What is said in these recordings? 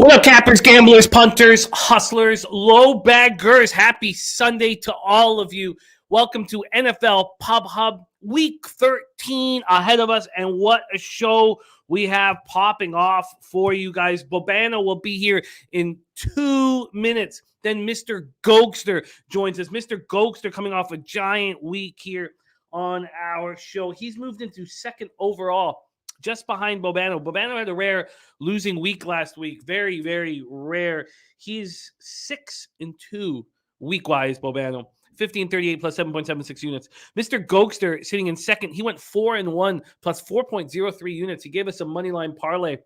What up, cappers, gamblers, punters, hustlers, low baggers? Happy Sunday to all of you. Welcome to NFL Pub Hub, Week 13 ahead of us, and what a show we have popping off for you guys. Bobano will be here in 2 minutes. Then Mr. Goldster joins us. Mr. Goldster coming off a giant week here on our show. He's moved into second overall, just behind Bobano. Bobano had a rare losing week last week. Very, very rare. He's 6-2 week-wise, Bobano. 1538 plus 7.76 units. Mr. Goldster sitting in second. He went 4-1 plus 4.03 units. He gave us a moneyline parlay,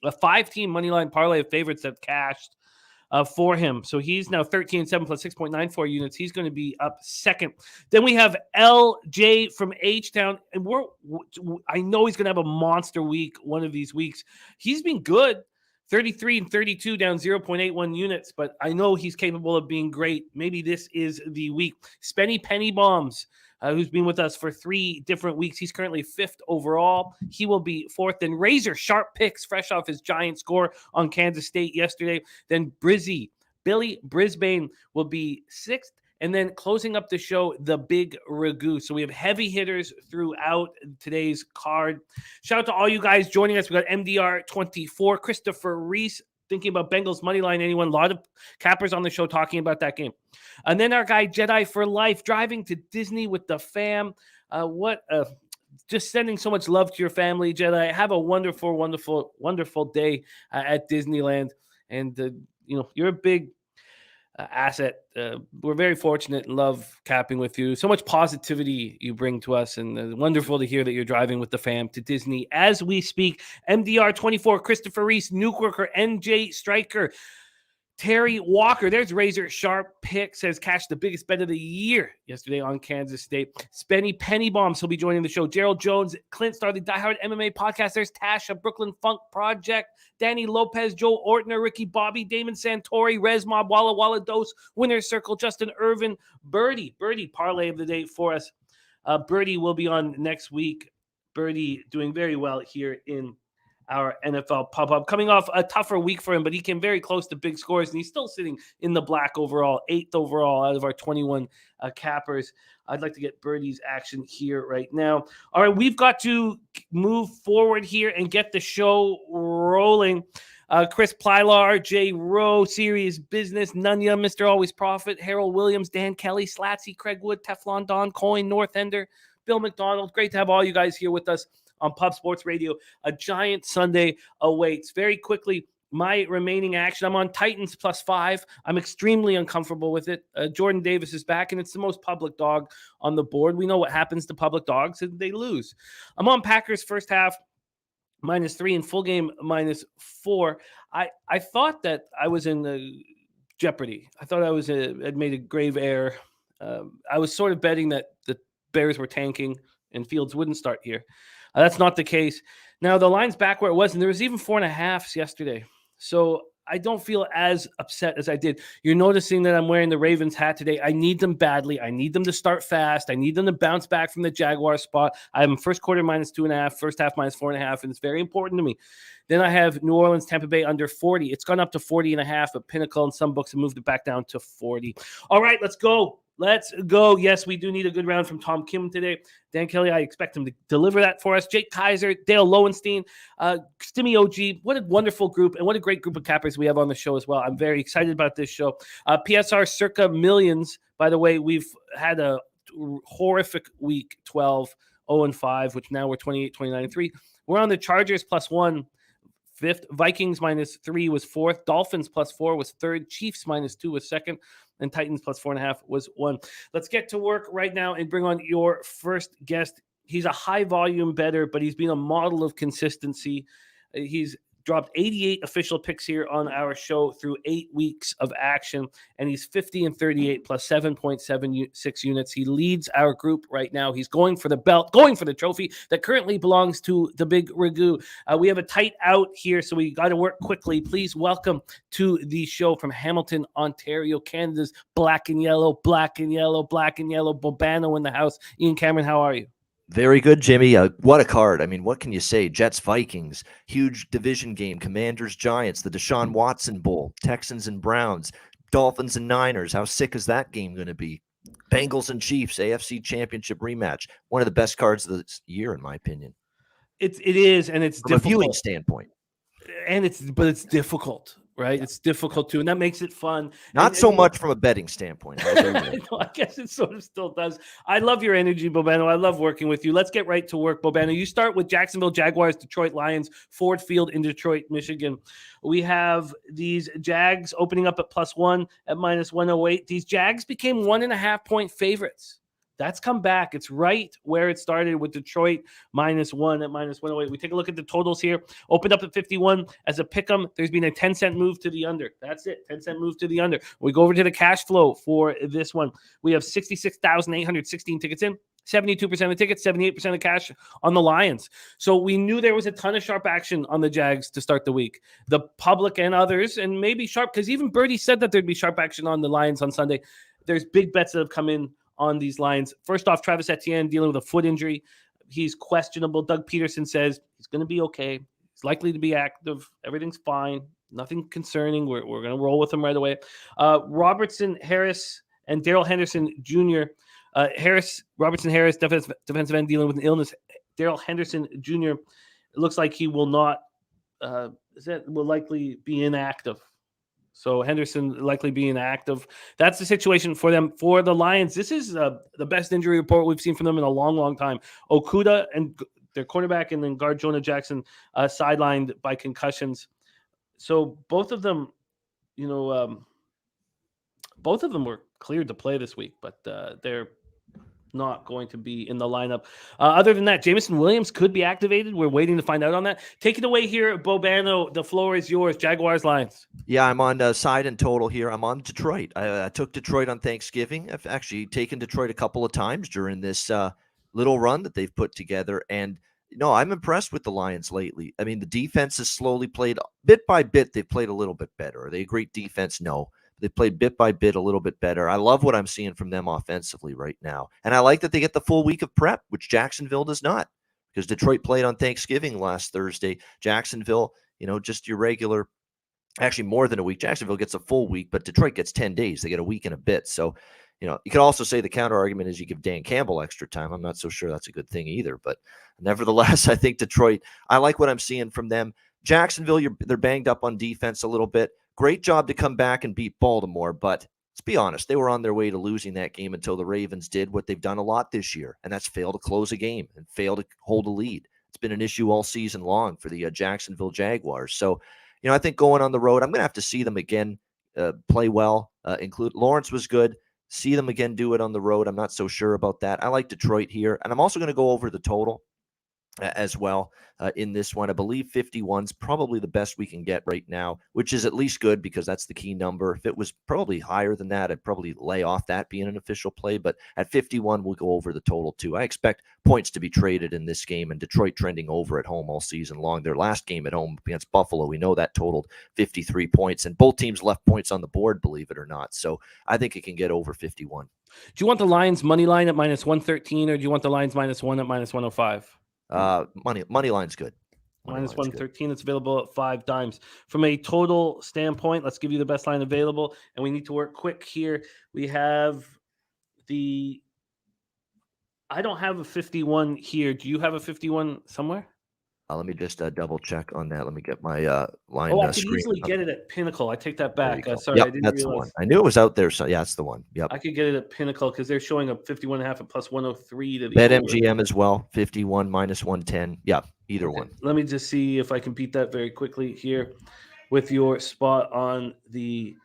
a 5-team moneyline parlay of favorites that cashed for him. So he's now 13-7 plus 6.94 units. He's going to be up second. Then we have LJ from H-Town. And I know he's going to have a monster week one of these weeks. He's been good. 33-32 down 0.81 units, but I know he's capable of being great. Maybe this is the week. Spendy Penny Bombs, who's been with us for 3 different weeks. He's currently 5th overall. He will be 4th. Then Razor Sharp Picks, fresh off his giant score on Kansas State yesterday. Then Billy Brisbane will be 6th. And then closing up the show, the Big Ragu. So we have heavy hitters throughout today's card. Shout out to all you guys joining us. We got MDR24, Christopher Reese, thinking about Bengals money line. Anyone? A lot of cappers on the show talking about that game. And then our guy Jedi for Life, driving to Disney with the fam. Just sending so much love to your family, Jedi. Have a wonderful, wonderful, wonderful day at Disneyland. And you're a big asset. We're very fortunate and love capping with you. So much positivity you bring to us, and wonderful to hear that you're driving with the fam to Disney as we speak. MDR24, Christopher Reese, Nuke Worker, NJ Striker, Terry Walker. There's Razor Sharp Pick, says cashed the biggest bet of the year yesterday on Kansas State. Spendy Penny Bombs, he'll be joining the show. Gerald Jones, Clint Star, the Die Hard MMA podcast. There's Tasha, Brooklyn Funk Project, Danny Lopez, Joe Ortner, Ricky Bobby, Damon Santori, Rez Mob, Walla Walla Dose, Winner's Circle, Justin Irvin, Birdie parlay of the day for us. Birdie will be on next week. Birdie doing very well here in our NFL Pub-Up. Coming off a tougher week for him, but he came very close to big scores, and he's still sitting in the black overall, 8th overall out of our 21 cappers. I'd like to get Birdie's action here right now. All right, we've got to move forward here and get the show rolling. Chris Plylar, Jay Rowe, Serious Business, Nunya, Mr. Always Profit, Harold Williams, Dan Kelly, Slatsy, Craig Wood, Teflon Don, Coin, North Ender, Bill McDonald. Great to have all you guys here with us on Pub Sports Radio. A giant Sunday awaits. Very quickly, my remaining action. I'm on Titans +5. I'm extremely uncomfortable with it. Jordan Davis is back, and it's the most public dog on the board. We know what happens to public dogs, and they lose. I'm on Packers first half -3 and full game -4. I thought that I was in jeopardy. I thought had made a grave error. I was sort of betting that the Bears were tanking and Fields wouldn't start here. That's not the case. Now, the line's back where it was, and there was even 4.5s yesterday. So I don't feel as upset as I did. You're noticing that I'm wearing the Ravens hat today. I need them badly. I need them to start fast. I need them to bounce back from the Jaguars spot. I'm first quarter -2.5, first half -4.5, and it's very important to me. Then I have New Orleans, Tampa Bay under 40. It's gone up to 40.5 at Pinnacle, and some books have moved it back down to 40. All right, let's go. Let's go. Yes, we do need a good round from Tom Kim today. Dan Kelly, I expect him to deliver that for us. Jake Kaiser, Dale Lowenstein, Stimmy OG. What a wonderful group, and what a great group of cappers we have on the show as well. I'm very excited about this show. PSR circa millions. By the way, we've had a horrific week 12, 0-5, which now we're 28, 29-3. We're on the Chargers +1. 5th, Vikings -3 was 4th, Dolphins +4 was 3rd, Chiefs -2 was 2nd, and Titans +4.5 was 1. Let's get to work right now and bring on your first guest. He's a high volume bettor, but he's been a model of consistency. He's dropped 88 official picks here on our show through 8 weeks of action, and he's 50-38 plus 7.76 units. He leads our group right now. He's going for the belt, going for the trophy that currently belongs to the Big Ragu. We have a tight out here, so we got to work quickly. Please welcome to the show from Hamilton, Ontario, Canada's black and yellow, Bobano in the house. Ian Cameron, how are you? Very good, Jimmy. What a card. I mean, what can you say? Jets, Vikings, huge division game, Commanders, Giants, the Deshaun Watson Bowl, Texans and Browns, Dolphins and Niners. How sick is that game going to be? Bengals and Chiefs, AFC Championship rematch. One of the best cards of the year, in my opinion. It is, and it's from difficult. a viewing standpoint. And it's difficult, right? Yeah. It's difficult too, and that makes it fun. Not so much from a betting standpoint. I guess it sort of still does. I love your energy, Bobano. I love working with you. Let's get right to work, Bobano. You start with Jacksonville Jaguars, Detroit Lions, Ford Field in Detroit, Michigan. We have these Jags opening up at +1 at -108. These Jags became 1.5-point favorites. That's come back. It's right where it started with Detroit -1 at -108. We take a look at the totals here. Opened up at 51 as a pick 'em. There's been a 10-cent move to the under. That's it. 10-cent move to the under. We go over to the cash flow for this one. We have 66,816 tickets in. 72% of tickets, 78% of cash on the Lions. So we knew there was a ton of sharp action on the Jags to start the week. The public and others, and maybe sharp, because even Birdie said that there'd be sharp action on the Lions on Sunday. There's big bets that have come in on these lines. First off, Travis Etienne dealing with a foot injury. He's questionable. Doug Peterson says he's going to be okay. He's likely to be active. Everything's fine. Nothing concerning. We're going to roll with him right away. Robertson, Harris, and Darrell Henderson Jr. Robertson Harris, defensive end dealing with an illness. Darrell Henderson Jr. It looks like he will not. Will likely be inactive. So Henderson likely being active. That's the situation for them. For the Lions, this is the best injury report we've seen from them in a long, long time. Okuda and their cornerback and then guard Jonah Jackson sidelined by concussions. So both of them, both of them were cleared to play this week, but they're not going to be in the lineup. Other than that, Jameson Williams could be activated. We're waiting to find out on that. Take it away here, Bobano. The floor is yours. Jaguars, Lions. Yeah, I'm on side and total here. I'm on Detroit. I took Detroit on Thanksgiving. I've actually taken Detroit a couple of times during this little run that they've put together. And, I'm impressed with the Lions lately. I mean, the defense has slowly played bit by bit. They've played a little bit better. Are they a great defense? No. They played bit by bit a little bit better. I love what I'm seeing from them offensively right now. And I like that they get the full week of prep, which Jacksonville does not, because Detroit played on Thanksgiving last Thursday. Jacksonville, just your regular, actually more than a week. Jacksonville gets a full week, but Detroit gets 10 days. They get a week and a bit. So, you could also say the counter argument is you give Dan Campbell extra time. I'm not so sure that's a good thing either. But nevertheless, I think Detroit, I like what I'm seeing from them. Jacksonville, they're banged up on defense a little bit. Great job to come back and beat Baltimore, but let's be honest, they were on their way to losing that game until the Ravens did what they've done a lot this year, and that's fail to close a game and fail to hold a lead. It's been an issue all season long for the Jacksonville Jaguars. So, I think going on the road, I'm going to have to see them again play well. Include Lawrence was good. See them again do it on the road. I'm not so sure about that. I like Detroit here, and I'm also going to go over the total as well in this one. I believe 51 is probably the best we can get right now, which is at least good because that's the key number. If it was probably higher than that, I'd probably lay off that being an official play. But at 51, we'll go over the total too. I expect points to be traded in this game, and Detroit trending over at home all season long. Their last game at home against Buffalo, we know that totaled 53 points, and both teams left points on the board, believe it or not. So I think it can get over 51. Do you want the Lions money line at -113, or do you want the Lions -1 at -105? Money line's good. -113. It's available at 5 times. From a total standpoint, let's give you the best line available, and we need to work quick here. We have I don't have a 51 here. Do you have a 51 somewhere? Let me just double check on that. Let me get my line. I could easily get it at Pinnacle. I take that back. Sorry, yep, I didn't that's realize. The one. I knew it was out there. So yeah, that's the one. Yep. I could get it at Pinnacle because they're showing a 51.5 at +103 to the BetMGM as well. 51 -110. Yeah, either one. Let me just see if I can beat that very quickly here with your spot on the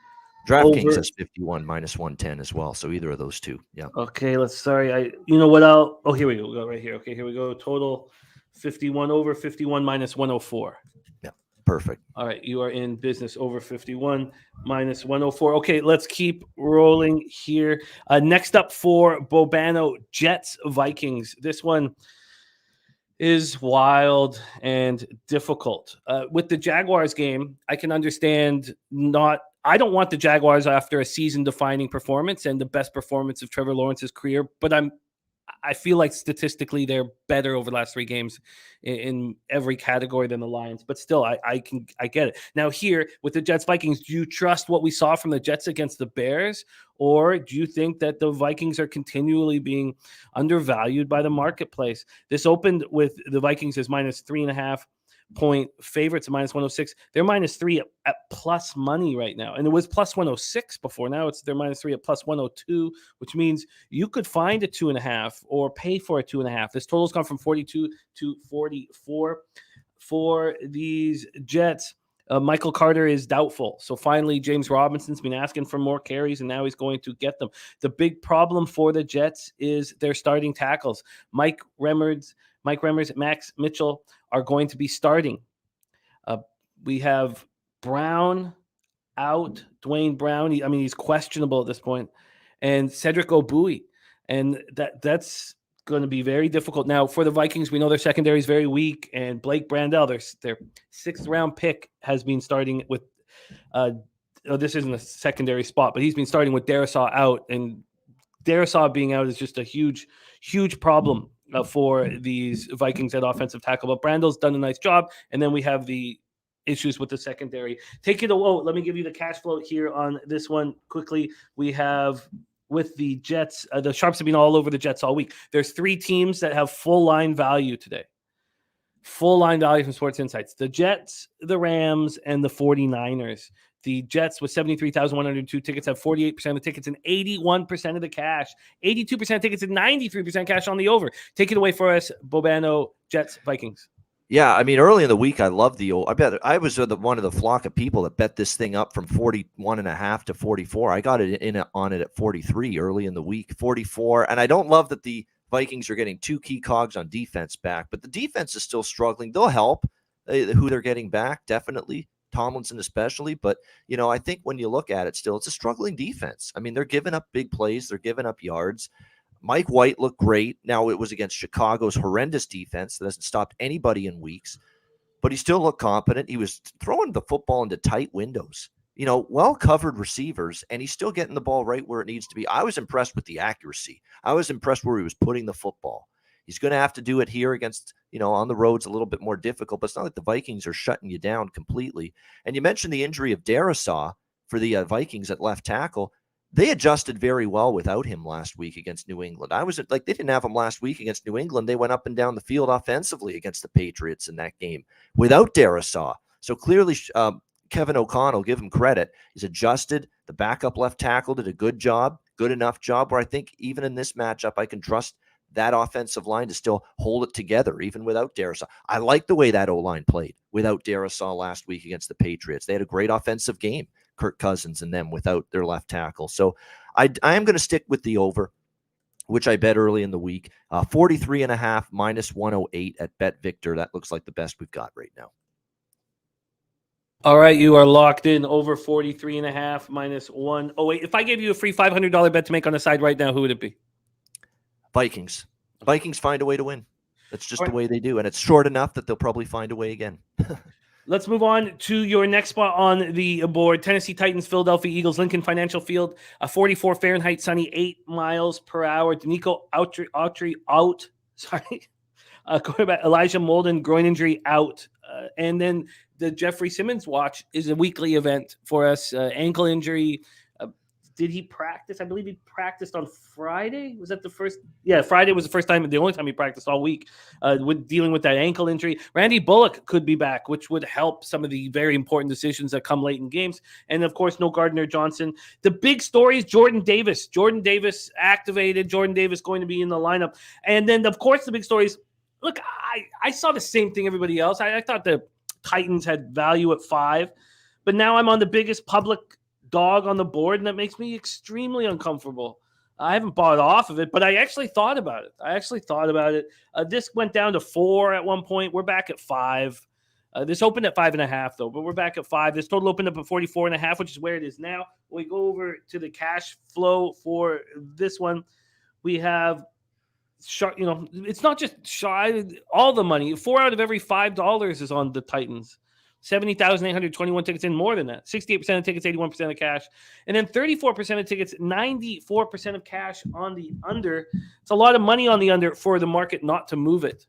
DraftKings has 51 -110 as well. So either of those two. Yeah. Okay. Here we go. We'll go right here. Okay, here we go. Total 51 over 51 -104. Yeah, perfect. All right, you are in business. Over 51 -104. Okay, let's keep rolling here. Next up for Bobano, Jets Vikings. This one is wild and difficult. With the Jaguars game, I can understand I don't want the Jaguars after a season-defining performance and the best performance of Trevor Lawrence's career, but I feel like statistically they're better over the last 3 games in every category than the Lions. But still, I get it. Now here with the Jets Vikings, do you trust what we saw from the Jets against the Bears, or do you think that the Vikings are continually being undervalued by the marketplace? This opened with the Vikings as -3.5 point favorites at -106. They're -3 at plus money right now, and it was plus 106 before. Now they're -3 at plus 102, which means you could find a 2.5 or pay for a 2.5. This total's gone from 42 to 44 for these Jets. Michael Carter is doubtful. So finally, James Robinson's been asking for more carries, and now he's going to get them. The big problem for the Jets is their starting tackles. Mike Remmers, Max Mitchell are going to be starting. We have Brown out, Dwayne Brown. He's questionable at this point, and Cedric Obui, and that's going to be very difficult. Now for the Vikings, we know their secondary is very weak, and Blake Brandel, their 6th round pick, has been starting with. This isn't a secondary spot, but he's been starting with Darisaw out, and Darisaw being out is just a huge problem for these Vikings at offensive tackle. But Brandel's done a nice job, and then we have the issues with the secondary. Take it away. Let me give you the cash flow here on this one quickly. We have with the Jets, the Sharps have been all over the Jets all week. There's 3 teams that have full line value today. Full line value from Sports Insights. The Jets, the Rams, and the 49ers. The Jets with 73,102 tickets have 48% of the tickets and 81% of the cash. 82% tickets and 93% cash on the over. Take it away for us, Bobano, Jets, Vikings. Yeah, early in the week, I loved I bet I was one of the flock of people that bet this thing up from 41.5 to 44. I got it on it at 43 early in the week, 44. And I don't love that the Vikings are getting 2 key cogs on defense back, but the defense is still struggling. They'll help who they're getting back, definitely. Tomlinson especially, but I think when you look at it still, it's a struggling defense. They're giving up big plays, they're giving up yards. Mike White looked great. Now it was against Chicago's horrendous defense that hasn't stopped anybody in weeks, but he still looked competent. He was throwing the football into tight windows, well-covered receivers, and he's still getting the ball right where it needs to be. I was impressed with the accuracy. I was impressed where he was putting the football. He's going to have to do it here against, on the roads a little bit more difficult, but it's not like the Vikings are shutting you down completely. And you mentioned the injury of Darisaw for the Vikings at left tackle. They adjusted very well without him last week against New England. They didn't have him last week against New England. They went up and down the field offensively against the Patriots in that game without Darisaw. So clearly, Kevin O'Connell, give him credit, he's adjusted. The backup left tackle did a good enough job where I think even in this matchup, I can trust that offensive line to still hold it together, even without Darisaw. I like the way that O-line played without Darisaw last week against the Patriots. They had a great offensive game, Kirk Cousins and them, without their left tackle. So I am going to stick with the over, which I bet early in the week. 43.5 minus 108 at Bet Victor. That looks like the best we've got right now. All right, you are locked in over 43.5 minus 108. If I gave you a free $500 bet to make on the side right now, who would it be? Vikings. Vikings find a way to win. That's just the way they do. And it's short enough that they'll probably find a way again. Let's move on to your next spot on the board. Tennessee Titans, Philadelphia Eagles, Lincoln Financial Field, 44 Fahrenheit, sunny, 8 miles per hour. Danico Autry out. Sorry. Quarterback Elijah Molden, groin injury, out. And then the Jeffrey Simmons watch is a weekly event for us. Ankle injury. Did he practice? I believe he practiced on Friday. Was that the first? Yeah, Friday was the first time, the only time he practiced all week with dealing with that ankle injury. Randy Bullock could be back, which would help some of the very important decisions that come late in games. And, of course, no Gardner Johnson. The big story is Jordan Davis. Jordan Davis activated. Jordan Davis going to be in the lineup. And then, of course, the big story is, look, I saw the same thing everybody else. I thought the Titans had value at 5. But now I'm on the biggest public dog on the board, and that makes me extremely uncomfortable. I haven't bought off of it, but I actually thought about it. This went down to 4 at one point. We're back at 5. This opened at 5.5 though, but we're back at 5. This total opened up at 44.5, which is where it is now. We go over to the cash flow for this one. We have, it's not just shy. All the money, $4 out of every $5 is on the Titans. 70,821 tickets in, more than that. 68% of tickets, 81% of cash. And then 34% of tickets, 94% of cash on the under. It's a lot of money on the under for the market not to move it.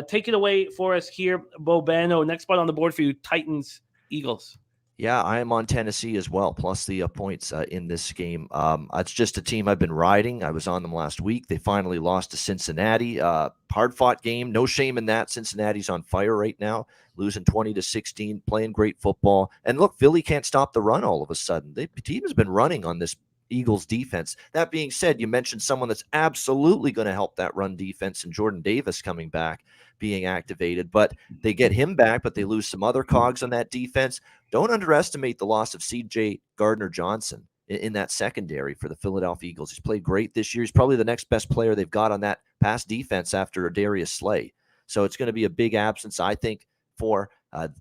Take it away for us here, Bobano. Next spot on the board for you, Titans, Eagles. Yeah, I am on Tennessee as well, plus the points in this game. It's just a team I've been riding. I was on them last week. They finally lost to Cincinnati. Hard-fought game. No shame in that. Cincinnati's on fire right now, losing 20-16, playing great football. And look, Philly can't stop the run all of a sudden. The team has been running on this Eagles defense. That being said, you mentioned someone that's absolutely going to help that run defense, and Jordan Davis coming back, being activated. But they get him back, but they lose some other cogs on that defense. Don't underestimate the loss of C.J. Gardner-Johnson in that secondary for the Philadelphia Eagles. He's played great this year. He's probably the next best player they've got on that pass defense after Darius Slay. So it's going to be a big absence, I think, for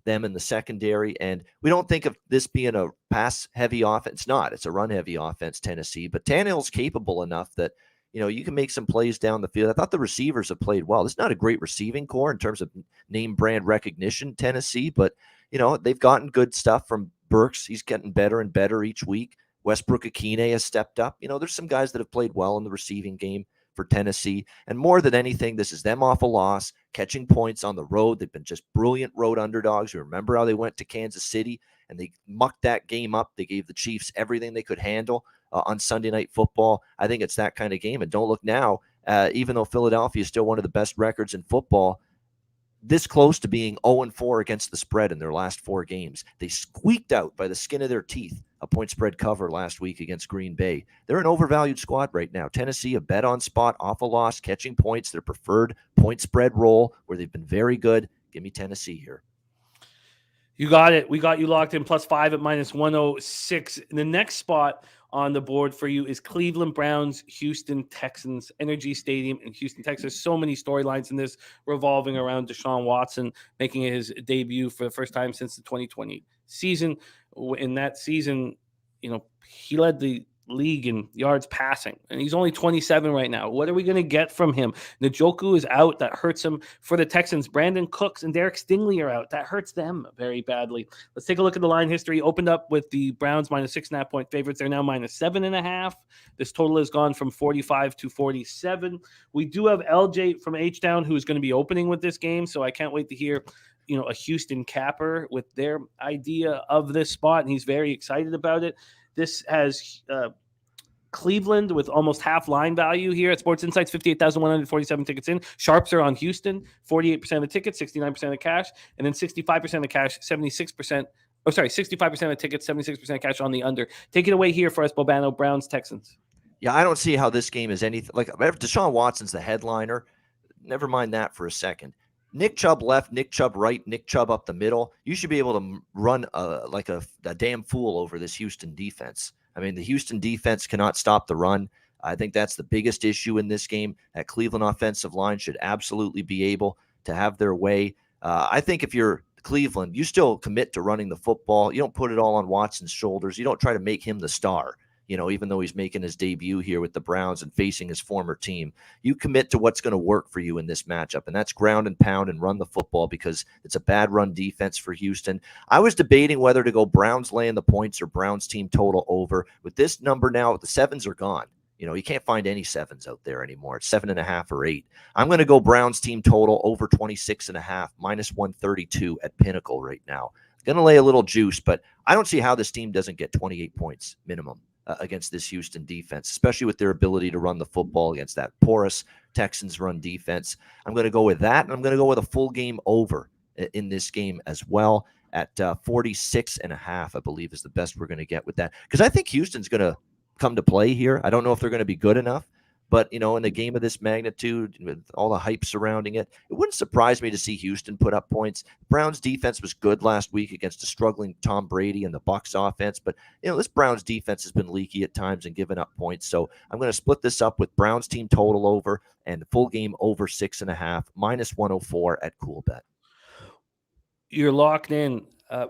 them in the secondary. And we don't think of this being a pass-heavy offense. It's not. It's a run-heavy offense, Tennessee. But Tannehill's capable enough that, you can make some plays down the field. I thought the receivers have played well. This is not a great receiving core in terms of name brand recognition, Tennessee, but, they've gotten good stuff from Burks. He's getting better and better each week. Westbrook Akine has stepped up. There's some guys that have played well in the receiving game for Tennessee. And more than anything, this is them off a loss, catching points on the road. They've been just brilliant road underdogs. You remember how they went to Kansas City and they mucked that game up. They gave the Chiefs everything they could handle on Sunday Night Football. I think it's that kind of game. And don't look now, even though Philadelphia is still one of the best records in football, this close to being 0-4 against the spread in their last 4 games. They squeaked out by the skin of their teeth a point spread cover last week against Green Bay. They're an overvalued squad right now. Tennessee, a bet on spot, off a loss, catching points, their preferred point spread role, where they've been very good. Give me Tennessee here. You got it. We got you locked in +5 at -106. The next spot on the board for you is Cleveland Browns, Houston Texans, Energy Stadium in Houston, Texas. So many storylines in this revolving around Deshaun Watson making his debut for the first time since the 2020 season. In that season, he led the league in yards passing, and he's only 27 right now. What are we going to get from him? Njoku is out. That hurts him. For the Texans, Brandon Cooks and Derek Stingley are out. That hurts them very badly. Let's take a look at the line history. Opened up with the Browns -6.5 point favorites. They're now -7.5. This total has gone from 45 to 47. We do have LJ from H-Town who is going to be opening with this game, so I can't wait to hear a Houston capper with their idea of this spot, and he's very excited about it. This has Cleveland with almost half line value here at Sports Insights, 58,147 tickets in. Sharps are on Houston, 48% of tickets, 69% of cash, and then 65% of cash, 66%. 65% of tickets, 76% of cash on the under. Take it away here for us, Bobano. Browns, Texans. Yeah, I don't see how this game is anything like Deshaun Watson's the headliner. Never mind that for a second. Nick Chubb left, Nick Chubb right, Nick Chubb up the middle. You should be able to run like a damn fool over this Houston defense. I mean, the Houston defense cannot stop the run. I think that's the biggest issue in this game. That Cleveland offensive line should absolutely be able to have their way. I think if you're Cleveland, you still commit to running the football. You don't put it all on Watson's shoulders. You don't try to make him the star. Even though he's making his debut here with the Browns and facing his former team, you commit to what's going to work for you in this matchup, and that's ground and pound and run the football because it's a bad run defense for Houston. I was debating whether to go Browns laying the points or Browns team total over. With this number now, the 7s are gone. You can't find any 7s out there anymore. It's 7.5 or 8. I'm going to go Browns team total over 26.5, -132 at Pinnacle right now. Going to lay a little juice, but I don't see how this team doesn't get 28 points minimum against this Houston defense, especially with their ability to run the football against that porous Texans run defense. I'm going to go with that, and I'm going to go with a full game over in this game as well at 46.5, I believe, is the best we're going to get with that. Because I think Houston's going to come to play here. I don't know if they're going to be good enough, but, in a game of this magnitude, with all the hype surrounding it, it wouldn't surprise me to see Houston put up points. Browns defense was good last week against a struggling Tom Brady and the Bucs offense, but, this Browns defense has been leaky at times and given up points. So I'm going to split this up with Browns team total over and full game over 6.5, -104 at Coolbet. You're locked in. I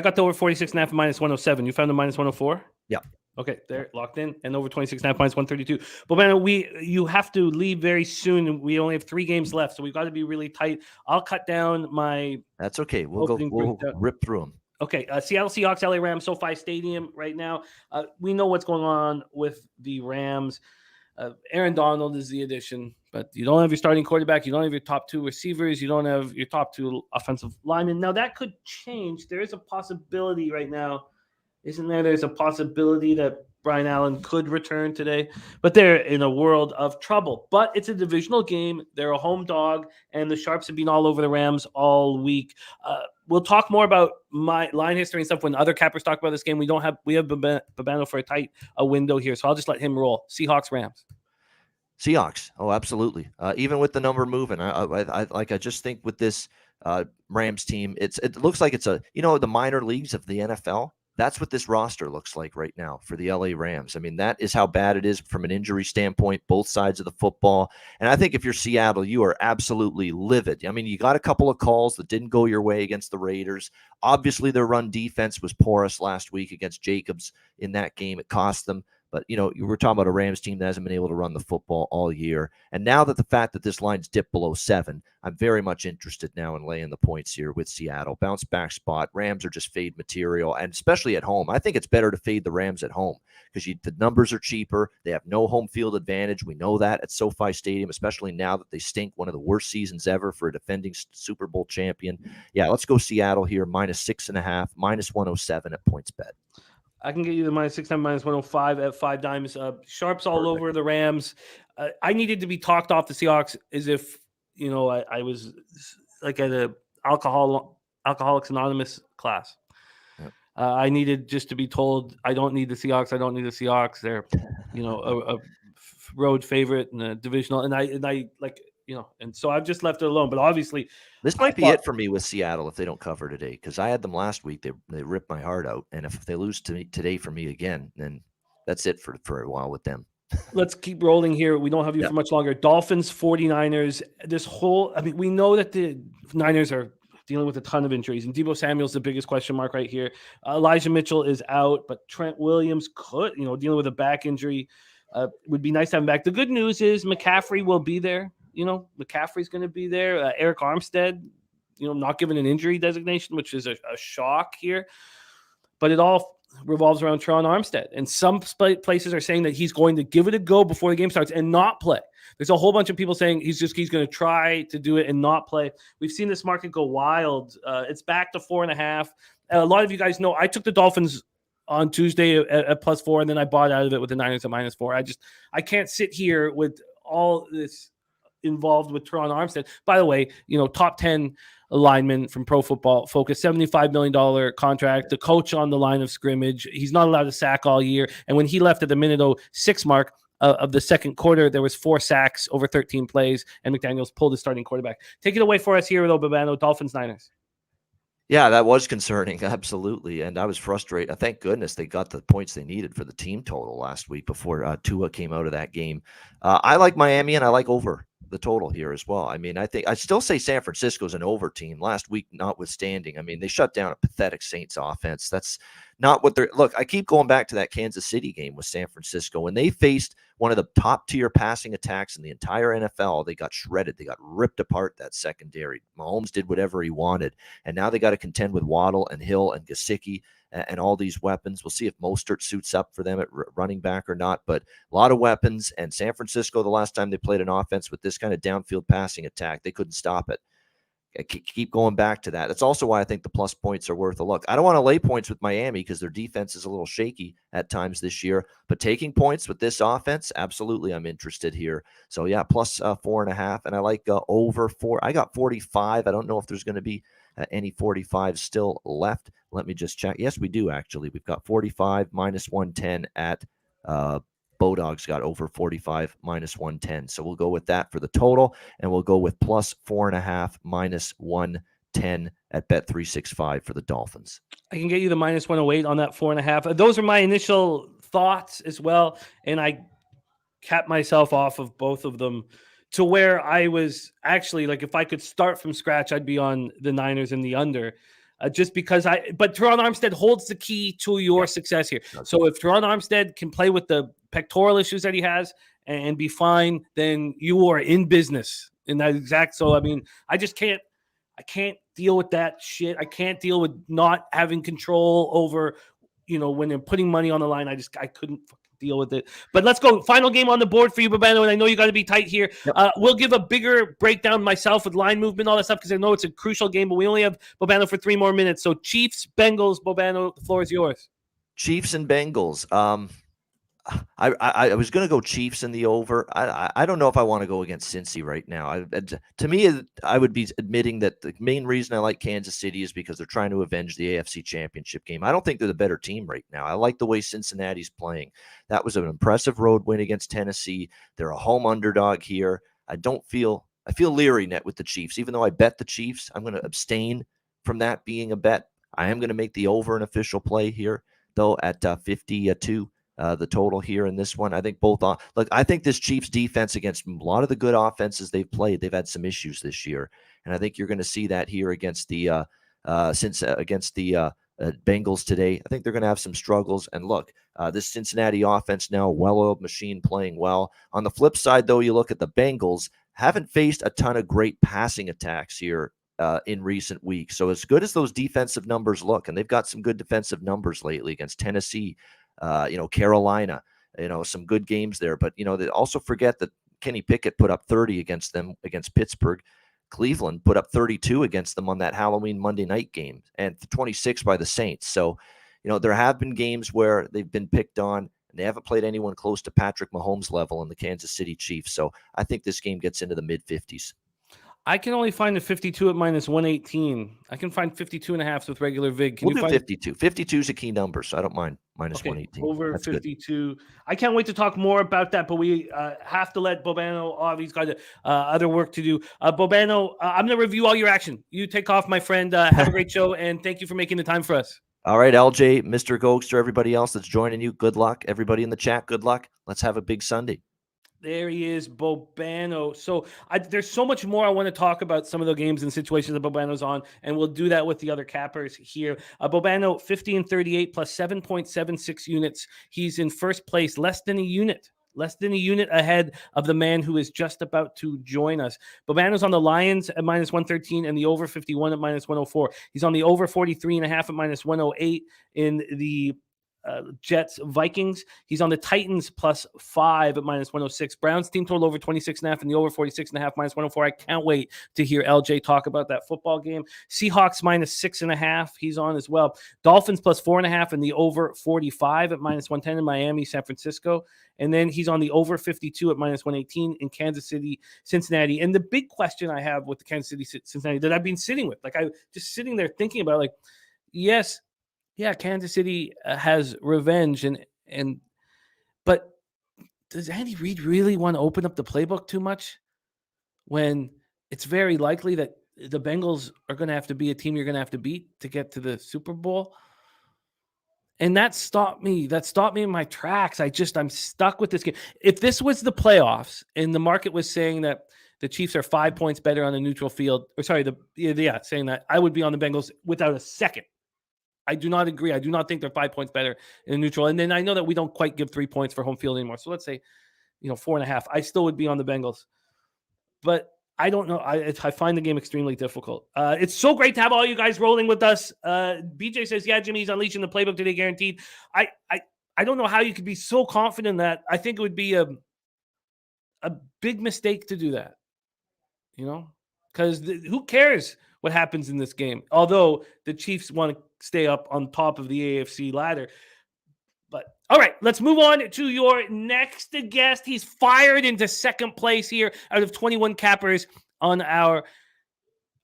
got the over 46.5 -107. You found the -104? Yeah. Okay, they're locked in and over 26.5 points, 132. But man, you have to leave very soon. And we only have 3 games left, so we've got to be really tight. I'll cut down my. That's okay. Opening We'll breakdown. rip through them. Okay, Seattle Seahawks, LA Rams, SoFi Stadium right now. We know what's going on with the Rams. Aaron Donald is the addition, but you don't have your starting quarterback. You don't have your top 2 receivers. You don't have your top 2 offensive linemen. Now, that could change. There is a possibility right now, isn't there? There's a possibility that Brian Allen could return today, but they're in a world of trouble. But it's a divisional game. They're a home dog, and the Sharps have been all over the Rams all week. We'll talk more about my line history and stuff when other cappers talk about this game. We have Babano for a tight window here, so I'll just let him roll. Seahawks, Rams. Seahawks. Oh, absolutely. Even with the number moving, I just think with this Rams team, it looks like it's the minor leagues of the NFL. That's what this roster looks like right now for the LA Rams. I mean, that is how bad it is from an injury standpoint, both sides of the football. And I think if you're Seattle, you are absolutely livid. I mean, you got a couple of calls that didn't go your way against the Raiders. Obviously, their run defense was porous last week against Jacobs in that game. It cost them. But, you were talking about a Rams team that hasn't been able to run the football all year. And now that the fact that this line's dipped below 7, I'm very much interested now in laying the points here with Seattle. Bounce back spot. Rams are just fade material, and especially at home. I think it's better to fade the Rams at home because the numbers are cheaper. They have no home field advantage. We know that at SoFi Stadium, especially now that they stink, one of the worst seasons ever for a defending Super Bowl champion. Yeah, let's go Seattle here, -6.5, -107 at PointsBet. I can get you the -6, -105 at 5 dimes. Sharps all Perfect. over the Rams. I needed to be talked off the Seahawks as if, I was like at a Alcoholics Anonymous class. Yep. I needed just to be told, I don't need the Seahawks. I don't need the Seahawks. They're, a road favorite and a divisional. And I like, and so I've just left it alone. But obviously, this might be it for me with Seattle if they don't cover today, because I had them last week. They ripped my heart out, and if they lose to me today for me again, then that's it for a while with them. Let's keep rolling here. We don't have you for much longer. Dolphins, 49ers. We know that the Niners are dealing with a ton of injuries, and Deebo Samuel's the biggest question mark right here. Elijah Mitchell is out, but Trent Williams could, dealing with a back injury. Would be nice to have him back. The good news is McCaffrey will be there. McCaffrey's going to be there. Eric Armstead, not given an injury designation, which is a shock here. But it all revolves around Teron Armstead. And some places are saying that he's going to give it a go before the game starts and not play. There's a whole bunch of people saying he's going to try to do it and not play. We've seen this market go wild. It's back to 4.5. A lot of you guys know I took the Dolphins on Tuesday at +4, and then I bought out of it with the Niners at -4. I can't sit here with all this involved with Teron Armstead. By the way, top 10 lineman from Pro Football Focus, $75 million contract, the coach on the line of scrimmage. He's not allowed to sack all year. And when he left at the minute 6 mark of the second quarter, there was 4 sacks over 13 plays, and McDaniels pulled his starting quarterback. Take it away for us here, though, Babano. Dolphins, Niners. Yeah, that was concerning, absolutely. And I was frustrated. Thank goodness they got the points they needed for the team total last week before Tua came out of that game. I like Miami, and I like over the total here as well. I mean, I still say San Francisco's an over team last week, notwithstanding. I mean, they shut down a pathetic Saints offense. That's not what they're – look, I keep going back to that Kansas City game with San Francisco. When they faced one of the top-tier passing attacks in the entire NFL, they got shredded. They got ripped apart, that secondary. Mahomes did whatever he wanted, and now they got to contend with Waddle and Hill and Gesicki and all these weapons. We'll see if Mostert suits up for them at running back or not, but a lot of weapons. And San Francisco, the last time they played an offense with this kind of downfield passing attack, they couldn't stop it. I keep going back to that. That's also why I think the plus points are worth a look. I don't want to lay points with Miami because their defense is a little shaky at times this year, but taking points with this offense, absolutely, I'm interested here. So yeah, plus 4.5, and I like over 4. I got 45. I don't know if there's going to be any 45 still left. Let me just check. Yes, we do actually. We've got 45 -110 at Bodog's got over 45 -110. So we'll go with that for the total, and we'll go with plus 4.5 -110 at Bet365 for the Dolphins. I can get you the -108 on that 4.5. Those are my initial thoughts as well, and I capped myself off of both of them to where I was actually like, if I could start from scratch, I'd be on the Niners and the under. just because but Teron Armstead holds the key to your success here. So if Teron Armstead can play with the pectoral issues that he has and be fine, then you are in business in that exact. So, I mean, I can't deal with that shit. I can't deal with not having control over, when they're putting money on the line. I couldn't deal with it. But let's go. Final game on the board for you, Bobano, and I know you got to be tight here. Yep. We'll give a bigger breakdown myself with line movement, all that stuff, because I know it's a crucial game, but we only have Bobano for 3 more minutes. So Chiefs, Bengals, Bobano, the floor is yours. Chiefs and Bengals. I was going to go Chiefs in the over. I don't know if I want to go against Cincy right now. To me, I would be admitting that the main reason I like Kansas City is because they're trying to avenge the AFC Championship game. I don't think they're the better team right now. I like the way Cincinnati's playing. That was an impressive road win against Tennessee. They're a home underdog here. I feel leery net with the Chiefs. Even though I bet the Chiefs, I'm going to abstain from that being a bet. I am going to make the over an official play here, though, at 52. The total here in this one. I think I think this Chiefs defense against a lot of the good offenses they've played, they've had some issues this year. And I think you're going to see that here against the Bengals today. I think they're going to have some struggles. And look, this Cincinnati offense now, well-oiled machine playing well. On the flip side, though, you look at the Bengals, haven't faced a ton of great passing attacks here in recent weeks. So as good as those defensive numbers look, and they've got some good defensive numbers lately against Tennessee, Carolina, some good games there. But, they also forget that Kenny Pickett put up 30 against Pittsburgh. Cleveland put up 32 against them on that Halloween Monday night game, and 26 by the Saints. So, there have been games where they've been picked on, and they haven't played anyone close to Patrick Mahomes' level in the Kansas City Chiefs. So I think this game gets into the mid-50s. I can only find the 52 at minus 118. I can find 52.5 with regular VIG. We'll do 52. 52 is a key number, so I don't mind minus 118. Over That's 52. Good. I can't wait to talk more about that, but we have to let Bobano off. He's got other work to do. Bobano, I'm going to review all your action. You take off, my friend. Have a great show, and thank you for making the time for us. All right, LJ, Mr. Goldster, everybody else that's joining you, good luck. Everybody in the chat, good luck. Let's have a big Sunday. There he is, Bobano. So there's so much more I want to talk about some of the games and situations that Bobano's on, and we'll do that with the other cappers here. Bobano, 50-38 plus 7.76 units. He's in first place, less than a unit ahead of the man who is just about to join us. Bobano's on the Lions at minus 113 and the over 51 at minus 104. He's on the over 43.5 at minus 108 in the Jets, Vikings. He's on the Titans plus 5 at minus 106. Browns team total over 26.5 and the over 46.5 minus 104. I can't wait to hear LJ talk about that football game. Seahawks minus 6.5. He's on as well. Dolphins plus 4.5 and the over 45 at minus 110 in Miami, San Francisco. And then he's on the over 52 at minus 118 in Kansas City, Cincinnati. And the big question I have with the Kansas City, Cincinnati that I've been sitting with, I just sitting there thinking about, yes, yeah, Kansas City has revenge, but does Andy Reid really want to open up the playbook too much when it's very likely that the Bengals are going to have to be a team you're going to have to beat to get to the Super Bowl? And that stopped me in my tracks. I'm stuck with this game. If this was the playoffs and the market was saying that the Chiefs are 5 points better on the neutral field, saying that, I would be on the Bengals without a second. I do not agree. I do not think they're 5 points better in neutral. And then I know that we don't quite give 3 points for home field anymore. So let's say, 4.5. I still would be on the Bengals. But I don't know. I find the game extremely difficult. It's so great to have all you guys rolling with us. BJ says, yeah, Jimmy's unleashing the playbook today, guaranteed. I don't know how you could be so confident that. I think it would be a big mistake to do that. Because who cares what happens in this game? Although the Chiefs want to stay up on top of the AFC ladder. But all right, let's move on to your next guest. He's fired into second place here out of 21 cappers on our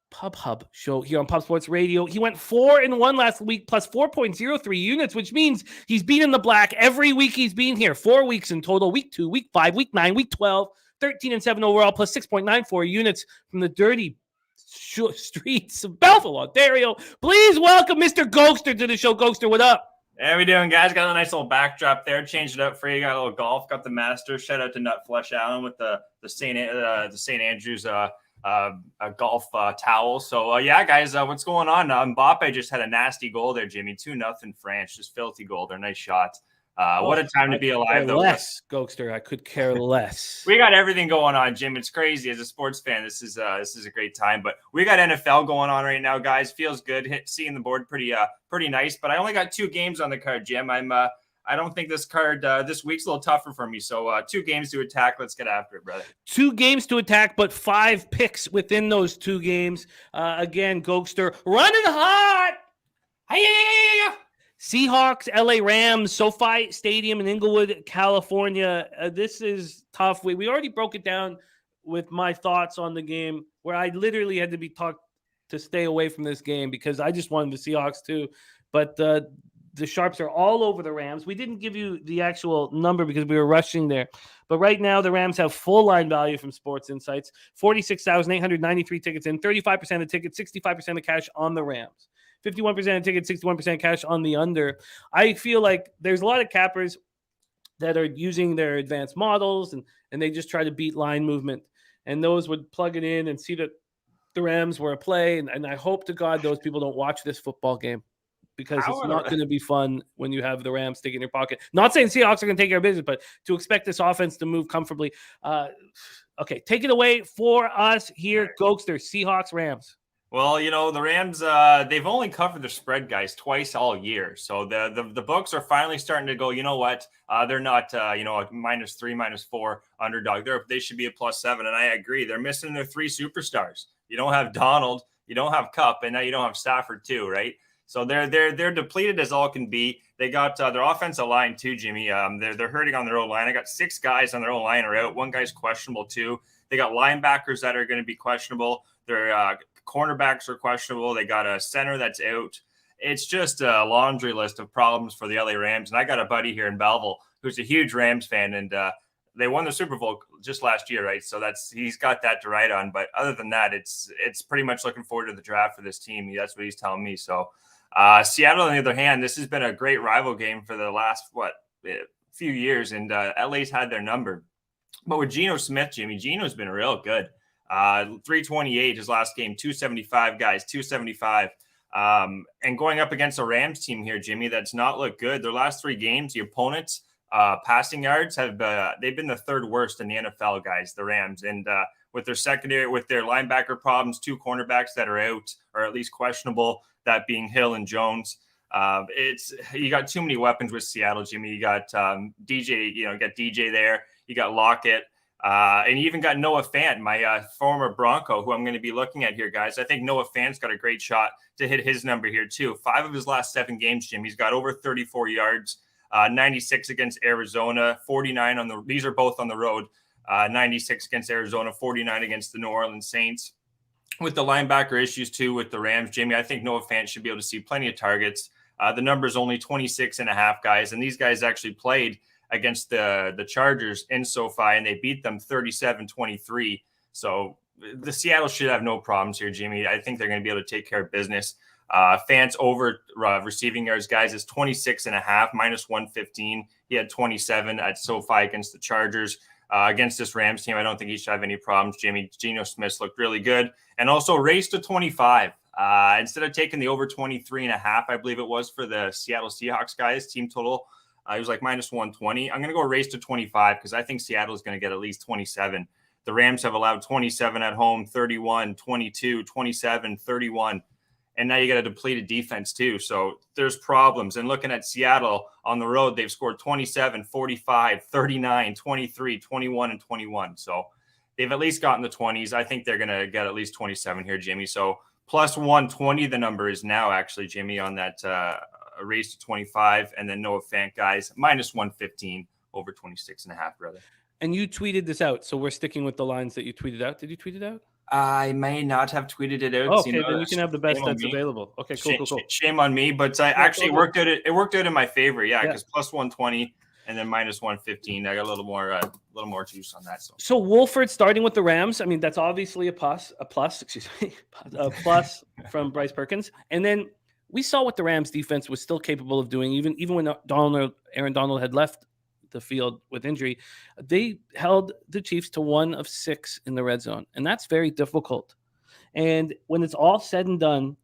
Pub Hub show here on Pub Sports Radio. He went 4-1 last week, plus 4.03 units, which means he's beaten the black every week he's been here. 4 weeks in total: week 2, week 5, week 9, week 12, 13-7 overall, plus 6.94 units from the dirty streets of Belleville, Ontario. Please welcome Mr. Goldster to the show. Goldster, what up? How we doing, guys? Got a nice little backdrop there. Changed it up for you. Got a little golf. Got the Masters. Shout out to Nut Flesh Allen with the St. Andrews a golf towel. So yeah, guys, what's going on? Mbappe just had a nasty goal there, Jimmy. 2-0 France, just filthy goal. They're nice shots. What a time to be alive, though. Goldster. I could care less. We got everything going on, Jim. It's crazy. As a sports fan, this is a great time. But we got NFL going on right now, guys. Feels good. Seeing the board pretty nice. But I only got 2 games on the card, Jim. I don't think this card this week's a little tougher for me. So 2 games to attack. Let's get after it, brother. 2 games to attack, but 5 picks within those 2 games. Again, Goldster running hot. Seahawks, LA Rams, SoFi Stadium in Inglewood, California. This is tough. We already broke it down with my thoughts on the game, where I literally had to be taught to stay away from this game because I just wanted the Seahawks too. But the Sharps are all over the Rams. We didn't give you the actual number because we were rushing there. But right now, the Rams have full line value from Sports Insights. 46,893 tickets in, 35% of tickets, 65% of cash on the Rams. 51% of tickets, 61% cash on the under. I feel like there's a lot of cappers that are using their advanced models and they just try to beat line movement. And those would plug it in and see that the Rams were a play. And I hope to God those people don't watch this football game because it's not going to be fun when you have the Rams stick in your pocket. Not saying Seahawks are going to take care of business, but to expect this offense to move comfortably. Okay, take it away for us here, Goldster, Seahawks, Rams. Well, the Rams, they've only covered the spread, guys, twice all year. So the books are finally starting to go, you know what? They're not, a -3, -4 underdog. They should be a +7. And I agree. They're missing their 3 superstars. You don't have Donald, you don't have Kupp, and now you don't have Stafford too, right? So they're depleted as all can be. They got their offensive line too, Jimmy. They're hurting on their own line. I got 6 guys on their own line are out. 1 guy's questionable too. They got linebackers that are going to be questionable. Their cornerbacks are questionable. They got a center that's out. It's just a laundry list of problems for the LA Rams. And I got a buddy here in Belleville who's a huge Rams fan, and they won the Super Bowl just last year, right? So he's got that to write on. But other than that, it's pretty much looking forward to the draft for this team. That's what he's telling me. So Seattle, on the other hand, this has been a great rival game for the last few years, and LA's had their number. But with Geno Smith, Jimmy, Geno's been real good. 328 his last game, 275, guys, 275. And going up against a Rams team here, Jimmy, that's not looked good. Their last 3 games, the opponents' passing yards they've been the 3rd worst in the NFL, guys, the Rams. And with their secondary, with their linebacker problems, 2 cornerbacks that are out or at least questionable, that being Hill and Jones. You got too many weapons with Seattle, Jimmy. You got DJ, you got DJ there. You got Lockett. And you even got Noah Fant, my former Bronco, who I'm going to be looking at here, guys. I think Noah Fant's got a great shot to hit his number here, too. 5 of his last 7 games, Jim. He's got over 34 yards, 96 against Arizona, 49 these are both on the road, 96 against Arizona, 49 against the New Orleans Saints. With the linebacker issues, too, with the Rams, Jimmy, I think Noah Fant should be able to see plenty of targets. The number's only 26.5, guys. And these guys actually played against the Chargers in SoFi, and they beat them 37-23. So the Seattle should have no problems here, Jimmy. I think they're going to be able to take care of business. Fans over receiving yards, guys, is 26.5, -115. He had 27 at SoFi against the Chargers. Against this Rams team, I don't think he should have any problems, Jimmy. Geno Smith looked really good. And also race to 25. Instead of taking the over 23.5, I believe it was for the Seattle Seahawks guys, team total, it was like -120. I'm going to go race to 25 because I think Seattle is going to get at least 27. The Rams have allowed 27 at home, 31, 22, 27, 31. And now you got a depleted defense too. So there's problems. And looking at Seattle on the road, they've scored 27, 45, 39, 23, 21, and 21. So they've at least gotten the 20s. I think they're going to get at least 27 here, Jimmy. So +120, the number is now actually, Jimmy, on that race to 25. And then Noah Fant, guys, -115 over 26.5, brother. And you tweeted this out. So we're sticking with the lines that you tweeted out. Did you tweet it out? I may not have tweeted it out. Oh, okay, then you can have the best that's available. Okay, cool. Shame on me, but I actually worked out. It worked out in my favor, yeah, because +120 and then -115. I got a little more juice on that. So Wolford starting with the Rams. I mean, that's obviously a plus. Excuse me, a plus from Bryce Perkins. And then we saw what the Rams defense was still capable of doing, even when Aaron Donald had left the field with injury. They held the Chiefs to 1 of 6 in the red zone, and that's very difficult. And when it's all said and done,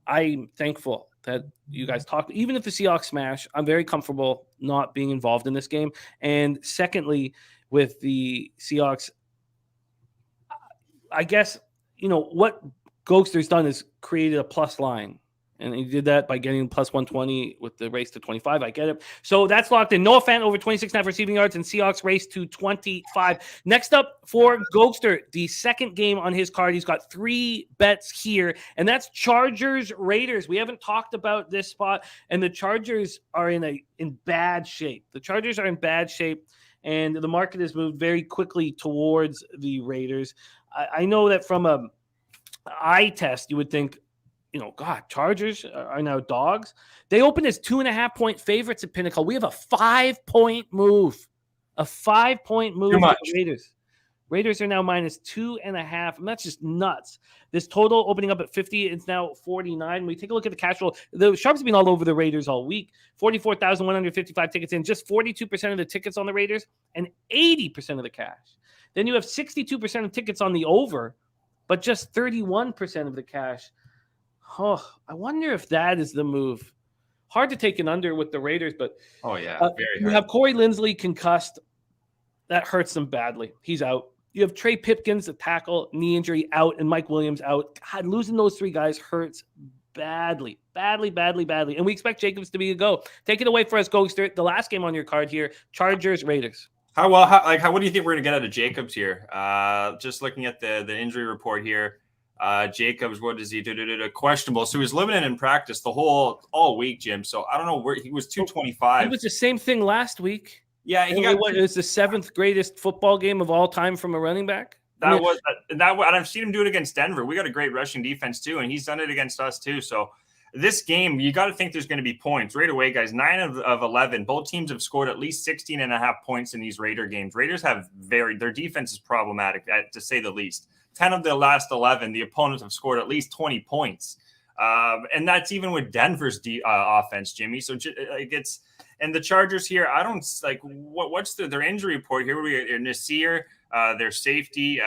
I'm thankful that you guys talked. Even if the Seahawks smash, I'm very comfortable not being involved in this game. And secondly, with the Seahawks, I guess, what Goldster's done is created a plus line. And he did that by getting plus 120 with the race to 25. I get it. So that's locked in. Noah Fant over 26.5 receiving yards, and Seahawks race to 25. Next up for Goldster, the second game on his card. He's got 3 bets here, and that's Chargers Raiders. We haven't talked about this spot, and the Chargers are in bad shape. The Chargers are in bad shape, and the market has moved very quickly towards the Raiders. I know that from a eye test, you would think, God, Chargers are now dogs. They opened as 2.5-point favorites at Pinnacle. We have a 5-point move. A 5-point move for the Raiders. Raiders are now minus 2.5, and that's just nuts. This total opening up at 50, it's now 49. When we take a look at the cash flow, the Sharps have been all over the Raiders all week. 44,155 tickets in, just 42% of the tickets on the Raiders, and 80% of the cash. Then you have 62% of tickets on the over, but just 31% of the cash. Oh, I wonder if that is the move. Hard to take an under with the Raiders, but very you hard. have Corey Linsley concussed. That hurts them badly. He's out. You have Trey Pipkins, a tackle, knee injury, out, and Mike Williams out. God, losing those 3 guys hurts badly. And we expect Jacobs to be a go. Take it away for us, Goldster. The last game on your card here, Chargers Raiders. What do you think we're gonna get out of Jacobs here? Just looking at the injury report here. Jacobs, what does he do? Questionable. So he was limited in practice all week, Jim. So I don't know where he was. 225. It was the same thing last week. Yeah, it was the 7th greatest football game of all time from a running back. And I've seen him do it against Denver. We got a great rushing defense too, and he's done it against us too. So this game, you got to think there's going to be points right away, guys. 9 of 11. Both teams have scored at least 16.5 points in these Raider games. Raiders have their defense is problematic, to say the least. 10 of the last 11, the opponents have scored at least 20 points. And that's even with Denver's offense, Jimmy. So and the Chargers here, I don't like what's their injury report here. We got Nasir, their safety,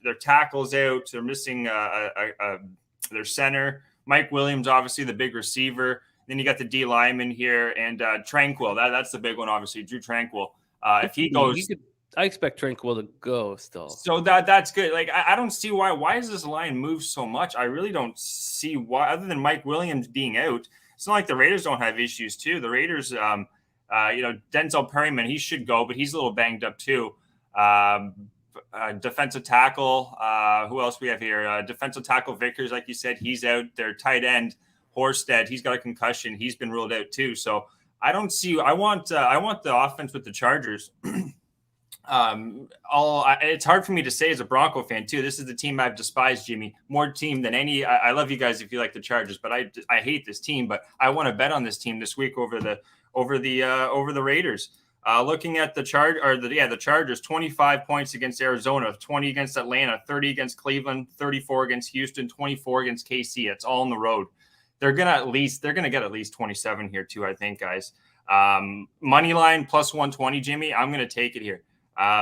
their tackles out. They're missing their center. Mike Williams, obviously the big receiver. Then you got the D lineman here, and Tranquil. That's the big one, obviously. Drew Tranquil. If he goes, I expect Tranquil to go still. So that's good. Like I don't see why. Why is this line move so much? I really don't see why. Other than Mike Williams being out, it's not like the Raiders don't have issues too. The Raiders, Denzel Perryman, he should go, but he's a little banged up too. Defensive tackle. Who else we have here? Defensive tackle Vickers, like you said, he's out. Their tight end Horsted, he's got a concussion. He's been ruled out too. So I don't see. I want the offense with the Chargers. It's hard for me to say as a Bronco fan too. This is the team I've despised, Jimmy. More team than any. I love you guys if you like the Chargers, but I hate this team. But I want to bet on this team this week over the Raiders. Looking at the Chargers, 25 points against Arizona, 20 against Atlanta, 30 against Cleveland, 34 against Houston, 24 against KC. It's all on the road. They're gonna get at least 27 here too, I think, guys. Money line plus 120, Jimmy. I'm gonna take it here.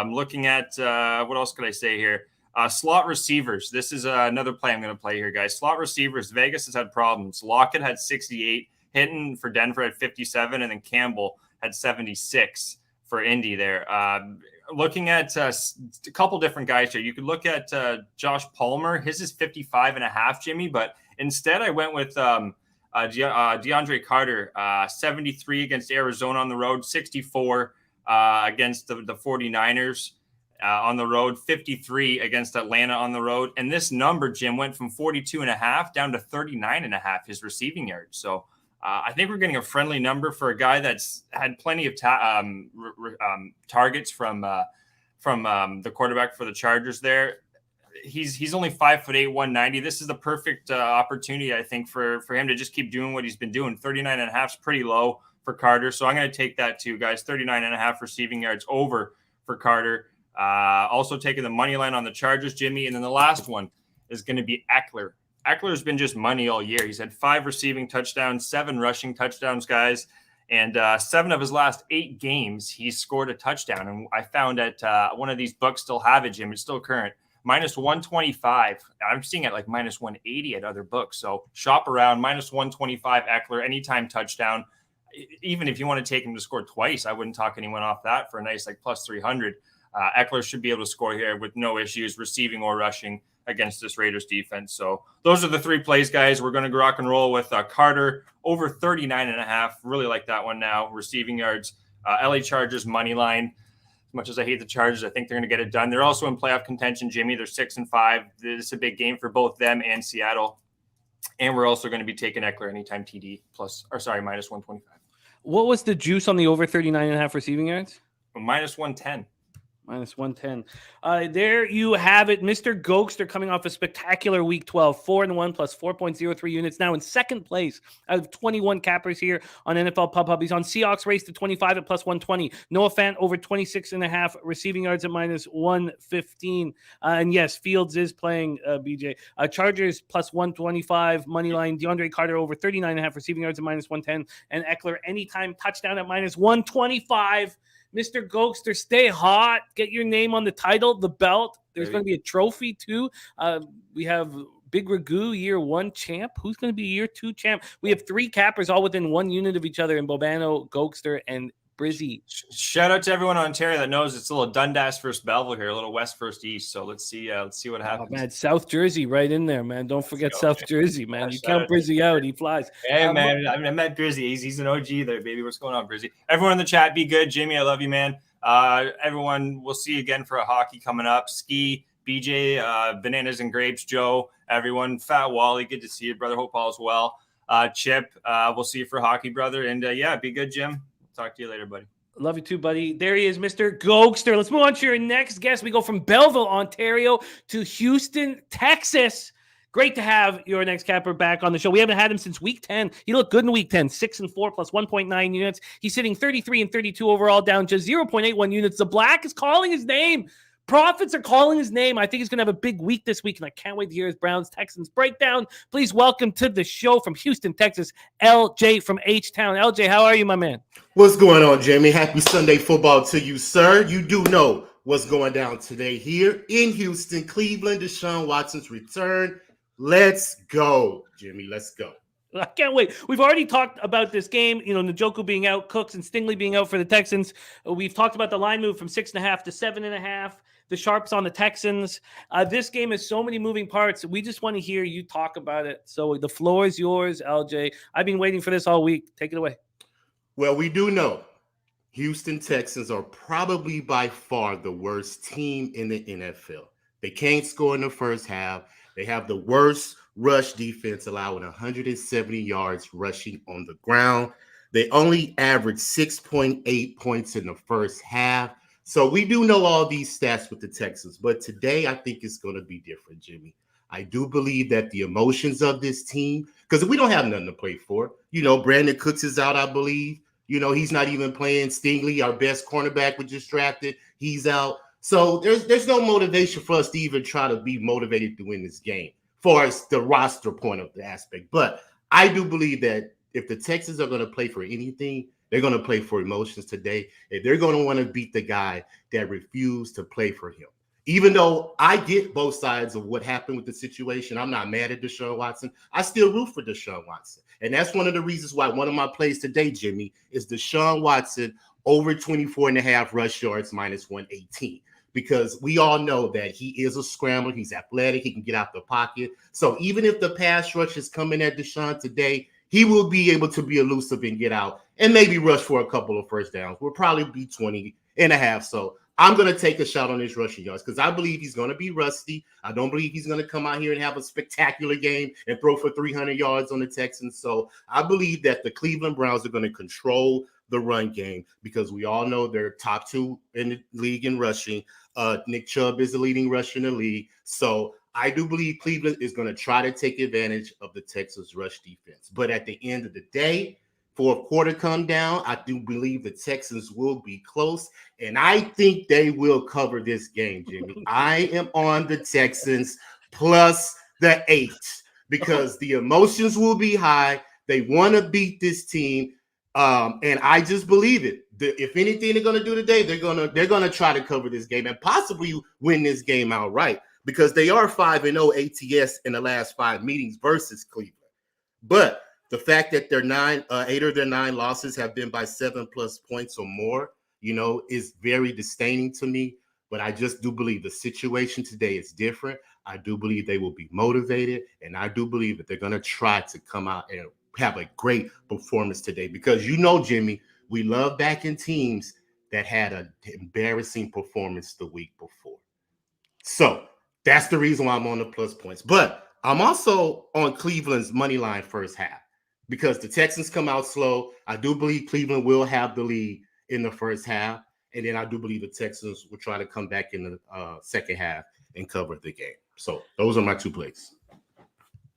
Looking at what else could I say here? Slot receivers. This is another play I'm going to play here, guys. Slot receivers. Vegas has had problems. Lockett had 68, Hinton for Denver had 57, and then Campbell had 76 for Indy there. Looking at a couple different guys here. You could look at Josh Palmer. His is 55.5, Jimmy, but instead I went with DeAndre Carter, 73 against Arizona on the road, 64 against the 49ers on the road, 53 against Atlanta on the road. And this number, Jim, went from 42.5 down to 39.5, his receiving yards. So I think we're getting a friendly number for a guy that's had plenty of targets from the quarterback for the Chargers there. He's only 5'8", 190. This is the perfect opportunity, I think, for him to just keep doing what he's been doing. 39.5 is pretty low for Carter. So I'm going to take that too, guys. 39.5 receiving yards over for Carter. Also taking the money line on the Chargers, Jimmy. And then the last one is going to be Eckler. Eckler's been just money all year. He's had 5 receiving touchdowns, 7 rushing touchdowns, guys. And 7 of his last 8 games, he's scored a touchdown. And I found at one of these books still have it, Jim. It's still current. Minus 125. I'm seeing it like minus 180 at other books. So shop around. Minus 125 Eckler, anytime touchdown. Even if you want to take him to score twice, I wouldn't talk anyone off that for a nice like plus 300. Eckler should be able to score here with no issues, receiving or rushing against this Raiders defense. So those are the 3 plays, guys. We're going to rock and roll with Carter over 39.5. Really like that one now. Receiving yards, LA Chargers money line. As much as I hate the Chargers, I think they're going to get it done. They're also in playoff contention, Jimmy. They're 6-5. This is a big game for both them and Seattle. And we're also going to be taking Eckler anytime TD minus 125. What was the juice on the over 39.5 receiving yards? Minus 110. Minus 110. There you have it. Mr. Goldster coming off a spectacular week 12, 4-1 plus 4.03 units. Now in second place out of 21 cappers here on NFL Pub Hub. He's on Seahawks race to 25 at plus 120. Noah Fant over 26.5 receiving yards at minus 115. And yes, Fields is playing BJ. Chargers plus 125 money line. DeAndre Carter over 39.5 receiving yards at minus 110. And Eckler anytime touchdown at minus 125. Mr. Goldster, stay hot. Get your name on the title, the belt. There's going to be a trophy, too. We have Big Ragu, year 1 champ. Who's going to be year 2 champ? We have 3 cappers all within 1 unit of each other in Bobano, Goldster, and Brizzy. Shout out to everyone in Ontario that knows it's a little Dundas versus Belleville here, a little West versus East. So let's see what happens. Oh, man, South Jersey right in there, man. Don't forget South Jersey, man. You count Brizzy out, he flies. Hey, man, I met Brizzy. He's an OG there, baby. What's going on, Brizzy? Everyone in the chat, be good. Jimmy, I love you, man. Everyone, we'll see you again for a hockey coming up. Ski, BJ, Bananas and Grapes, Joe, everyone. Fat Wally, good to see you, brother. Hope all is well. Chip, we'll see you for hockey, brother. And yeah, be good, Jim. Talk to you later, buddy. Love you too, buddy. There he is, Mr. Goldster. Let's move on to your next guest. We go from Belleville, Ontario to Houston, Texas. Great to have your next capper back on the show. We haven't had him since week 10. He looked good in week 10, 6-4 plus 1.9 units. He's sitting 33 and 32 overall, down just 0.81 units. The Black is calling his name. Profits are calling his name. I think he's going to have a big week this week, and I can't wait to hear his Browns-Texans breakdown. Please welcome to the show from Houston, Texas, LJ from H-Town. LJ, how are you, my man? What's going on, Jamie? Happy Sunday football to you, sir. You do know what's going down today here in Houston, Cleveland, Deshaun Watson's return. Let's go, Jimmy. Let's go. I can't wait. We've already talked about this game, Njoku being out, Cooks and Stingley being out for the Texans. We've talked about the line move from 6.5 to 7.5. The Sharps on the Texans. This game has so many moving parts. We just want to hear you talk about it. So the floor is yours, LJ. I've been waiting for this all week. Take it away. Well, we do know Houston Texans are probably by far the worst team in the NFL. They can't score in the first half. They have the worst rush defense, allowing 170 yards rushing on the ground. They only average 6.8 points in the first half. So we do know all these stats with the Texans, but today I think it's going to be different, Jimmy. I do believe that the emotions of this team, because we don't have nothing to play for. Brandon Cooks is out, I believe. He's not even playing. Stingley, our best cornerback, was just drafted. He's out. So there's no motivation for us to even try to be motivated to win this game, as far as the roster point of the aspect. But I do believe that if the Texans are going to play for anything, they're going to play for emotions today. And they're going to want to beat the guy that refused to play for him. Even though I get both sides of what happened with the situation, I'm not mad at Deshaun Watson. I still root for Deshaun Watson. And that's one of the reasons why one of my plays today, Jimmy, is Deshaun Watson over 24.5 rush yards minus 118. Because we all know that he is a scrambler. He's athletic. He can get out the pocket. So even if the pass rush is coming at Deshaun today, he will be able to be elusive and get out and maybe rush for a couple of first downs. We'll probably be 20.5. So I'm going to take a shot on his rushing yards because I believe he's going to be rusty. I don't believe he's going to come out here and have a spectacular game and throw for 300 yards on the Texans. So I believe that the Cleveland Browns are going to control the run game because we all know they're top 2 in the league in rushing. Nick Chubb is the leading rusher in the league. So I do believe Cleveland is going to try to take advantage of the Texas rush defense. But at the end of the day, for a quarter come down, I do believe the Texans will be close. And I think they will cover this game, Jimmy. I am on the Texans plus the 8 because the emotions will be high. They want to beat this team. And I just believe it. If anything they're gonna do today, they're gonna try to cover this game and possibly win this game outright because they are 5-0 ATS in the last 5 meetings versus Cleveland. But the fact that their 8 of their 9 losses have been by 7+ points or more, is very disdaining to me. But I just do believe the situation today is different. I do believe they will be motivated, and I do believe that they're going to try to come out and have a great performance today because Jimmy, we love backing teams that had an embarrassing performance the week before. So that's the reason why I'm on the plus points. But I'm also on Cleveland's money line first half because the Texans come out slow. I do believe Cleveland will have the lead in the first half. And then I do believe the Texans will try to come back in the second half and cover the game. So those are my 2 plays.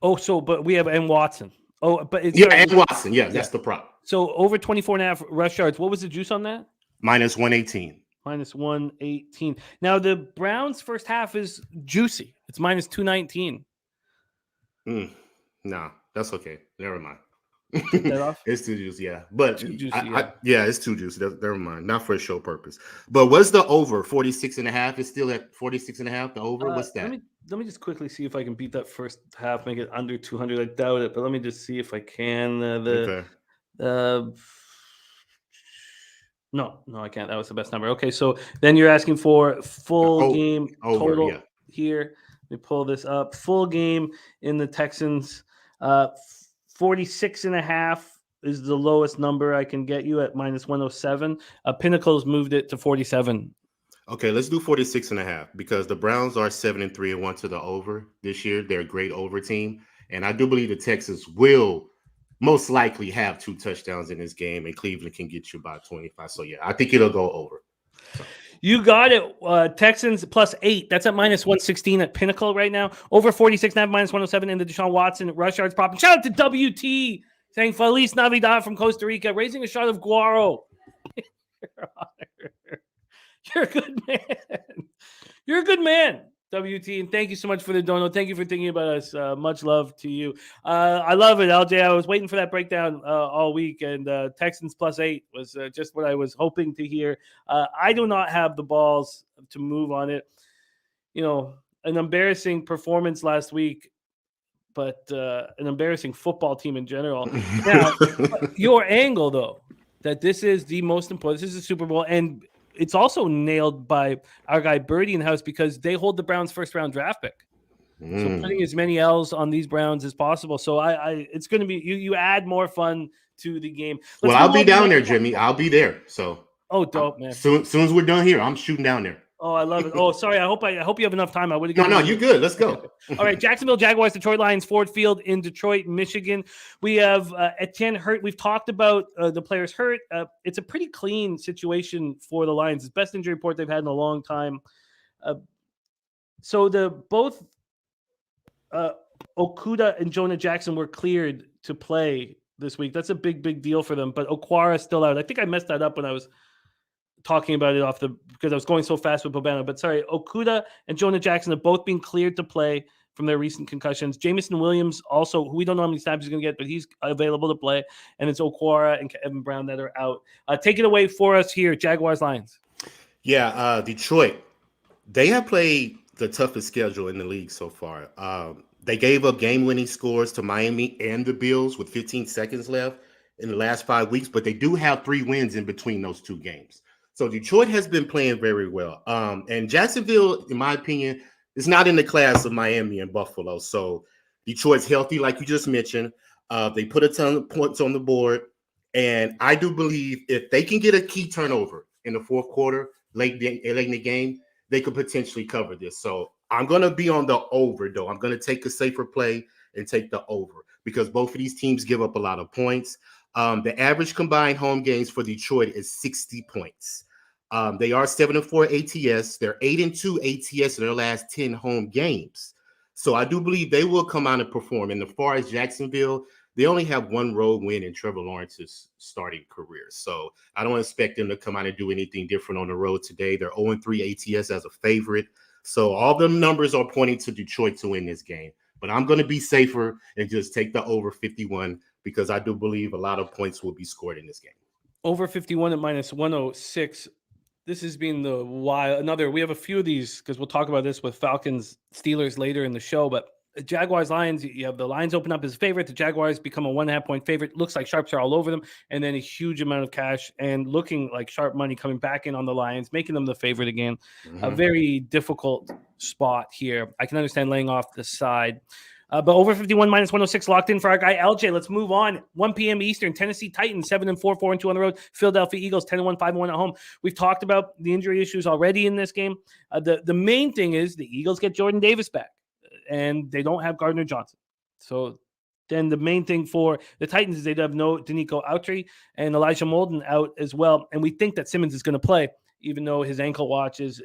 Oh, but we have and Watson. Oh, but it's and Watson. Yeah, that's the prop. So over 24.5 rush yards. What was the juice on that? Minus 118. Minus 118. Now the Browns' first half is juicy. It's minus 219. No, that's okay. Never mind. Take that off? It's too juicy, yeah. But too juicy, it's too juicy. Never mind. Not for a show purpose. But what's the over? 46.5 is still at 46.5. The over. What's that? Let me just quickly see if I can beat that first half, make it under 200. I doubt it, but let me just see if I can. No, I can't. That was the best number. Okay, so then you're asking for full game total here. Let me pull this up. Full game in the Texans. 46.5 is the lowest number I can get you at minus 107. Pinnacle's moved it to 47. Okay, let's do 46.5 because the Browns are 7-3 and 1 to the over this year. They're a great over team. And I do believe the Texans will most likely have 2 touchdowns in this game, and Cleveland can get you about 25. So, yeah, I think it'll go over. So. You got it. Texans plus 8. That's at minus 116 at Pinnacle right now. Over 46.5, minus 107 in the Deshaun Watson rush yards prop. And shout out to WT saying Feliz Navidad from Costa Rica, raising a shot of Guaro. You're a good man. You're a good man, WT, and thank you so much for the dono. Thank you for thinking about us. Much love to you. I love it, LJ. I was waiting for that breakdown all week, and Texans plus 8 was just what I was hoping to hear. I do not have the balls to move on it. An embarrassing performance last week, but an embarrassing football team in general. Now, your angle, though, that this is the most important. This is the Super Bowl, and it's also nailed by our guy Birdie in the house because they hold the Browns' first-round draft pick. So putting as many L's on these Browns as possible. So it's going to be you add more fun to the game. I'll be down there, Jimmy. I'll be there. So dope, man. Soon as we're done here, I'm shooting down there. Oh, I love it. Oh, sorry. I hope you have enough time. I would have. No, you're good. Let's go. All right, Jacksonville Jaguars, Detroit Lions, Ford Field in Detroit, Michigan. We have Etienne hurt. We've talked about the players hurt. It's a pretty clean situation for the Lions. It's the best injury report they've had in a long time. So both Okudah and Jonah Jackson were cleared to play this week. That's a big deal for them. But Okwara is still out. I think I messed that up when I was talking about it because I was going so fast with Bobana. But sorry, Okudah and Jonah Jackson have both been cleared to play from their recent concussions. Jameson Williams also, who we don't know how many snaps he's going to get, but he's available to play. And it's Okwara and Evan Brown that are out. Take it away for us here, Jaguars Lions. Yeah, Detroit. They have played the toughest schedule in the league so far. They gave up game-winning scores to Miami and the Bills with 15 seconds left in the last 5 weeks, but they do have 3 wins in between those 2 games. So Detroit has been playing very well. And Jacksonville, in my opinion, is not in the class of Miami and Buffalo. So Detroit's healthy, like you just mentioned. They put a ton of points on the board. And I do believe if they can get a key turnover in the fourth quarter, late in the game, they could potentially cover this. So I'm going to be on the over, though. I'm going to take a safer play and take the over because both of these teams give up a lot of points. The average combined home games for Detroit is 60 points. They are 7-4 ATS. They're 8-2 ATS in their last 10 home games. So I do believe they will come out and perform. And as far as Jacksonville, they only have 1 road win in Trevor Lawrence's starting career. So I don't expect them to come out and do anything different on the road today. They're 0-3 ATS as a favorite. So all the numbers are pointing to Detroit to win this game. But I'm going to be safer and just take the over 51 because I do believe a lot of points will be scored in this game. Over 51 at -106. This has been the wild. We have a few of these because we'll talk about this with Falcons Steelers later in the show. But Jaguars Lions, you have the Lions open up as a favorite. The Jaguars become a 1.5 point favorite. Looks like sharps are all over them, and then a huge amount of cash and looking like sharp money coming back in on the Lions, making them the favorite again. A very difficult spot here. I can understand laying off the side. But over 51 -106 locked in for our guy LJ. Let's move on. 1 p.m. Eastern. Tennessee Titans 7-4, 4-2 on the road. Philadelphia Eagles 10-1, 5-1 at home. We've talked about the injury issues already in this game. The main thing is the Eagles get Jordan Davis back, and they don't have Gardner Johnson. So then the main thing for the Titans is they have no Danico Autry and Elijah Molden out as well. And we think that Simmons is going to play, even though his ankle watch is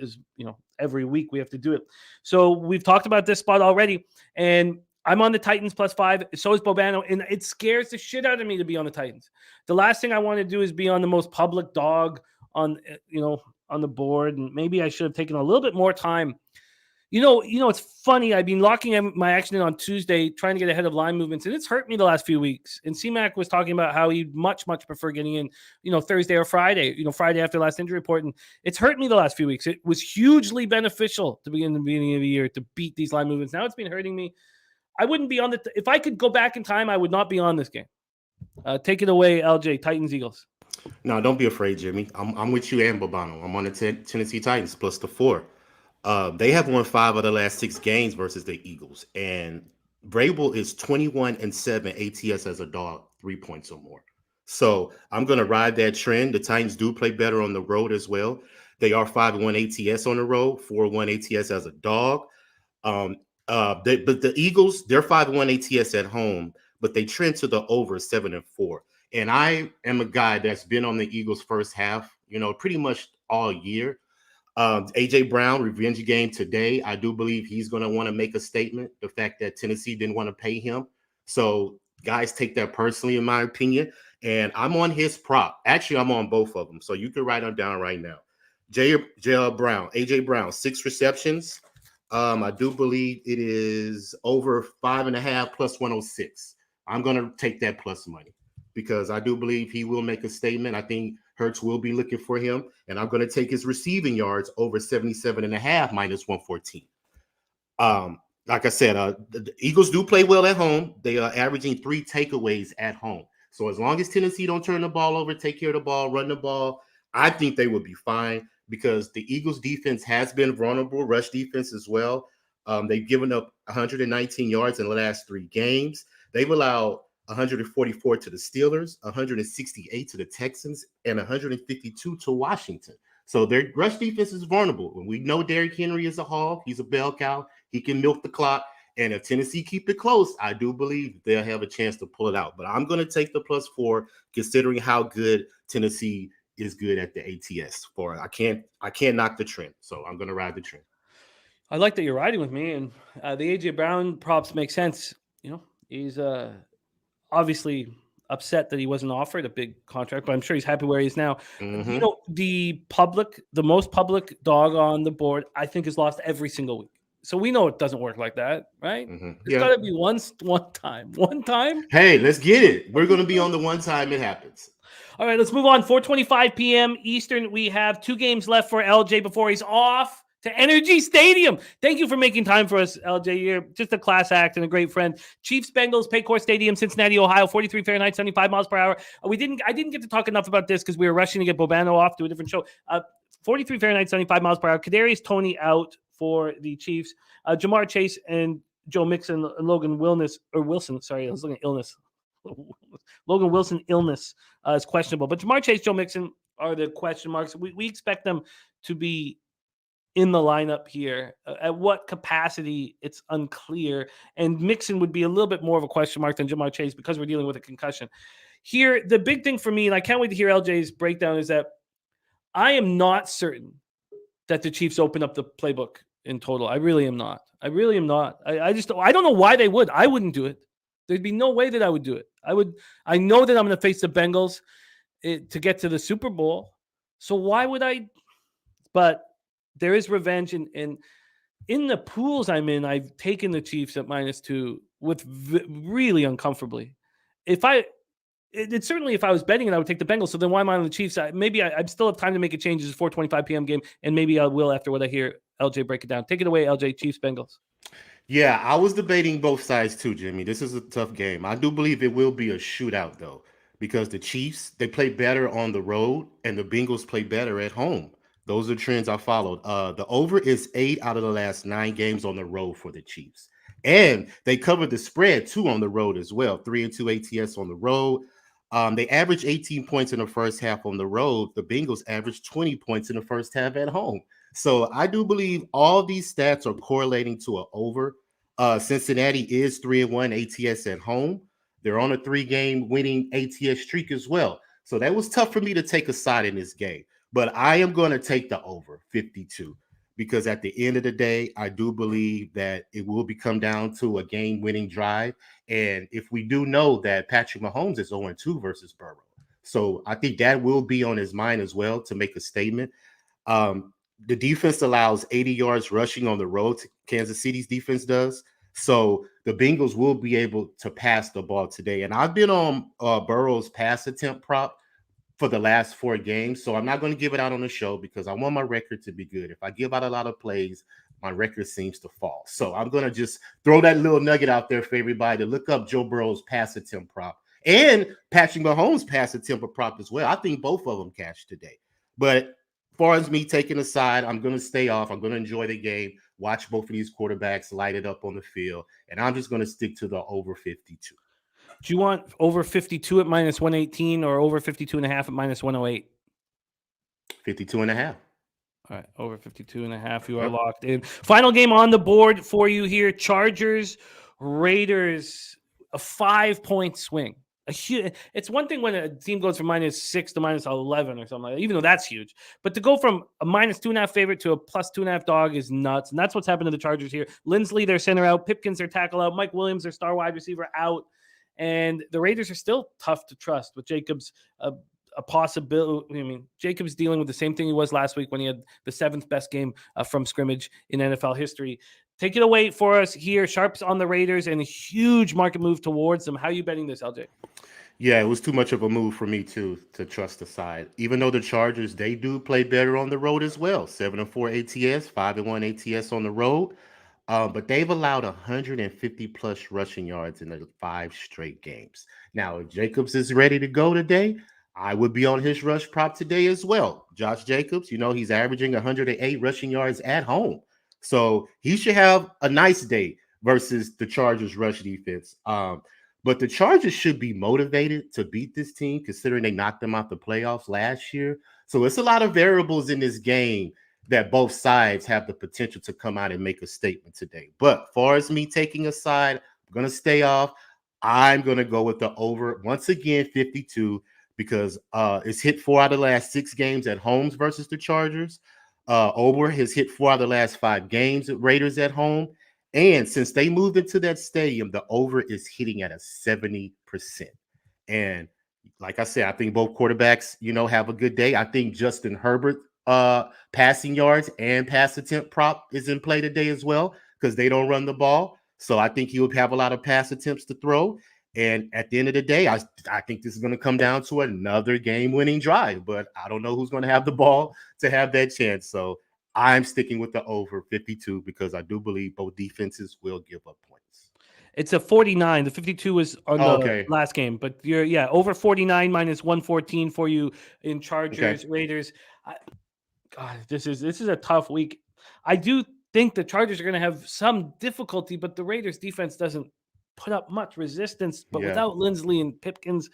every week we have to do it. So we've talked about this spot already, and I'm on the Titans +5. So is Bobano, and it scares the shit out of me to be on the Titans. The last thing I want to do is be on the most public dog on the board, and maybe I should have taken a little bit more time. It's funny. I've been locking my action in on Tuesday, trying to get ahead of line movements, and it's hurt me the last few weeks. And CMAC was talking about how he'd much prefer getting in, Thursday or Friday, Friday after last injury report, and it's hurt me the last few weeks. It was hugely beneficial to be in the beginning of the year to beat these line movements. Now it's been hurting me. I wouldn't be on if I could go back in time, I would not be on this game. Take it away, LJ. Titans, Eagles. No, don't be afraid, Jimmy. I'm with you and Bobano. I'm on the Tennessee Titans +4. They have won 5 of the last 6 games versus the Eagles, and Vrabel is 21-7 ATS as a dog, 3 points or more. So I'm going to ride that trend. The Titans do play better on the road as well. They are 5-1 ATS on the road, 4-1 ATS as a dog. But the Eagles, they're 5-1 ATS at home, but they trend to the over 7-4. And I am a guy that's been on the Eagles first half, pretty much all year. AJ Brown, revenge game today. I do believe he's going to want to make a statement. The fact that Tennessee didn't want to pay him. So guys take that personally, in my opinion. And I'm on his prop. Actually, I'm on both of them. So you can write them down right now. AJ Brown, 6 receptions. I do believe it is over 5.5 +106. I'm going to take that plus money because I do believe he will make a statement. I think Hurts will be looking for him, and I'm going to take his receiving yards over 77.5 -114. Like I said, the Eagles do play well at home. They are averaging 3 takeaways at home. So as long as Tennessee don't turn the ball over, take care of the ball, run the ball, I think they will be fine because the Eagles defense has been vulnerable, rush defense as well. They've given up 119 yards in the last 3 games. They've allowed 144 to the Steelers, 168 to the Texans, and 152 to Washington. So their rush defense is vulnerable. When we know Derrick Henry is a hog, he's a bell cow. He can milk the clock. And if Tennessee keep it close, I do believe they'll have a chance to pull it out. But I'm going to take the +4, considering how good Tennessee is good at the ATS. I can't knock the trend. So I'm going to ride the trend. I like that you're riding with me, and the AJ Brown props make sense. He's obviously upset that he wasn't offered a big contract, but I'm sure he's happy where he is now. Mm-hmm. The most public dog on the board, I think, is lost every single week. So we know it doesn't work like that, right? Mm-hmm. It's got to be one time. One time? Hey, let's get it. We're going to be on the one time it happens. All right, let's move on. 4:25 p.m. Eastern. We have 2 games left for LJ before he's off to Energy Stadium. Thank you for making time for us, LJ. You're just a class act and a great friend. Chiefs, Bengals, Paycor Stadium, Cincinnati, Ohio, 43 Fahrenheit, 75 miles per hour. I didn't get to talk enough about this because we were rushing to get Bobano off to a different show. 43 Fahrenheit, 75 miles per hour. Kadarius Toney out for the Chiefs. Jamar Chase and Joe Mixon and Logan Wilson. Sorry, I was looking at illness. Logan Wilson illness is questionable. But Jamar Chase, Joe Mixon are the question marks. We expect them to be in the lineup here. At what capacity, it's unclear. And Mixon would be a little bit more of a question mark than Jamar Chase because we're dealing with a concussion. Here, the big thing for me, and I can't wait to hear LJ's breakdown, is that I am not certain that the Chiefs open up the playbook in total. I really am not. I don't know why they would. I wouldn't do it. There'd be no way that I would do it. I know that I'm going to face the Bengals to get to the Super Bowl. So why would I? But there is revenge. And in the pools I'm in, I've taken the Chiefs at -2 with really uncomfortably. It's certainly if I was betting it, I would take the Bengals. So then why am I on the Chiefs? Maybe I still have time to make a change. It's a 4:25 p.m. game, and maybe I will after what I hear LJ break it down. Take it away, LJ. Chiefs, Bengals. Yeah, I was debating both sides too, Jimmy. This is a tough game. I do believe it will be a shootout, though, because the Chiefs, they play better on the road, and the Bengals play better at home. Those are trends I followed. The over is 8 out of the last 9 games on the road for the Chiefs. And they covered the spread, too, on the road as well. 3-2 ATS on the road. They averaged 18 points in the first half on the road. The Bengals averaged 20 points in the first half at home. So I do believe all these stats are correlating to an over. Cincinnati is 3-1 ATS at home. They're on a 3-game winning ATS streak as well. So that was tough for me to take a side in this game. But I am going to take the over 52 because at the end of the day, I do believe that it will come down to a game-winning drive. And if we do know that Patrick Mahomes is 0-2 versus Burrow, so I think that will be on his mind as well to make a statement. The defense allows 80 yards rushing on the road. Kansas City's defense does. So the Bengals will be able to pass the ball today. And I've been on Burrow's pass attempt prop for the last 4 games. So I'm not going to give it out on the show because I want my record to be good. If I give out a lot of plays, my record seems to fall. So I'm going to just throw that little nugget out there for everybody to look up Joe Burrow's pass attempt prop and Patrick Mahomes' pass attempt prop as well. I think both of them cashed today. But as far as me taking a side, I'm going to stay off. I'm going to enjoy the game, watch both of these quarterbacks light it up on the field, and I'm just going to stick to the over 52. Do you want over 52 at minus 118 or over 52.5 at minus 108? 52.5. All right, over 52.5. You are locked in. Final game on the board for you here. Chargers, Raiders, a 5-point swing. It's one thing when a team goes from -6 to -11 or something like that, even though that's huge. But to go from a -2.5 favorite to a +2.5 dog is nuts. And that's what's happened to the Chargers here. Lindsley, their center out. Pipkins, their tackle out. Mike Williams, their star wide receiver out. And the Raiders are still tough to trust with Jacobs a possibility. I mean, Jacobs dealing with the same thing he was last week when he had the 7th best game from scrimmage in NFL history. Take it away for us here. Sharps on the Raiders and a huge market move towards them. How are you betting this, LJ? Yeah, it was too much of a move for me to trust the side. Even though the Chargers, they do play better on the road as well. 7-4 ATS, 5-1 ATS on the road. But they've allowed 150 plus rushing yards in the 5 straight games. Now, if Jacobs is ready to go today, I would be on his rush prop today as well. Josh Jacobs, he's averaging 108 rushing yards at home. So he should have a nice day versus the Chargers rush defense. But the Chargers should be motivated to beat this team, considering they knocked them out the playoffs last year. So it's a lot of variables in this game that both sides have the potential to come out and make a statement today. But as far as me taking a side, I'm going to stay off. I'm going to go with the over, once again, 52, because it's hit 4 out of the last 6 games at home versus the Chargers. Over has hit 4 out of the last 5 games at Raiders at home. And since they moved into that stadium, the over is hitting at a 70%. And like I said, I think both quarterbacks, have a good day. I think Justin Herbert passing yards and pass attempt prop is in play today as well because they don't run the ball. So I think he'll have a lot of pass attempts to throw. And at the end of the day, I think this is going to come down to another game-winning drive. But I don't know who's going to have the ball to have that chance. So I'm sticking with the over 52 because I do believe both defenses will give up points. It's a 49. The 52 was on the last game, but you're over 49 minus 114 for you in Chargers, Raiders. God, this is a tough week. I do think the Chargers are going to have some difficulty, but the Raiders defense doesn't put up much resistance. But without Lindsley and Pipkins,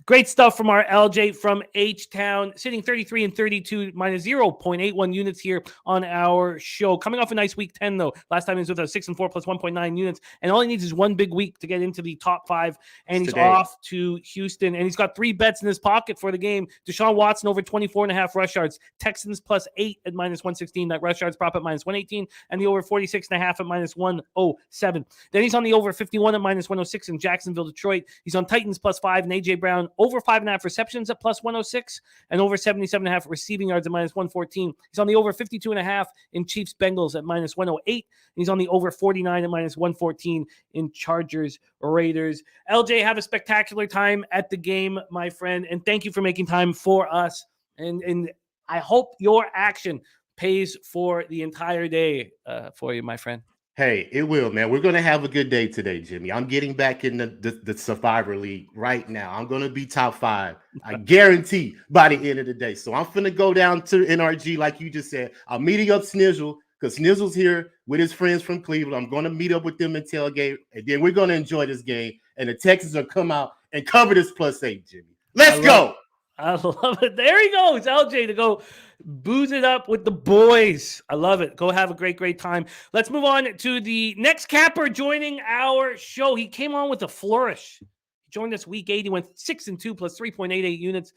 great stuff from our LJ from H-Town, sitting 33 and 32, minus 0.81 units here on our show. Coming off a nice week 10, though. Last time he was with us 6-4 plus 1.9 units, and all he needs is one big week to get into the top 5, and he's off to Houston, and he's got 3 bets in his pocket for the game. Deshaun Watson over 24.5 rush yards, Texans plus 8 at minus 116, that rush yards prop at minus 118, and the over 46.5 at minus 107. Then he's on the over 51 at minus 106 in Jacksonville, Detroit. He's on Titans plus 5, and A.J. Brown over 5.5 receptions at plus 106 and over 77.5 receiving yards at minus 114. He's on the over 52.5 in Chiefs Bengals at minus 108. He's on the over 49 at minus 114 in Chargers Raiders. LJ, have a spectacular time at the game, my friend, and thank you for making time for us. And I hope your action pays for the entire day for you, my friend. Hey, it will, man. We're going to have a good day today, Jimmy. I'm getting back in the Survivor League right now. I'm going to be top 5. I guarantee by the end of the day. So I'm finna go down to NRG like you just said. I'm meeting up Snizzle because Snizzle's here with his friends from Cleveland. I'm going to meet up with them in tailgate, and then we're going to enjoy this game. And the Texans will come out and cover this +8, Jimmy. Let's go. I love it. There he goes, LJ, to go booze it up with the boys. I love it. Go have a great time. Let's move on to the next capper joining our show. He came on with a flourish. He joined us week 8. He went 6-2 plus 3.88 units.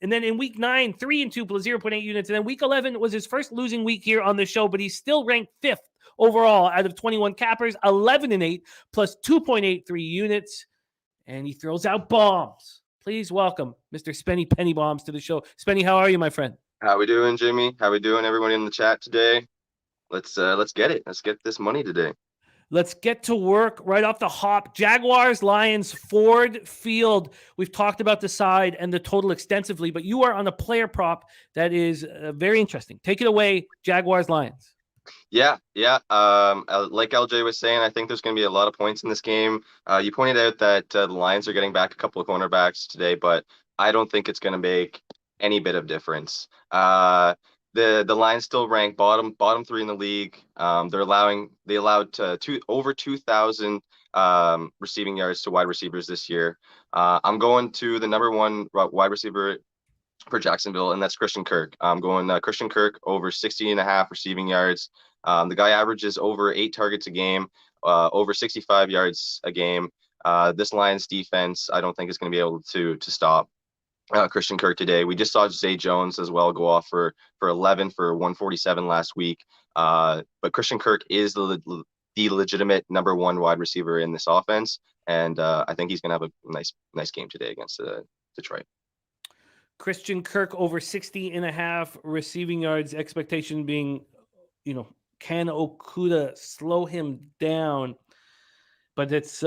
And then in week 9, 3-2 plus 0.8 units. And then week 11 was his first losing week here on the show, but he's still ranked 5th overall out of 21 cappers, 11-8 plus 2.83 units. And he throws out bombs. Please welcome Mr. Spendy Penny Bombs to the show. Spendy, how are you, my friend? How we doing, Jimmy? How we doing, everybody in the chat today? Let's get it. Let's get this money today. Let's get to work right off the hop. Jaguars, Lions, Ford Field. We've talked about the side and the total extensively, but you are on a player prop that is very interesting. Take it away, Jaguars, Lions. Yeah. Like LJ was saying, I think there's going to be a lot of points in this game. You pointed out that the Lions are getting back a couple of cornerbacks today, but I don't think it's going to make any bit of difference. The Lions still rank bottom 3 in the league. They allowed over 2,000 receiving yards to wide receivers this year. I'm going to the number 1 wide receiver for Jacksonville, and that's Christian Kirk. I'm going Christian Kirk over 60.5 receiving yards. The guy averages over 8 targets a game, over 65 yards a game. This Lions defense, I don't think is going to be able to stop Christian Kirk today. We just saw Zay Jones as well go off for 11 for 147 last week. But Christian Kirk is the legitimate number 1 wide receiver in this offense, and I think he's going to have a nice game today against Detroit. Christian Kirk over 60.5 receiving yards. Expectation being, can Okudah slow him down? But it's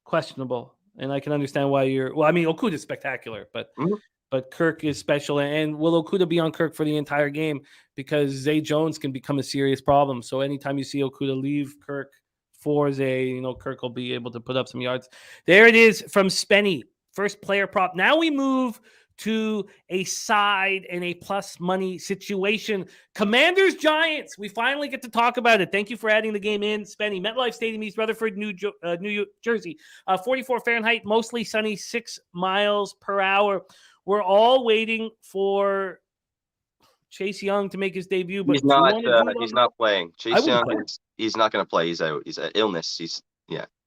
questionable. And I can understand why Okudah is spectacular, but Kirk is special. And will Okudah be on Kirk for the entire game? Because Zay Jones can become a serious problem. So anytime you see Okudah leave Kirk for Zay, Kirk will be able to put up some yards. There it is from Spenny. First player prop. Now we move to a side and a plus money situation. Commanders Giants. We finally get to talk about it. Thank you for adding the game in, Spenny. MetLife Stadium, East Rutherford, New Jersey. 44 Fahrenheit, mostly sunny, 6 miles per hour. We're all waiting for Chase Young to make his debut, but he's not playing. Chase Young, he's not going to play. He's out. He's an illness.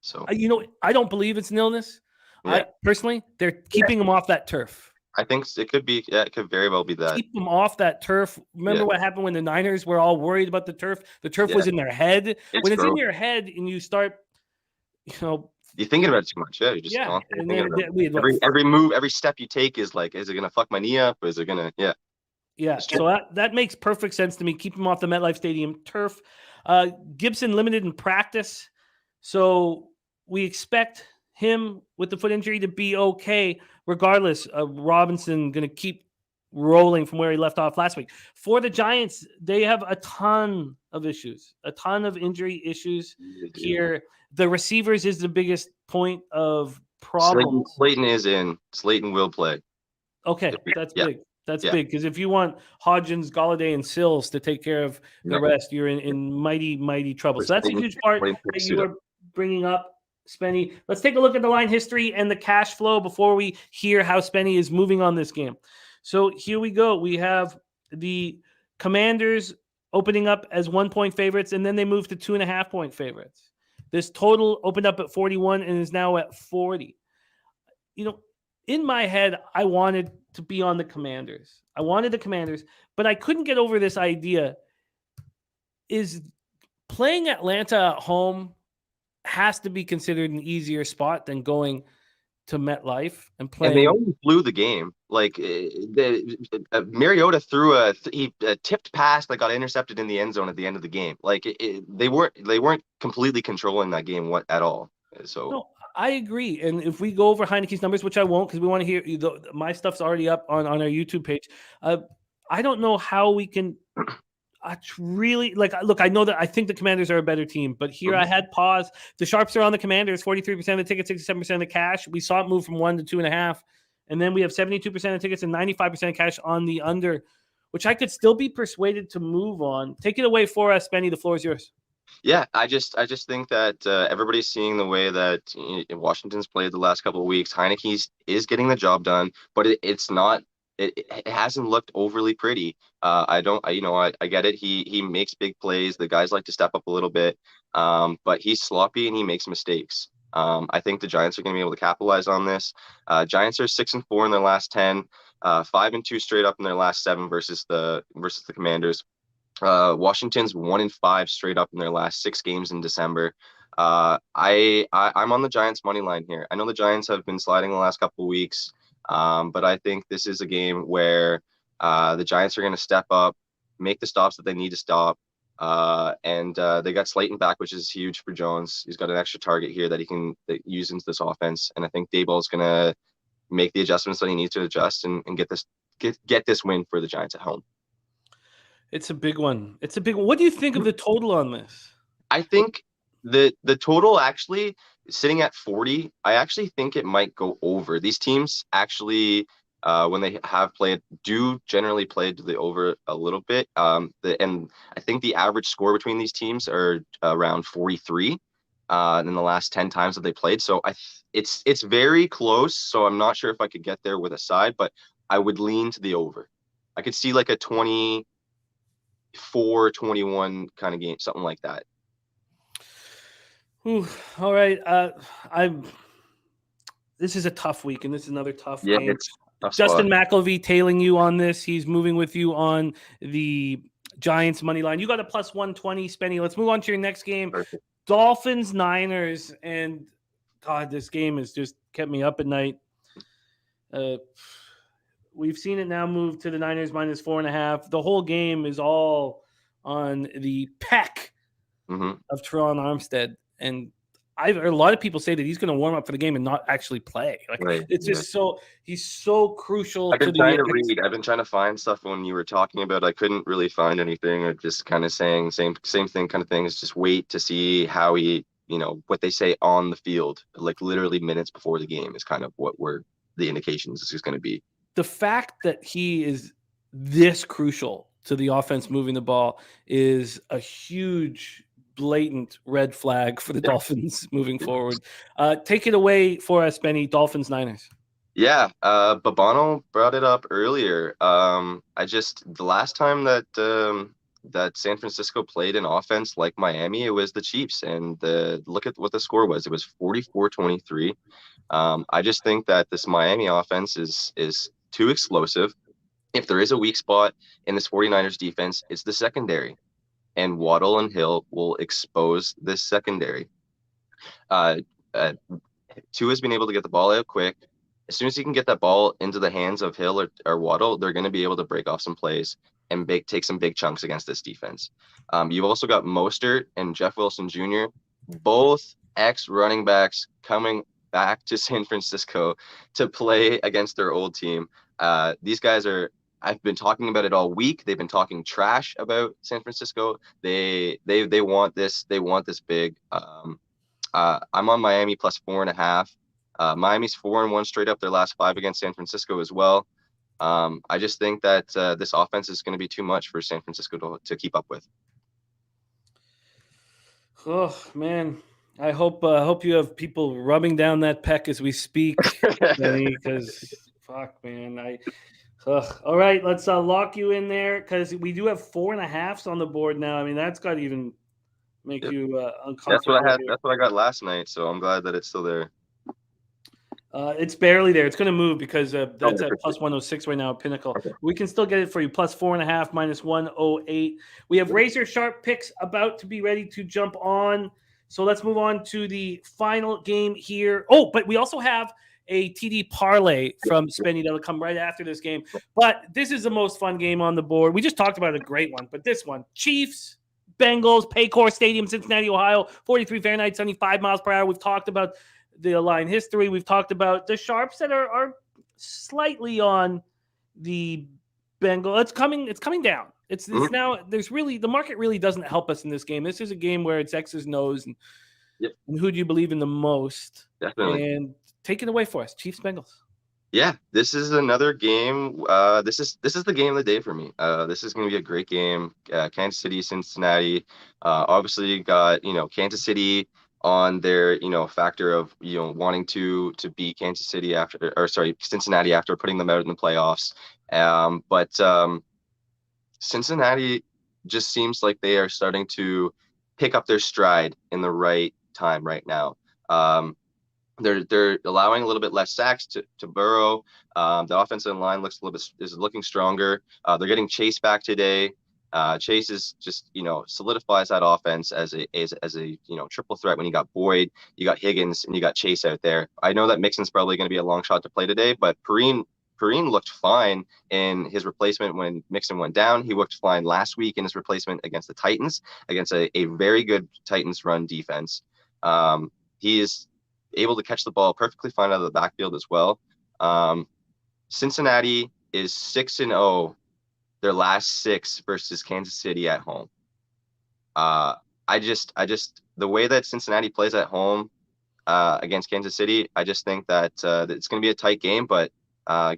So I don't believe it's an illness. Yeah. Personally, they're keeping him off that turf. I think it could be. Yeah, it could very well be that. Keep them off that turf. Remember what happened when the Niners were all worried about the turf? The turf was in their head. When it's in your head and you start, you're thinking about it too much. Yeah, you're just and then every move, every step you take is like, is it gonna fuck my knee up? Is it gonna? Yeah. Yeah. So that makes perfect sense to me. Keep him off the MetLife Stadium turf. Gibson limited in practice, so we expect him with the foot injury to be okay. Regardless, Robinson going to keep rolling from where he left off last week. For the Giants, they have a ton of issues, a ton of injury issues here. The receivers is the biggest point of problem. Slayton is in. Slayton will play. Okay, that's big. That's big because if you want Hodgins, Golladay, and Sills to take care of the rest, you're in mighty, mighty trouble. So that's a huge part that you were bringing up, Spenny. Let's take a look at the line history and the cash flow before we hear how Spenny is moving on this game. So here we go. We have the Commanders opening up as 1-point favorites, and then they moved to 2.5-point favorites. This total opened up at 41 and is now at 40. In my head, I wanted to be on the Commanders. I wanted the Commanders, but I couldn't get over this idea. Is playing Atlanta at home has to be considered an easier spot than going to MetLife and And they playing. only blew the game. Like Mariota threw a tipped pass that got intercepted in the end zone at the end of the game. Like they weren't completely controlling that game at all. So No, I agree. And if we go over Heineke's numbers, which I won't because we want to hear my stuff's already up on our YouTube page. I don't know how we can really look. I know that I think the Commanders are a better team, but here I had pause. The Sharps are on the Commanders, 43% of the tickets, 67% of the cash. We saw it move from 1 to 2.5. And then we have 72% of the tickets and 95% of cash on the under, which I could still be persuaded to move on. Take it away for us, Spendy. The floor is yours. Yeah, I just think that everybody's seeing the way that Washington's played the last couple of weeks. Heineke's is getting the job done, but it's not. It hasn't looked overly pretty. I get it. He makes big plays. The guys like to step up a little bit, but he's sloppy and he makes mistakes. I think the Giants are going to be able to capitalize on this. Giants are 6-4 in their last 10, 5-2 straight up in their last 7 versus the Commanders. Washington's 1-5 straight up in their last 6 games in December. I'm on the Giants money line here. I know the Giants have been sliding the last couple of weeks, but I think this is a game where the Giants are going to step up, make the stops that they need to stop. And they got Slayton back, which is huge for Jones. He's got an extra target here that he can use into this offense. And I think Daboll's going to make the adjustments that he needs to adjust and get this win for the Giants at home. It's a big one. What do you think of the total on this? I think the total actually sitting at 40, I actually think it might go over. These teams actually, when they have played, do generally play to the over a little bit. And I think the average score between these teams are around 43 in the last 10 times that they played. So it's very close. So I'm not sure if I could get there with a side, but I would lean to the over. I could see like a 24-21 kind of game, something like that. Ooh, all right. This is a tough week, and this is another tough game. It's tough Justin spot. McElvey tailing you on this. He's moving with you on the Giants money line. You got a plus 120, Spenny. Let's move on to your next game. Perfect. Dolphins, Niners, and God, this game has just kept me up at night. We've seen it now move to the Niners minus 4.5. The whole game is all on the peck of Teron Armstead. And I've heard a lot of people say that he's going to warm up for the game and not actually play. It's just he's so crucial. I've been trying to find stuff when you were talking about. I couldn't really find anything, or just kind of saying same thing kind of thing. Is just wait to see how he, what they say on the field, like literally minutes before the game is kind of the indications is going to be. The fact that he is this crucial to the offense moving the ball is a huge, blatant red flag for the Dolphins moving forward. Take it away for us, Benny. Dolphins, Niners. Yeah, Babano brought it up earlier. The last time that San Francisco played an offense like Miami, it was the Chiefs, and look at what the score was. It was 44-23. I just think that this Miami offense is too explosive. If there is a weak spot in this 49ers defense, it's the secondary, and Waddle and Hill will expose this secondary. Tua's been able to get the ball out quick. As soon as he can get that ball into the hands of Hill or Waddle, they're going to be able to break off some plays and take some big chunks against this defense. You've also got Mostert and Jeff Wilson Jr., both ex-running backs coming back to San Francisco to play against their old team. These guys I've been talking about it all week. They've been talking trash about San Francisco. They want this. They want this big. I'm on Miami plus 4.5. Miami's 4-1 straight up their last 5 against San Francisco as well. I just think that this offense is going to be too much for San Francisco to keep up with. Oh man, I hope you have people rubbing down that peck as we speak, because fuck, man, all right, let's lock you in there because we do have 4.5s on the board now. I mean, that's got to even make you uncomfortable. That's what I got last night, so I'm glad that it's still there. It's barely there. It's going to move because that's at plus 106 right now at Pinnacle. Okay. We can still get it for you. Plus 4.5, minus 108. We have razor sharp picks about to be ready to jump on. So let's move on to the final game here. Oh, but we also have a TD parlay from Spendy that'll come right after this game. But this is the most fun game on the board. We just talked about a great one, but this one, Chiefs, Bengals, Paycor Stadium, Cincinnati, Ohio, 43 Fahrenheit, 75 miles per hour. We've talked about the line history. We've talked about the sharps that are slightly on the Bengal. It's coming down. It's now there's really the market really doesn't help us in this game. This is a game where it's X's nose and who do you believe in the most? Definitely. And take it away for us, Chiefs Bengals. Yeah, this is another game. This is the game of the day for me. This is going to be a great game. Kansas City, Cincinnati. Obviously, you got Kansas City on their factor of wanting to beat Kansas City Cincinnati after putting them out in the playoffs. But Cincinnati just seems like they are starting to pick up their stride in the right time right now. They're allowing a little bit less sacks to Burrow. The offensive line is looking stronger. They're getting Chase back today. Chase is just solidifies that offense as a triple threat. When you got Boyd, you got Higgins, and you got Chase out there. I know that Mixon's probably going to be a long shot to play today, but Perrine looked fine in his replacement when Mixon went down. He looked fine last week in his replacement against the Titans, against a very good Titans run defense. He is able to catch the ball perfectly fine out of the backfield as well. Cincinnati is 6-0 their last 6 versus Kansas City at home. I just the way that Cincinnati plays at home against Kansas City, I just think that it's going to be a tight game. But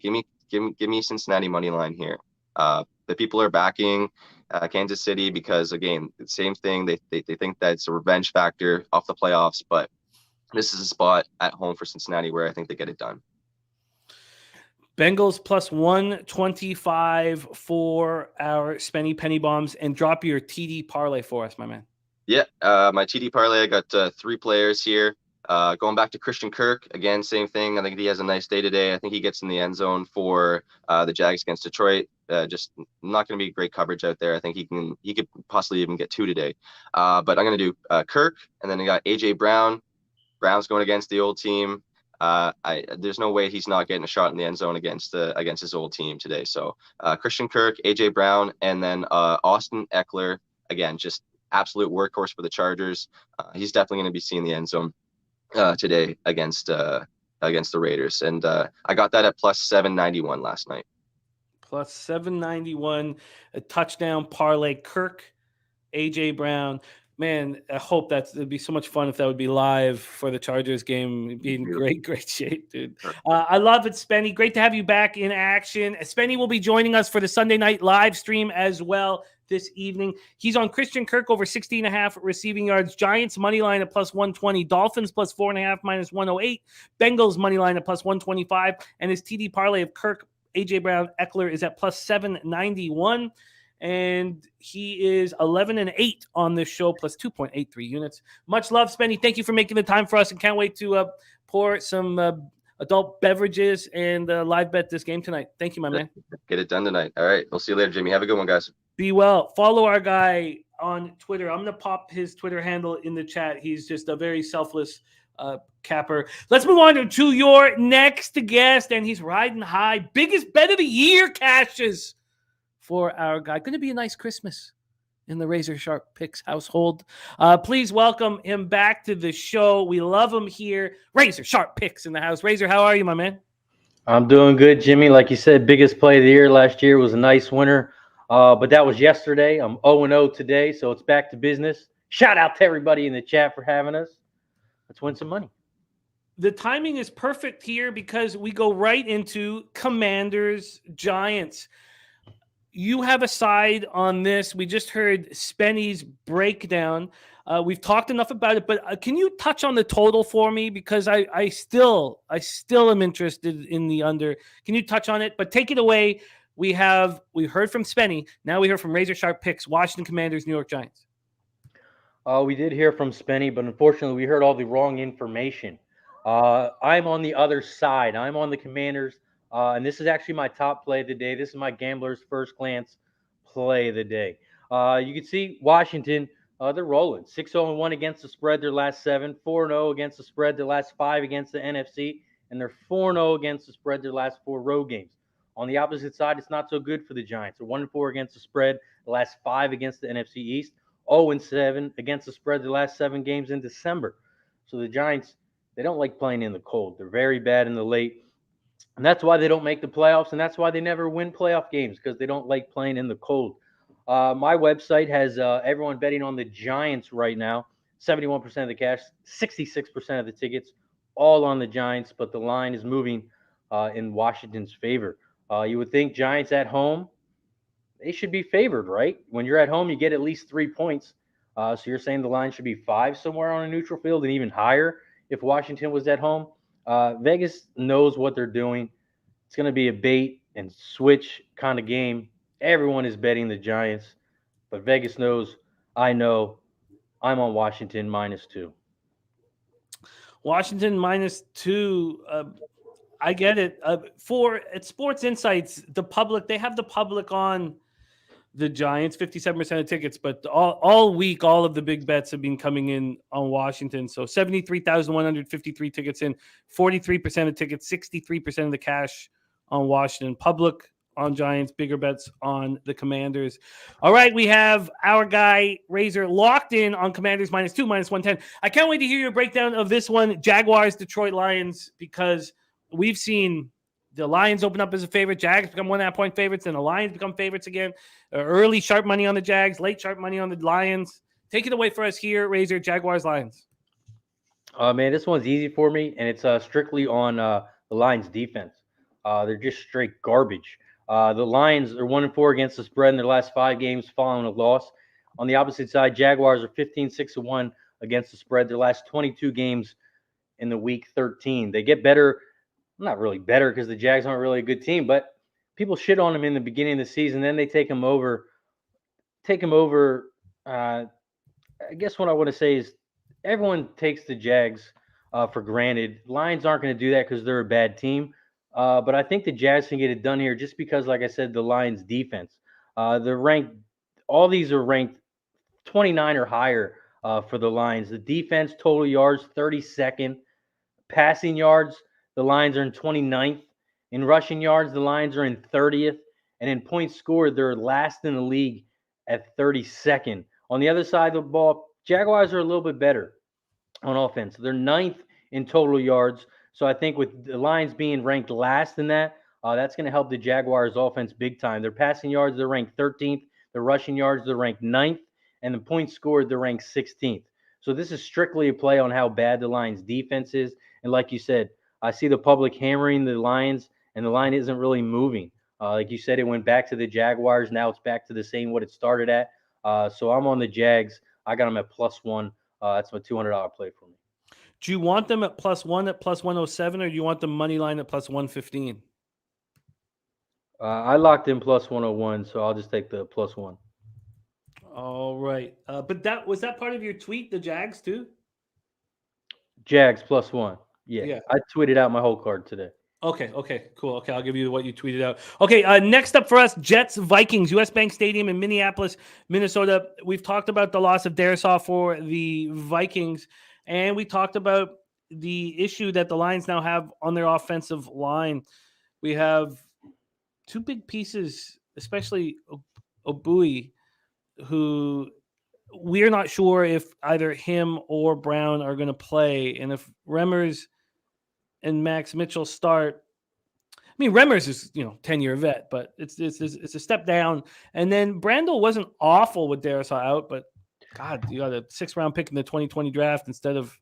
give me Cincinnati money line here. The people are backing Kansas City because, again, the same thing. They think that it's a revenge factor off the playoffs, but this is a spot at home for Cincinnati where I think they get it done. Bengals plus 125 for our Spendy Penny Bombs, and drop your TD parlay for us, my man. Yeah, my TD parlay, I got 3 players here. Going back to Christian Kirk, again, same thing. I think he has a nice day today. I think he gets in the end zone for the Jags against Detroit. Just not going to be great coverage out there. I think he could possibly even get 2 today. But I'm going to do Kirk, and then I got AJ Brown. Brown's going against the old team. There's no way he's not getting a shot in the end zone against his old team today. So Christian Kirk, AJ Brown, and then Austin Eckler. Again, just absolute workhorse for the Chargers. He's definitely going to be seeing the end zone today against the Raiders. And I got that at plus 791 last night. Plus 791, a touchdown parlay. Kirk, AJ Brown. Man, I hope it'd be so much fun if that would be live for the Chargers game. It'd be in great shape, dude. I love it, Spendy. Great to have you back in action. Spendy will be joining us for the Sunday night live stream as well this evening. He's on Christian Kirk over 60.5 receiving yards. Giants money line at plus 120. Dolphins plus 4.5 minus 108. Bengals money line at plus 125. And his TD parlay of Kirk, AJ Brown, Eckler is at plus 791. And he is 11-8 on this show, plus 2.83 units. Much love, Spendy. Thank you for making the time for us, and can't wait to pour some adult beverages and live bet this game tonight. Thank you, my man. Get it done tonight. All right. We'll see you later, Jimmy. Have a good one, guys. Be well. Follow our guy on Twitter. I'm going to pop his Twitter handle in the chat. He's just a very selfless capper. Let's move on to your next guest, and he's riding high. Biggest bet of the year cashes for our guy. Going to be a nice Christmas in the Razor Sharp Picks household. Please welcome him back to the show. We love him here. Razor Sharp Picks in the house. Razor, how are you, my man? I'm doing good, Jimmy. Like you said, biggest play of the year last year was a nice winner. But that was yesterday. I'm 0-0 today, so it's back to business. Shout out to everybody in the chat for having us. Let's win some money. The timing is perfect here because we go right into Commanders Giants. You have a side on this. We just heard Spenny's breakdown. We've talked enough about it, but can you touch on the total for me? Because I still am interested in the under. Can you touch on it? But take it away. We heard from Spenny. Now we hear from Razor Sharp Picks, Washington Commanders, New York Giants. We did hear from Spenny, but unfortunately we heard all the wrong information. I'm on the other side. I'm on the Commanders. And this is actually my top play of the day. This is my gambler's first glance play of the day. You can see Washington, they're rolling. 6-0-1 against the spread their last 7, 4-0 against the spread their last 5 against the NFC, and they're 4-0 against the spread their last 4 road games. On the opposite side, it's not so good for the Giants. They're 1-4 against the spread the last 5 against the NFC East, 0-7 against the spread the last 7 games in December. So the Giants, they don't like playing in the cold. They're very bad in the late. And that's why they don't make the playoffs, and that's why they never win playoff games, because they don't like playing in the cold. My website has everyone betting on the Giants right now. 71% of the cash, 66% of the tickets, all on the Giants, but the line is moving in Washington's favor. You would think Giants at home, they should be favored, right? When you're at home, you get at least 3 points. So you're saying the line should be 5 somewhere on a neutral field and even higher if Washington was at home. Vegas knows what they're doing. It's going to be a bait and switch kind of game. Everyone is betting the Giants, but Vegas knows, I know, I'm on Washington -2. Washington -2. I get it. For Sports Insights, the public, they have the public on the Giants, 57% of tickets, but all week, all of the big bets have been coming in on Washington. So 73,153 tickets in, 43% of tickets, 63% of the cash on Washington. Public on Giants, bigger bets on the Commanders. All right, we have our guy, Razor, locked in on Commanders -2, -110. I can't wait to hear your breakdown of this one, Jaguars, Detroit Lions, because we've seen the Lions open up as a favorite. Jags become 1.5-point favorites, and the Lions become favorites again. Early sharp money on the Jags, late sharp money on the Lions. Take it away for us here, Razor, Jaguars, Lions. Man, this one's easy for me, and it's strictly on the Lions defense. They're just straight garbage. The Lions are 1-4 against the spread in their last 5 games following a loss. On the opposite side, Jaguars are 15-6-1 against the spread their last 22 games in the week 13. They get better. Not really better because the Jags aren't really a good team, but people shit on them in the beginning of the season. Then they take them over. I guess what I want to say is everyone takes the Jags for granted. Lions aren't going to do that because they're a bad team. But I think the Jags can get it done here just because, like I said, the Lions defense. They're ranked. All these are ranked 29 or higher for the Lions. The defense, total yards, 32nd. Passing yards, the Lions are in 29th. In rushing yards, the Lions are in 30th. And in points scored, they're last in the league at 32nd. On the other side of the ball, Jaguars are a little bit better on offense. They're 9th in total yards. So I think with the Lions being ranked last in that, that's going to help the Jaguars offense big time. Their passing yards, they're ranked 13th. Their rushing yards, they're ranked 9th. And the points scored, they're ranked 16th. So this is strictly a play on how bad the Lions defense is. And like you said, I see the public hammering the Lions, and the line isn't really moving. Like you said, it went back to the Jaguars. Now it's back to the same what it started at. So I'm on the Jags. I got them at +1. That's my $200 play for me. Do you want them at +1 at +107, or do you want the money line at +115? I locked in +101, so I'll just take the +1. All right. But that was that part of your tweet, the Jags too? Jags +1. Yeah. I tweeted out my whole card today. Okay, cool. Okay, I'll give you what you tweeted out. Okay, next up for us, Jets, Vikings, US Bank Stadium in Minneapolis, Minnesota. We've talked about the loss of Darisaw for the Vikings, and we talked about the issue that the Lions now have on their offensive line. We have 2 big pieces, especially Obui, who we're not sure if either him or Brown are going to play. And if Remmers and Max Mitchell start, I mean, Remmers is, 10-year vet, but it's a step down. And then Brandel wasn't awful with Darisaw out, but God, you got a 6th-round pick in the 2020 draft instead of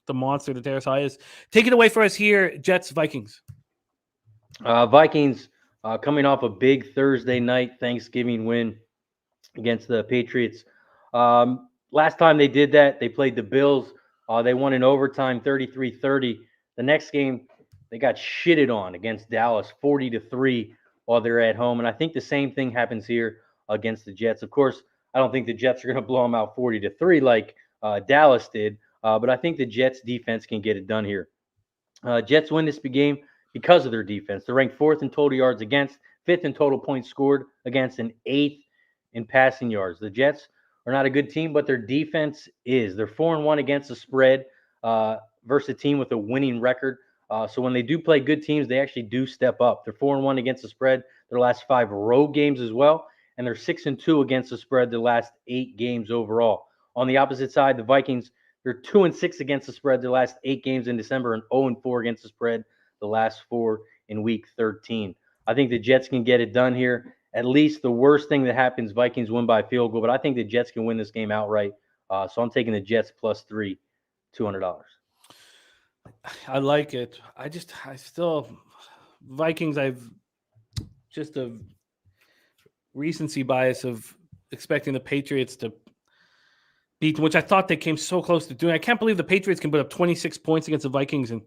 the monster that Darisaw is. Take it away for us here, Jets, Vikings. Vikings coming off a big Thursday night Thanksgiving win against the Patriots. Last time they did that, they played the Bills. They won in overtime 33-30. The next game, they got shitted on against Dallas 40-3 while they're at home. And I think the same thing happens here against the Jets. Of course, I don't think the Jets are going to blow them out 40-3 like Dallas did. But I think the Jets defense can get it done here. Jets win this game because of their defense. They're ranked 4th in total yards against, 5th in total points scored against, and 8th in passing yards. The Jets are not a good team, but their defense is. They're 4-1 against the spread versus a team with a winning record. So when they do play good teams, they actually do step up. They're 4-1 against the spread their last 5 road games as well, and they're 6-2 against the spread their last 8 games overall. On the opposite side, the Vikings, they're 2-6 against the spread their last 8 games in December and 0-4 against the spread the last 4 in Week 13. I think the Jets can get it done here. At least the worst thing that happens, Vikings win by field goal, but I think the Jets can win this game outright. So I'm taking the Jets +3, $200. I like it. Vikings, I've just a recency bias of expecting the Patriots to beat them, which I thought they came so close to doing. I can't believe the Patriots can put up 26 points against the Vikings and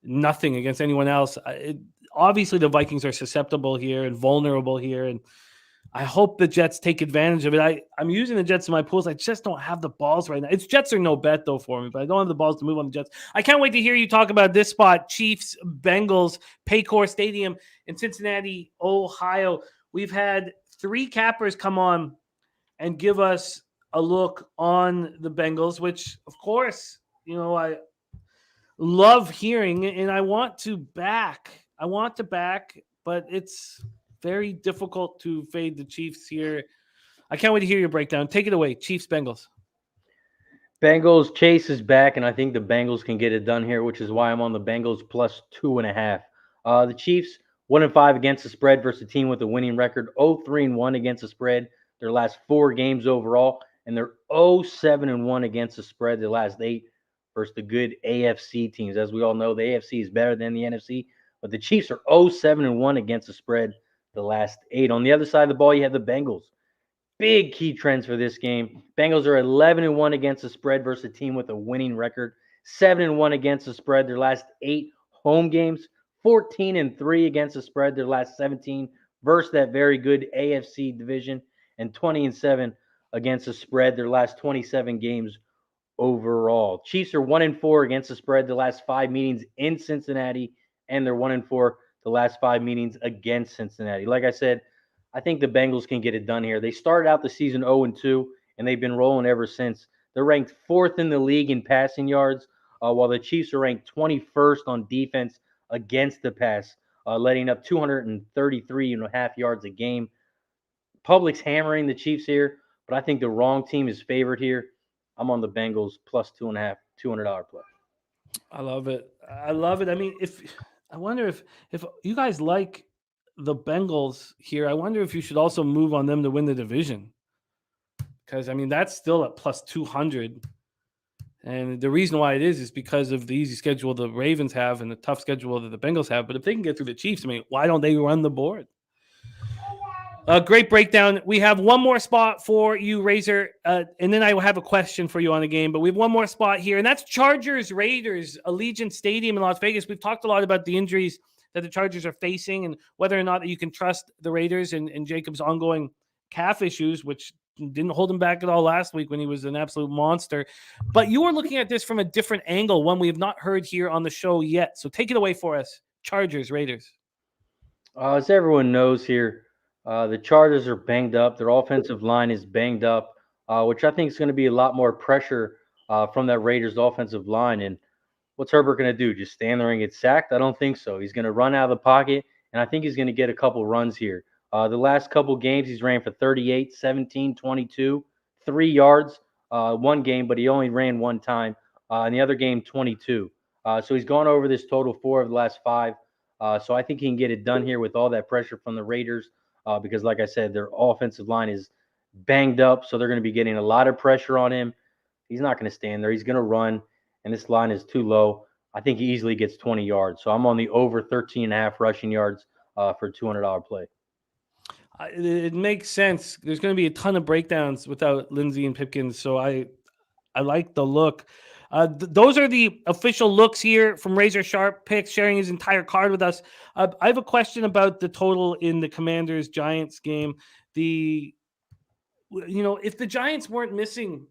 nothing against anyone else. Obviously, the Vikings are susceptible here and vulnerable here, and I hope the Jets take advantage of it. I'm using the Jets in my pools. I just don't have the balls right now. It's Jets or no bet, though, for me, but I don't have the balls to move on the Jets. I can't wait to hear you talk about this spot, Chiefs, Bengals, Paycor Stadium in Cincinnati, Ohio. We've had 3 cappers come on and give us a look on the Bengals, which, of course, I love hearing, and I want to back, but it's very difficult to fade the Chiefs here. I can't wait to hear your breakdown. Take it away, Chiefs, Bengals. Bengals, Chase is back, and I think the Bengals can get it done here, which is why I'm on the Bengals +2.5. The Chiefs, 1-5 against the spread versus a team with a winning record, 0-3-1 against the spread their last 4 games overall, and they're 0-7-1 against the spread their last 8 versus the good AFC teams. As we all know, the AFC is better than the NFC, but the Chiefs are 0-7-1 against the spread the last 8. On the other side of the ball, you have the Bengals. Big key trends for this game. Bengals are 11-1 against the spread versus a team with a winning record, 7-1 against the spread their last 8 home games, 14-3 against the spread their last 17 versus that very good AFC division, and 20-7 against the spread their last 27 games overall. Chiefs are 1-4 against the spread the last 5 meetings in Cincinnati, and they're 1-4 the last 5 meetings against Cincinnati. Like I said, I think the Bengals can get it done here. They started out the season 0-2, and they've been rolling ever since. They're ranked 4th in the league in passing yards, while the Chiefs are ranked 21st on defense against the pass, letting up 233.5 yards a game. Public's hammering the Chiefs here, but I think the wrong team is favored here. I'm on the Bengals +2.5, $200 play. I love it. I mean, I wonder if you guys like the Bengals here, I wonder if you should also move on them to win the division, because I mean that's still at +200, and the reason why it is because of the easy schedule the Ravens have and the tough schedule that the Bengals have. But if they can get through the Chiefs, I mean, why don't they run the board? Great breakdown. We have one more spot for you, Razor, and then I will have a question for you on the game. But we have one more spot here, and that's Chargers Raiders, Allegiant Stadium in Las Vegas. We've talked a lot about the injuries that the Chargers are facing and whether or not you can trust the Raiders and Jacobs' ongoing calf issues, which didn't hold him back at all last week when he was an absolute monster. But you are looking at this from a different angle, one we have not heard here on the show yet. So take it away for us, Chargers Raiders. As everyone knows here, the Chargers are banged up. Their offensive line is banged up, which I think is going to be a lot more pressure from that Raiders offensive line. And what's Herbert going to do? Just stand there and get sacked? I don't think so. He's going to run out of the pocket, and I think he's going to get a couple runs here. The last couple games, he's ran for 38, 17, 22, 3 yards one game, but he only ran one time. In the other game, 22. So he's gone over this total 4 of the last 5. So I think he can get it done here with all that pressure from the Raiders. Because, like I said, their offensive line is banged up, so they're going to be getting a lot of pressure on him. He's not going to stand there. He's going to run, and this line is too low. I think he easily gets 20 yards. So I'm on the over 13.5 rushing yards for a $200 play. It makes sense. There's going to be a ton of breakdowns without Lindsey and Pipkins, so I like the look. Those are the official looks here from Razor Sharp Picks, sharing his entire card with us. I have a question about the total in the Commanders-Giants game. If the Giants weren't missing,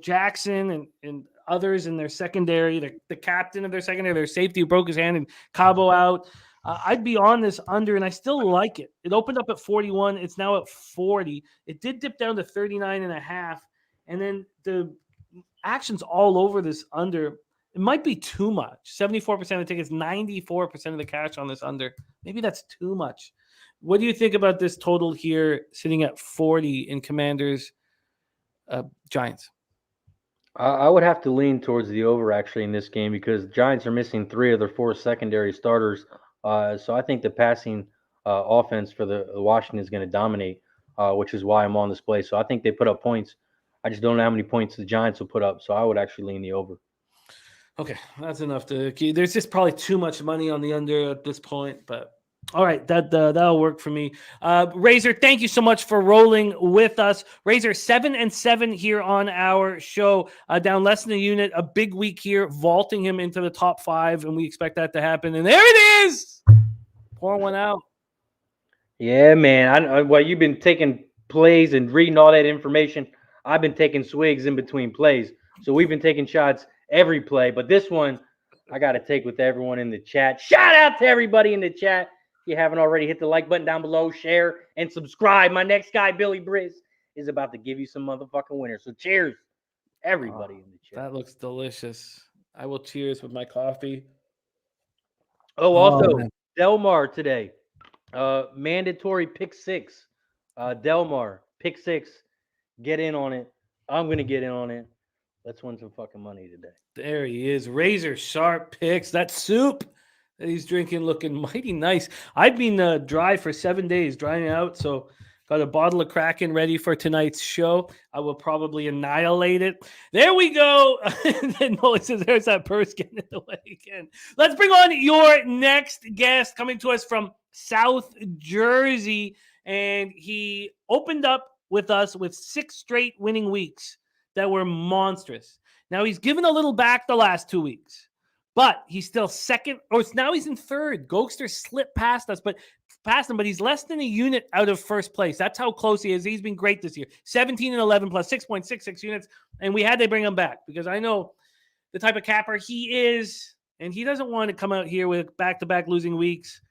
Jackson and others in their secondary, the captain of their secondary, their safety who broke his hand, and Cabo out, I'd be on this under, and I still like it. It opened up at 41. It's now at 40. It did dip down to 39.5, and then the action's all over this under. It might be too much. 74% of the tickets, 94% of the cash on this under. Maybe that's too much. What do you think about this total here sitting at 40 in Commanders Giants? I would have to lean towards the over actually in this game because Giants are missing 3 of their 4 secondary starters. So I think the passing offense for the Washington is going to dominate, which is why I'm on this play. So I think they put up points. I just don't know how many points the Giants will put up. So I would actually lean the over. Okay, that's enough to – there's just probably too much money on the under at this point, but – all right, that'll work for me. Razor, thank you so much for rolling with us. Razor 7-7 here on our show, down less than a unit. A big week here, vaulting him into the top 5, and we expect that to happen. And there it is, pour one out. Yeah, man. While you've been taking plays and reading all that information, I've been taking swigs in between plays. So we've been taking shots every play, but this one I got to take with everyone in the chat. Shout out to everybody in the chat. If you haven't already, hit the like button down below, share, and subscribe. My next guy, Billy Briz, is about to give you some motherfucking winners. So cheers, everybody in the chat. That looks delicious. I will cheers with my coffee. Also, Delmar today. Mandatory pick 6. Delmar, pick 6. Get in on it. I'm going to get in on it. Let's win some fucking money today. There he is. Razor sharp picks. That soup that he's drinking looking mighty nice. I've been dry for 7 days, drying out. So got a bottle of Kraken ready for tonight's show. I will probably annihilate it. There we go. And then Melissa, there's that purse getting in the way again. Let's bring on your next guest coming to us from South Jersey. And he opened up with us with 6 straight winning weeks that were monstrous. Now he's given a little back the last 2 weeks. But he's still second, or now he's in third. Goldster slipped past him, but he's less than a unit out of first place. That's how close he is. He's been great this year. 17-11 plus 6.66 units. And we had to bring him back because I know the type of capper he is, and he doesn't want to come out here with back-to-back losing weeks.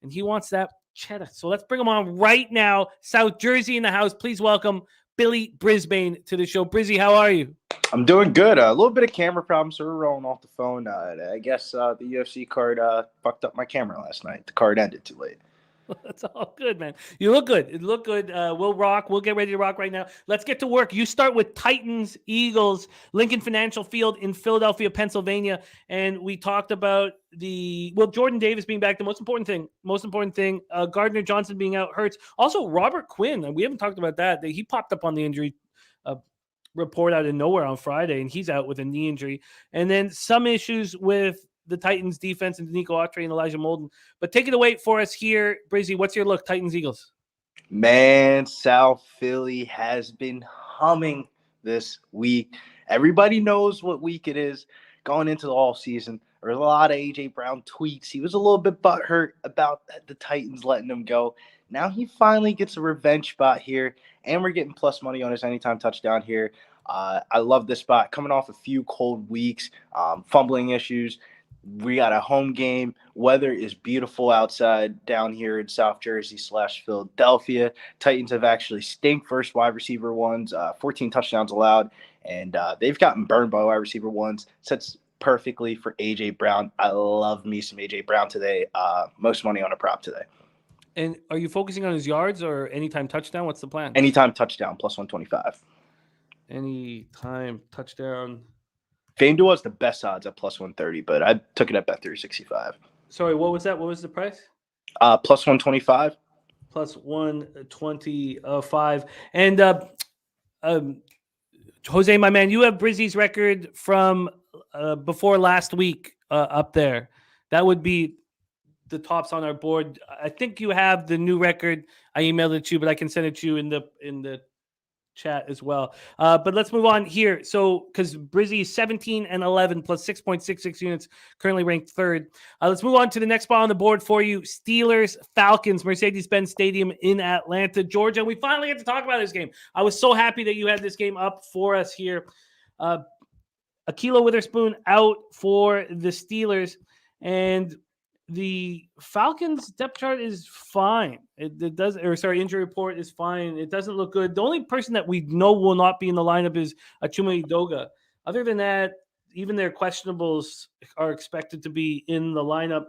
And he wants that cheddar. So let's bring him on right now. South Jersey in the house. Please welcome Billy Brisbane to the show. Brizzy, how are you? I'm doing good. A little bit of camera problems, so we're rolling off the phone. I guess the UFC card fucked up my camera last night. The card ended too late. That's all good, man. You look good. It looked good. We'll rock. We'll get ready to rock right now. Let's get to work. You start with Titans, Eagles, Lincoln Financial Field in Philadelphia, Pennsylvania. And we talked about Jordan Davis being back. The most important thing, Gardner Johnson being out hurts. Also, Robert Quinn. We haven't talked about that. He popped up on the injury report out of nowhere on Friday, and he's out with a knee injury. And then some issues with the Titans defense and Nico Autry and Elijah Molden. But take it away for us here, Brizzy. What's your look, Titans, Eagles? Man, South Philly has been humming this week. Everybody knows what week it is going into the all season. There was a lot of A.J. Brown tweets. He was a little bit butthurt about the Titans letting him go. Now he finally gets a revenge spot here, and we're getting plus money on his anytime touchdown here. I love this spot. Coming off a few cold weeks, fumbling issues. We got a home game. Weather is beautiful outside down here in South Jersey / Philadelphia. Titans have actually stinked first wide receiver ones, 14 touchdowns allowed, and they've gotten burned by wide receiver ones. Sets perfectly for A.J. Brown. I love me some A.J. Brown today. Most money on a prop today. And are you focusing on his yards or anytime touchdown? What's the plan? Anytime touchdown, plus 125. Anytime touchdown. FanDuel has the best odds at plus 130, but I took it at bet 365. Sorry, what was that? What was the price? Plus 125. Plus 125. And Jose, my man, you have Brizzy's record from before last week up there. That would be the tops on our board. I think you have the new record. I emailed it to you, but I can send it to you in the chat as well. But let's move on here. So, because Brizzy is 17-11 plus 6.66 units, currently ranked third. Let's move on to the next spot on the board for you. Steelers, Falcons, Mercedes-Benz Stadium in Atlanta, Georgia. We finally get to talk about this game. I was so happy that you had this game up for us here. Ahkello Witherspoon out for the Steelers, and the Falcons depth chart is fine. Injury report is fine. It doesn't look good. The only person that we know will not be in the lineup is Achuma Edoga. Other than that, even their questionables are expected to be in the lineup.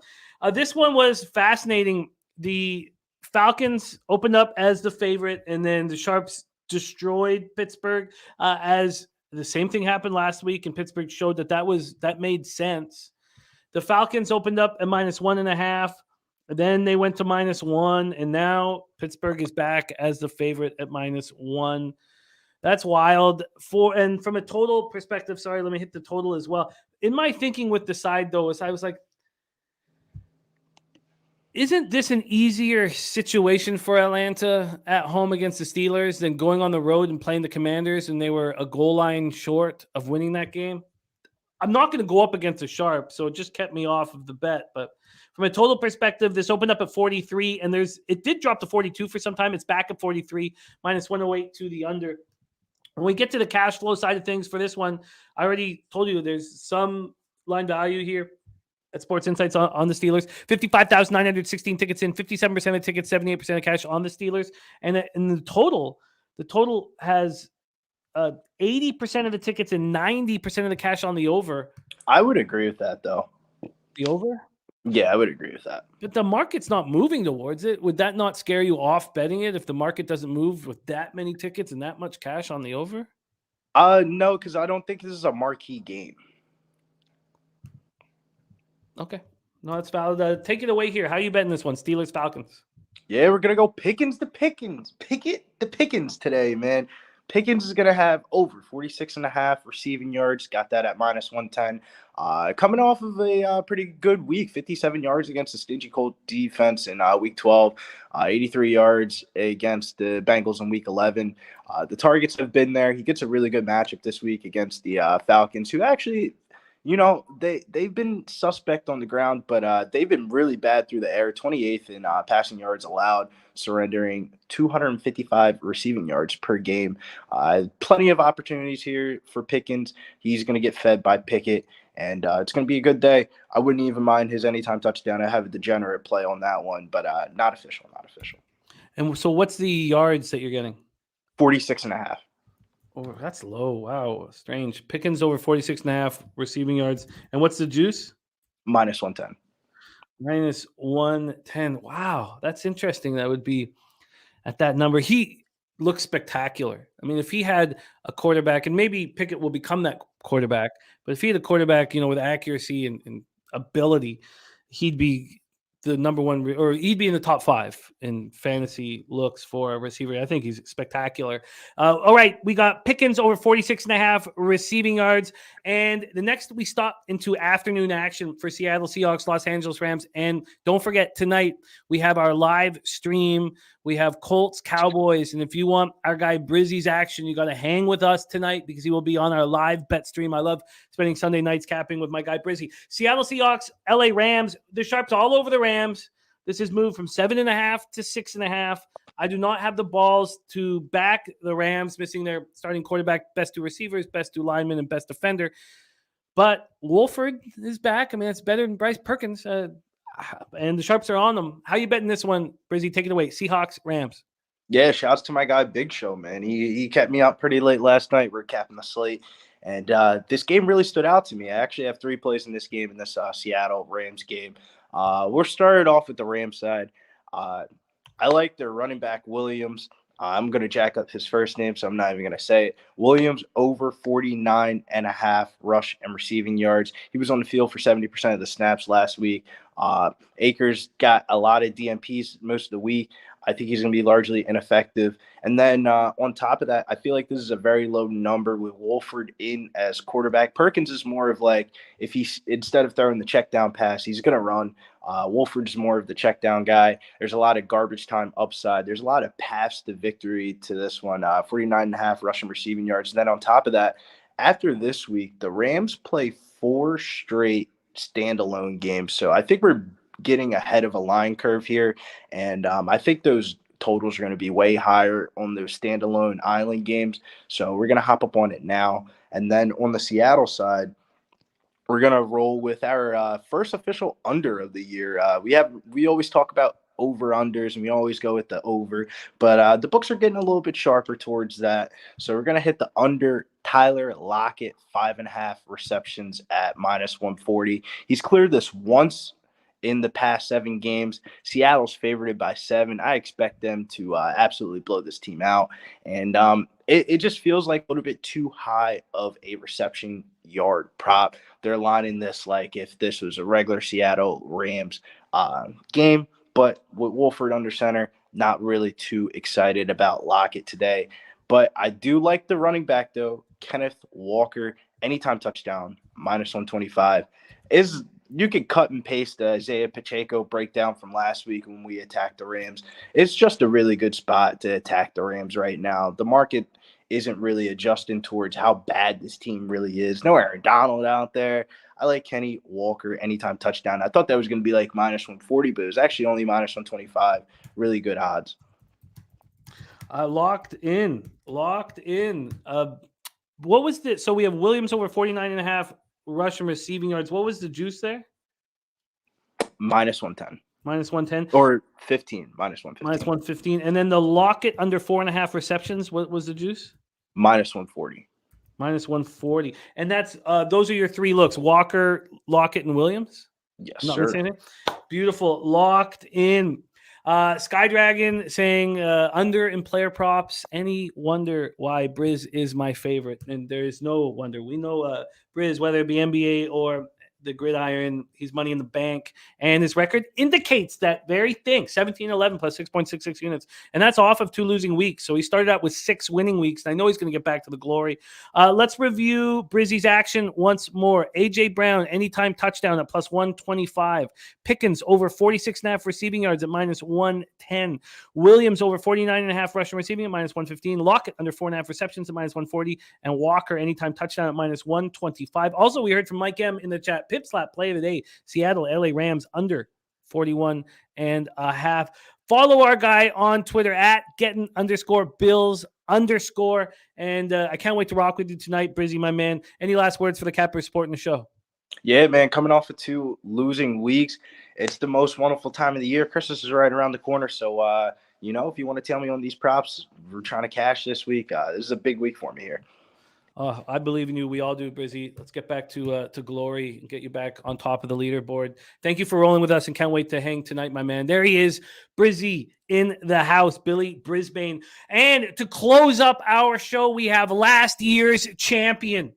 This one was fascinating. The Falcons opened up as the favorite, and then the Sharps destroyed Pittsburgh. As the same thing happened last week, and Pittsburgh showed that made sense. The Falcons opened up at -1.5. Then they went to -1, and now Pittsburgh is back as the favorite at -1. That's wild. And from a total perspective, sorry, let me hit the total as well. In my thinking with the side, though, is I was like, isn't this an easier situation for Atlanta at home against the Steelers than going on the road and playing the Commanders, and they were a goal line short of winning that game? I'm not going to go up against the Sharp, so it just kept me off of the bet. But from a total perspective, this opened up at 43, and it did drop to 42 for some time. It's back at 43, -108 to the under. When we get to the cash flow side of things for this one, I already told you there's some line value here at Sports Insights on the Steelers. 55,916 tickets in, 57% of tickets, 78% of cash on the Steelers. And in the total has 80% of the tickets and 90% of the cash on the over. I would agree with that, though. The over? Yeah, I would agree with that. But the market's not moving towards it. Would that not scare you off betting it if the market doesn't move with that many tickets and that much cash on the over? No, because I don't think this is a marquee game. Okay. No, that's valid. Take it away here. How are you betting this one? Steelers, Falcons. Yeah, we're going to go Pickens to Pickens. Pickett to Pickens today, man. Pickens is going to have over 46.5 receiving yards. Got that at -110. Coming off of a pretty good week, 57 yards against the stingy Colt defense in week 12, 83 yards against the Bengals in week 11. The targets have been there. He gets a really good matchup this week against the Falcons, who actually, they've been suspect on the ground, but they've been really bad through the air. 28th in passing yards allowed, surrendering 255 receiving yards per game. Plenty of opportunities here for Pickens. He's going to get fed by Pickett, and it's going to be a good day. I wouldn't even mind his anytime touchdown. I have a degenerate play on that one, but not official. And so what's the yards that you're getting? 46.5. Oh, that's low. Wow. Strange. Pickens over 46.5 receiving yards. And what's the juice? -110. -110. Wow. That's interesting. That would be at that number. He looks spectacular. I mean, if he had a quarterback, and maybe Pickett will become that quarterback, but if he had a quarterback, with accuracy and ability, he'd be the number one, or he'd be in the top 5 in fantasy looks for a receiver. I think he's spectacular. All right, we got Pickens over 46.5 receiving yards. And the next we stop into afternoon action for Seattle Seahawks, Los Angeles Rams. And don't forget, tonight we have our live stream. We have Colts, Cowboys. And if you want our guy Brizzy's action, you got to hang with us tonight because he will be on our live bet stream. I love spending Sunday nights capping with my guy Brizzy. Seattle Seahawks, LA Rams. The Sharps all over the Rams. This has moved from 7.5 to 6.5. I do not have the balls to back the Rams, missing their starting quarterback, best 2 receivers, best 2 linemen, and best defender. But Wolford is back. I mean, that's better than Bryce Perkins. And the Sharps are on them. How you betting this one, Brizzy? Take it away. Seahawks, Rams. Yeah, shouts to my guy Big Show, man. He kept me up pretty late last night. We're capping the slate. And this game really stood out to me. I actually have 3 plays in this game, in this Seattle Rams game. We're started off with the Rams side. I like their running back, Williams. I'm going to jack up his first name, so I'm not even going to say it. Williams over 49.5 rush and receiving yards. He was on the field for 70% of the snaps last week. Akers got a lot of DMPs most of the week. I think he's going to be largely ineffective. And then on top of that, I feel like this is a very low number with Wolford in as quarterback. Perkins is more of like, if he's, instead of throwing the check down pass, he's going to run. Wolford's more of the check down guy. There's a lot of garbage time upside. There's a lot of paths to victory to this one. 49.5 rushing receiving yards. And then on top of that, after this week, the Rams play 4 straight standalone games. So I think we're getting ahead of a line curve here. And I think those totals are going to be way higher on those standalone island games. So we're going to hop up on it now. And then on the Seattle side, we're going to roll with our first official under of the year. We always talk about over-unders, and we always go with the over. But the books are getting a little bit sharper towards that. So we're going to hit the under Tyler Lockett, 5.5 receptions at -140. He's cleared this once in the past 7 games. Seattle's favored by 7. I expect them to absolutely blow this team out. And it just feels like a little bit too high of a reception yard prop. They're lining this like if this was a regular Seattle Rams game. But with Wolford under center, not really too excited about Lockett today. But I do like the running back, though. Kenneth Walker, anytime touchdown, -125. You can cut and paste the Isaiah Pacheco breakdown from last week when we attacked the Rams. It's just a really good spot to attack the Rams right now. The market isn't really adjusting towards how bad this team really is. No Aaron Donald out there. I like Kenny Walker anytime touchdown. I thought that was going to be like -140, but it was actually only -125. Really good odds. Locked in. What was the? So we have Williams over 49.5 rushing receiving yards. What was the juice there? -110. -110 or 15. -115. -115, and then the Lockett under 4.5 receptions. What was the juice? -140. -140, and that's those are your 3 looks: Walker, Lockett, and Williams. Yes, Not sir. missing it. Beautiful. Locked in. Sky Dragon saying under in player props. Any wonder why Briz is my favorite? And there is no wonder. We know Briz, whether it be NBA or the gridiron, he's money in the bank, and his record indicates that very thing: 17-11 plus 6.66 units, and that's off of 2 losing weeks. So he started out with 6 winning weeks, and I know he's going to get back to the glory. Let's review Brizzy's action once more. AJ Brown anytime touchdown at +125. Pickens over 46.5 receiving yards at -110. Williams over 49.5 rushing receiving at -115. Lockett under 4.5 receptions at -140, and Walker anytime touchdown at -125. Also, we heard from Mike M in the chat. Pip slap play of the day: Seattle LA Rams under 41.5. Follow our guy on Twitter at getting_Bills_. And I can't wait to rock with you tonight, Brizzy, my man. Any last words for the Cappers supporting the show? Yeah, man, coming off of 2 losing weeks, it's the most wonderful time of the year. Christmas is right around the corner. So, if you want to tell me on these props, we're trying to cash this week. This is a big week for me here. I believe in you. We all do, Brizzy. Let's get back to glory and get you back on top of the leaderboard. Thank you for rolling with us, and can't wait to hang tonight, my man. There he is, Brizzy in the house, Billy Brisbane. And to close up our show, we have last year's champion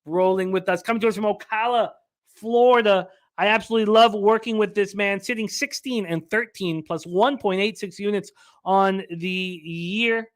rolling with us, coming to us from Ocala, Florida. I absolutely love working with this man, sitting 16-13 plus 1.86 units on the year.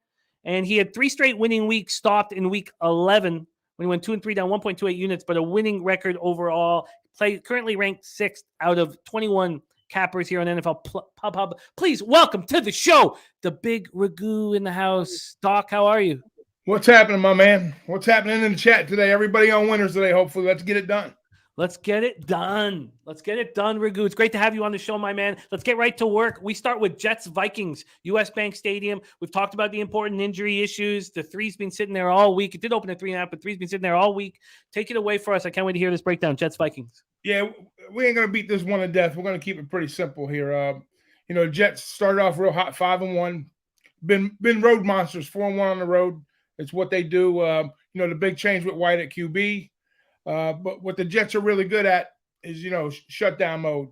And he had 3 straight winning weeks, stopped in week 11 when he went 2-3 down 1.28 units, but a winning record overall. Currently ranked 6th out of 21 cappers here on NFL Pub Hub. Please welcome to the show, the Big Ragu in the house. Doc, how are you? What's happening, my man? What's happening in the chat today? Everybody on winners today, hopefully. Let's get it done. Let's get it done. Let's get it done, Ragu. It's great to have you on the show, my man. Let's get right to work. We start with Jets Vikings, US Bank Stadium. We've talked about the important injury issues. The 3's been sitting there all week. It did open at 3.5, but 3's been sitting there all week. Take it away for us. I can't wait to hear this breakdown. Jets Vikings. Yeah, we ain't gonna beat this one to death. We're gonna keep it pretty simple here. Jets started off real hot, 5-1. Been road monsters, 4-1 on the road. It's what they do. The big change with White at QB. But what the Jets are really good at is, shutdown mode.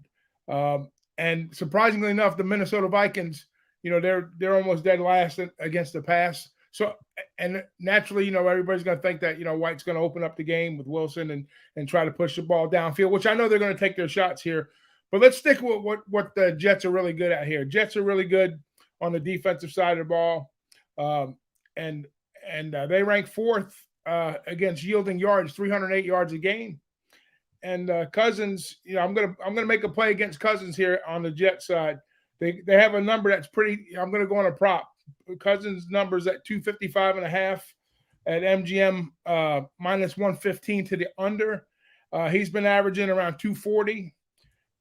And surprisingly enough, the Minnesota Vikings, they're almost dead last against the pass. So, and naturally, everybody's going to think that, White's going to open up the game with Wilson and try to push the ball downfield, which I know they're going to take their shots here. But let's stick with what the Jets are really good at here. Jets are really good on the defensive side of the ball. And they rank 4th against yielding yards, 308 yards a game. And Cousins, I'm gonna make a play against Cousins here on the Jet side. They have a number that's pretty. I'm gonna go on a prop. Cousins numbers at 255.5 at MGM -115 to the under. He's been averaging around 240,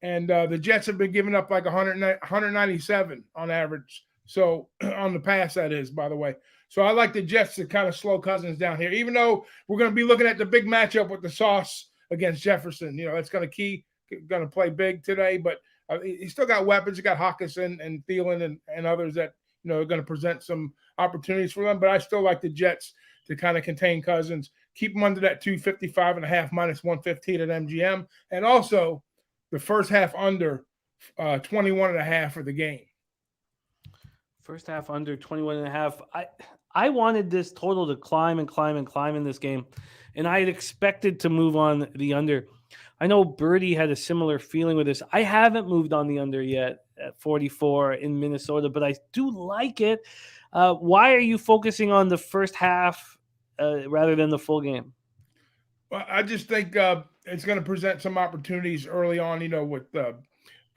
and the Jets have been giving up like 197 on average. So on the pass, that is, by the way. So I like the Jets to kind of slow Cousins down here, even though we're going to be looking at the big matchup with the Sauce against Jefferson. That's going to play big today. But He's still got weapons. He got Hawkinson and Thielen and others that are going to present some opportunities for them. But I still like the Jets to kind of contain Cousins, keep them under that 255.5 minus 115 at MGM, and also the first half under 21.5 for the game. First half under 21.5. I wanted this total to climb in this game, and I had expected to move on the under. I know Birdie had a similar feeling with this. I haven't moved on the under yet at 44 in Minnesota, but I do like it. Why are you focusing on the first half rather than the full game? Well, I just think it's going to present some opportunities early on, with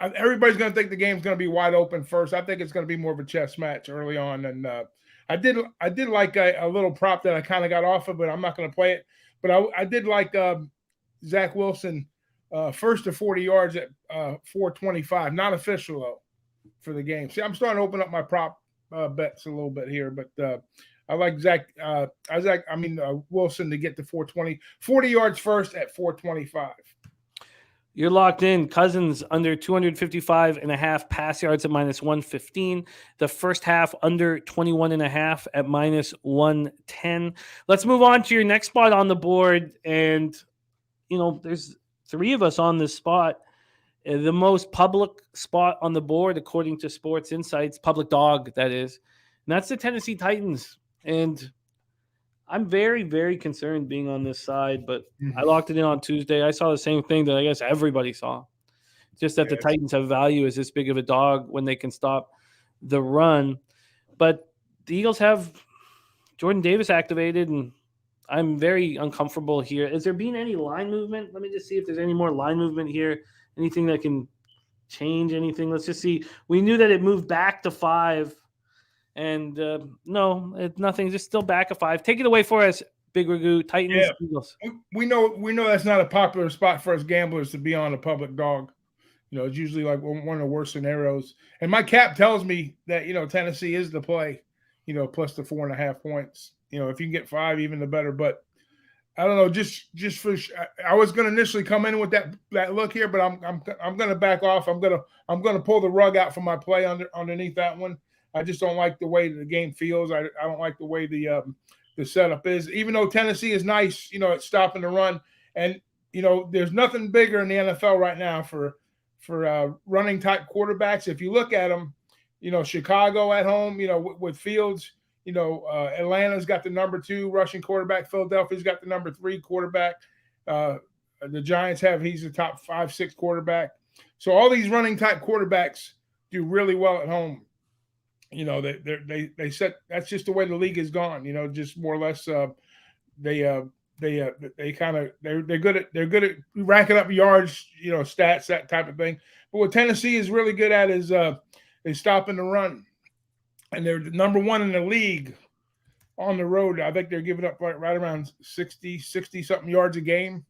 everybody's going to think the game's going to be wide open first. I think it's going to be more of a chess match early on. And I did like a little prop that I kind of got off of, but I'm not going to play it. But I did like Zach Wilson first to 40 yards at 425, not official though for the game. See, I'm starting to open up my prop bets a little bit here, but I like Wilson to get to 420, 40 yards first at 425. You're locked in. Cousins under 255.5 pass yards at minus 115. The first half under 21.5 at minus 110. Let's move on to your next spot on the board. And, there's three of us on this spot. The most public spot on the board, according to Sports Insights, public dog, that is. And that's the Tennessee Titans. And I'm very, very concerned being on this side, but I locked it in on Tuesday. I saw the same thing that I guess everybody saw. Just that the Titans have value as this big of a dog when they can stop the run. But the Eagles have Jordan Davis activated, and I'm very uncomfortable here. Has there been any line movement? Let me just see if there's any more line movement here. Anything that can change anything? Let's just see. We knew that it moved back to 5. And no, it's nothing. Just still back at 5. Take it away for us, Big Ragu. Titans, Eagles. We know that's not a popular spot for us gamblers to be on a public dog. It's usually like one of the worst scenarios. And my cap tells me that Tennessee is the play. Plus the 4.5 points. If you can get 5, even the better. But I don't know. Just for I was going to initially come in with that look here, but I'm going to back off. I'm going to pull the rug out from my play underneath that one. I just don't like the way the game feels. I don't like the way the setup is. Even though Tennessee is nice, at stopping the run, and there's nothing bigger in the NFL right now for running type quarterbacks. If you look at them, Chicago at home, with Fields, Atlanta's got the number 2 rushing quarterback. Philadelphia's got the number 3 quarterback. The Giants he's the top 5, 6 quarterback. So all these running type quarterbacks do really well at home. They set, that's just the way the league has gone. Just more or less, they're good at racking up yards, stats, that type of thing. But what Tennessee is really good at is stopping the run, and they're number 1 in the league on the road. I think they're giving up right around 60 something yards a game.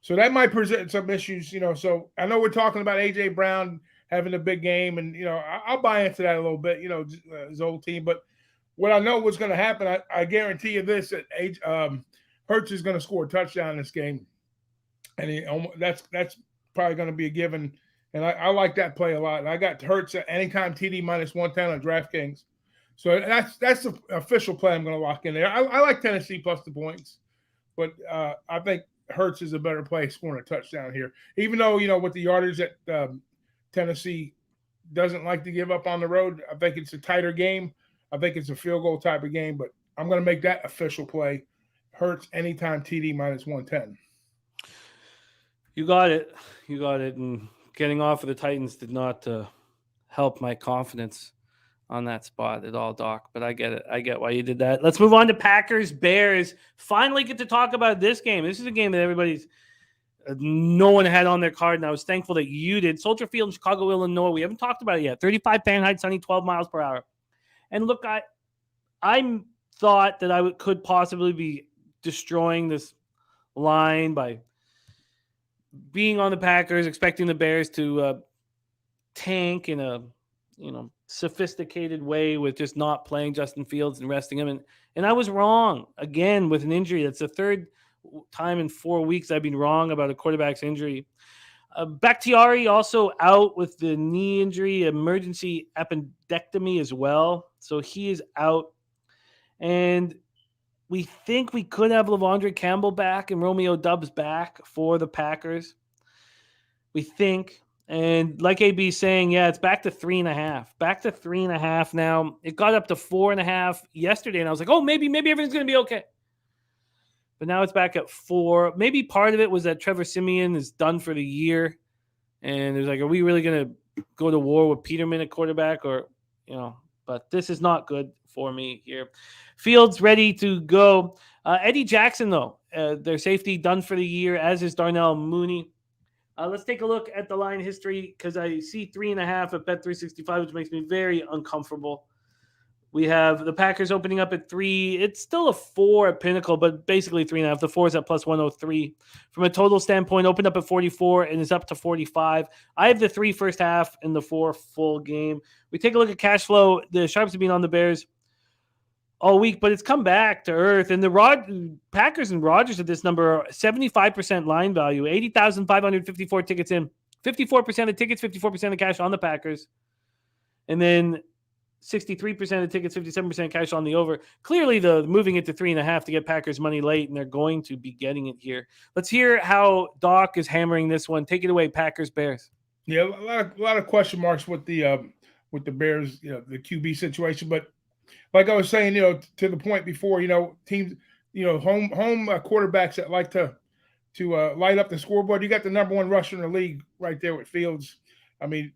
So that might present some issues. So I know we're talking about AJ Brown having a big game, and I'll buy into that a little bit, his old team. But what I know what's going to happen, I guarantee you this: that Hurts is going to score a touchdown in this game, and that's probably going to be a given. And I like that play a lot. And I got Hurts at anytime TD minus 110 on DraftKings, so that's the official play I'm going to lock in there. I like Tennessee plus the points, but I think Hurts is a better play scoring a touchdown here, even though with the yardage that Tennessee doesn't like to give up on the road. I think it's a tighter game. I think it's a field goal type of game, but I'm going to make that official play. Hurts anytime TD minus 110. You got it. And getting off of the Titans did not help my confidence on that spot at all, Doc. But I get it. I get why you did that. Let's move on to Packers, Bears. Finally get to talk about this game. This is a game that no one had on their card, and I was thankful that you did. Soldier Field in Chicago, Illinois. We haven't talked about it yet. 35 Fahrenheit, sunny, 12 miles per hour. And look, I thought that I could possibly be destroying this line by being on the Packers, expecting the Bears to tank in a sophisticated way with just not playing Justin Fields and resting him. And I was wrong again with an injury. That's the third time in 4 weeks I've been wrong about a quarterback's injury. Bakhtiari also out with the knee injury, emergency appendectomy as well. So he is out. And we think we could have Lavondre Campbell back and Romeo Doubs back for the Packers. We think. And like AB is saying, yeah, it's back to 3.5. Back to 3.5 now. It got up to 4.5 yesterday, and I was like, oh, maybe everything's going to be okay. But now it's back at 4. Maybe part of it was that Trevor Siemian is done for the year. And there's like, are we really going to go to war with Peterman at quarterback? Or, but this is not good for me here. Fields ready to go. Eddie Jackson, though, their safety done for the year, as is Darnell Mooney. Let's take a look at the line history because I see 3.5 at Bet365, which makes me very uncomfortable. We have the Packers opening up at 3. It's still a 4 at Pinnacle, but basically 3.5. The 4 is at plus 103. From a total standpoint, opened up at 44 and is up to 45. I have the 3 first half and the 4 full game. We take a look at cash flow. The Sharps have been on the Bears all week, but it's come back to earth. And the Packers and Rodgers at this number are 75% line value, 80,554 tickets in, 54% of tickets, 54% of cash on the Packers. And then 63% of tickets, 57% cash on the over. Clearly, moving it to 3.5 to get Packers money late, and they're going to be getting it here. Let's hear how Doc is hammering this one. Take it away, Packers Bears. Yeah, a lot of question marks with the Bears, the QB situation. But like I was saying, to the point before, teams, home quarterbacks that like to light up the scoreboard. You got the number 1 rusher in the league right there with Fields. I mean,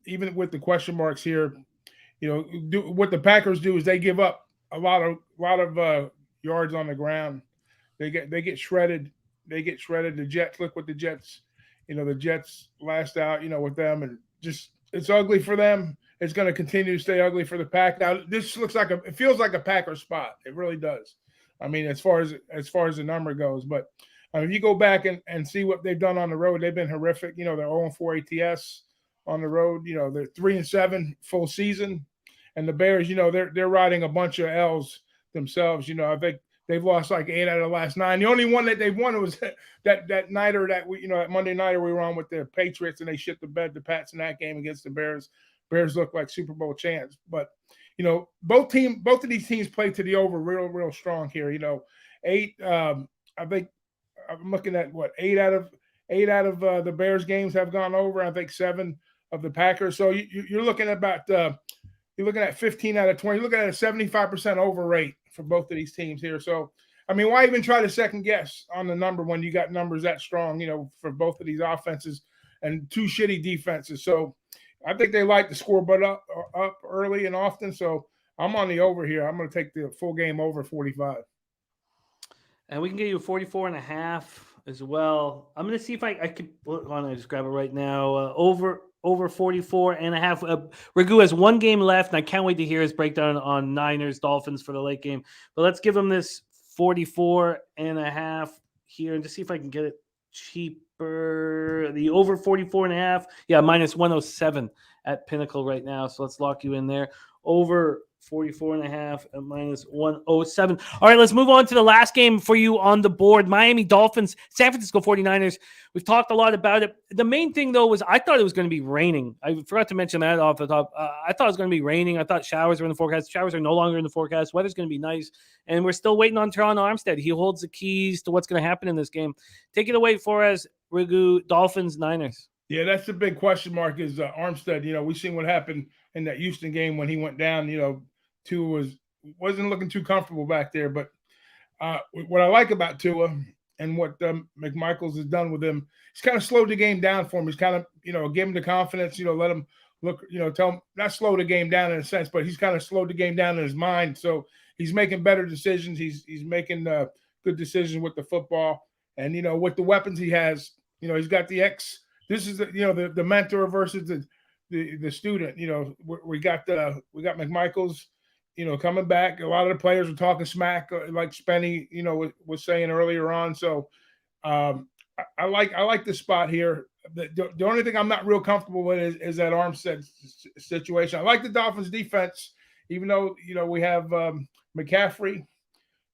even with the question marks here. What the Packers do is they give up a lot of yards on the ground. They get shredded. The Jets, look what the Jets, the Jets last out, with them, and just it's ugly for them. It's going to continue to stay ugly for the Pack. Now this it feels like a Packer spot. It really does. I mean, as far as the number goes, but if you go back and see what they've done on the road, they've been horrific. They're 0-4 ATS on the road. They're 3-7 full season. And the Bears, they're riding a bunch of L's themselves. I think they've lost like 8 out of the last 9. The only one that they've won was that nighter that that Monday nighter we were on with the Patriots, and they shit the bed, the Pats in that game against the Bears. Bears look like Super Bowl champs. But both of these teams play to the over real strong here. 8. I think I'm looking at 8 out of the Bears games have gone over. I think 7 of the Packers. So you're looking at about. You're looking at 15 out of 20. You're looking at a 75% over rate for both of these teams here. So, I mean, why even try to second guess on the number when you got numbers that strong, for both of these offenses and 2 shitty defenses. So, I think they like to score but up early and often. So, I'm on the over here. I'm going to take the full game over 45. And we can get you a 44.5 as well. I'm going to see if I can just grab it right now. Over 44.5. Ragu has 1 game left, and I can't wait to hear his breakdown on Niners, Dolphins for the late game. But let's give him this 44.5 here and just see if I can get it cheaper. The over 44.5. Yeah, minus 107 at Pinnacle right now. So let's lock you in there. Over 44.5 at minus 107. All right, let's move on to the last game for you on the board. Miami Dolphins, San Francisco 49ers. We've talked a lot about it. The main thing, though, was I thought it was going to be raining. I forgot to mention that off the top. I thought it was going to be raining. I thought showers were in the forecast. Showers are no longer in the forecast. Weather's going to be nice. And we're still waiting on Teron Armstead. He holds the keys to what's going to happen in this game. Take it away for us, Ragu, Dolphins, Niners. Yeah, that's the big question mark is Armstead. We've seen what happened in that Houston game when he went down. Tua wasn't looking too comfortable back there. But what I like about Tua and what McMichaels has done with him, he's kind of slowed the game down for him. He's kind of, give him the confidence, let him look, tell him, not slow the game down in a sense, but he's kind of slowed the game down in his mind. So he's making better decisions. He's making good decisions with the football. And, with the weapons he has, he's got the this is the mentor versus the student. We got McMichaels, coming back. A lot of the players are talking smack, like Spenny, was saying earlier on. So I like the spot here. The only thing I'm not real comfortable with is that Armstead situation. I like the Dolphins defense, even though we have McCaffrey,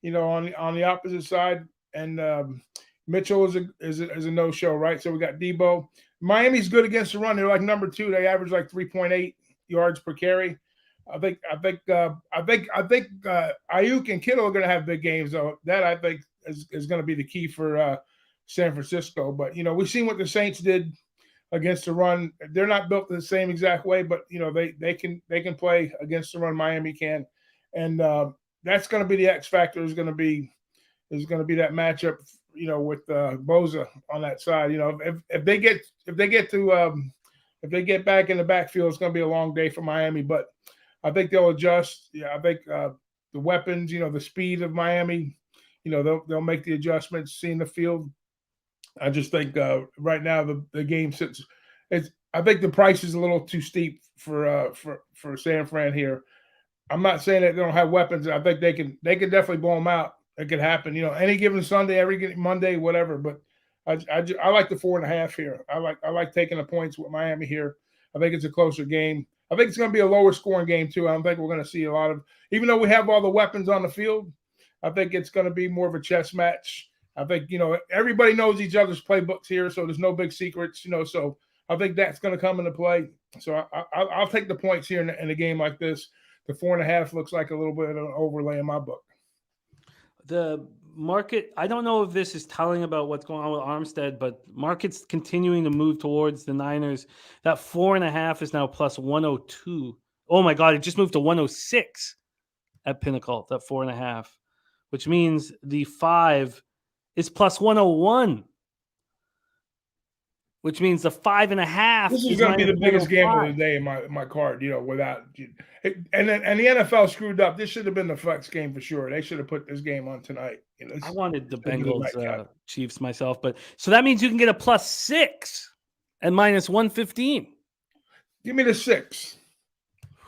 on the opposite side, and Mitchell is a no-show, right? So we got Debo. Miami's good against the run. They're like number 2. They average like 3.8 yards per carry. I think Ayuk and Kittle are going to have big games, though. That I think is going to be the key for San Francisco. But we've seen what the Saints did against the run. They're not built the same exact way, but they can play against the run. Miami can, and that's going to be the X factor. Is going to be that matchup. With Boza on that side. If they get back in the backfield, it's going to be a long day for Miami. But I think they'll adjust. Yeah, I think the weapons, the speed of Miami, they'll make the adjustments. Seeing the field, I just think right now the game sits. I think the price is a little too steep for San Fran here. I'm not saying that they don't have weapons. I think they can definitely blow them out. It could happen, any given Sunday, every Monday, whatever. But I like the 4.5 here. I like taking the points with Miami here. I think it's a closer game. I think it's going to be a lower scoring game too. I don't think we're going to see a lot of, even though we have all the weapons on the field, I think it's going to be more of a chess match. I think everybody knows each other's playbooks here, so there's no big secrets. So I think that's going to come into play. So I'll take the points here in a game like this. The 4.5 looks like a little bit of an overlay in my book. The market, I don't know if this is telling about what's going on with Armstead, but market's continuing to move towards the Niners. That 4.5 is now plus 102. Oh my God, it just moved to 106 at Pinnacle, that 4.5, which means the 5 is plus 101, which means the 5.5. This is going to be the biggest game of the day in my card, without and the NFL screwed up. This should have been the flex game for sure. They should have put this game on tonight. I wanted the Bengals Chiefs myself, but so that means you can get a plus 6 and minus 115. Give me the 6.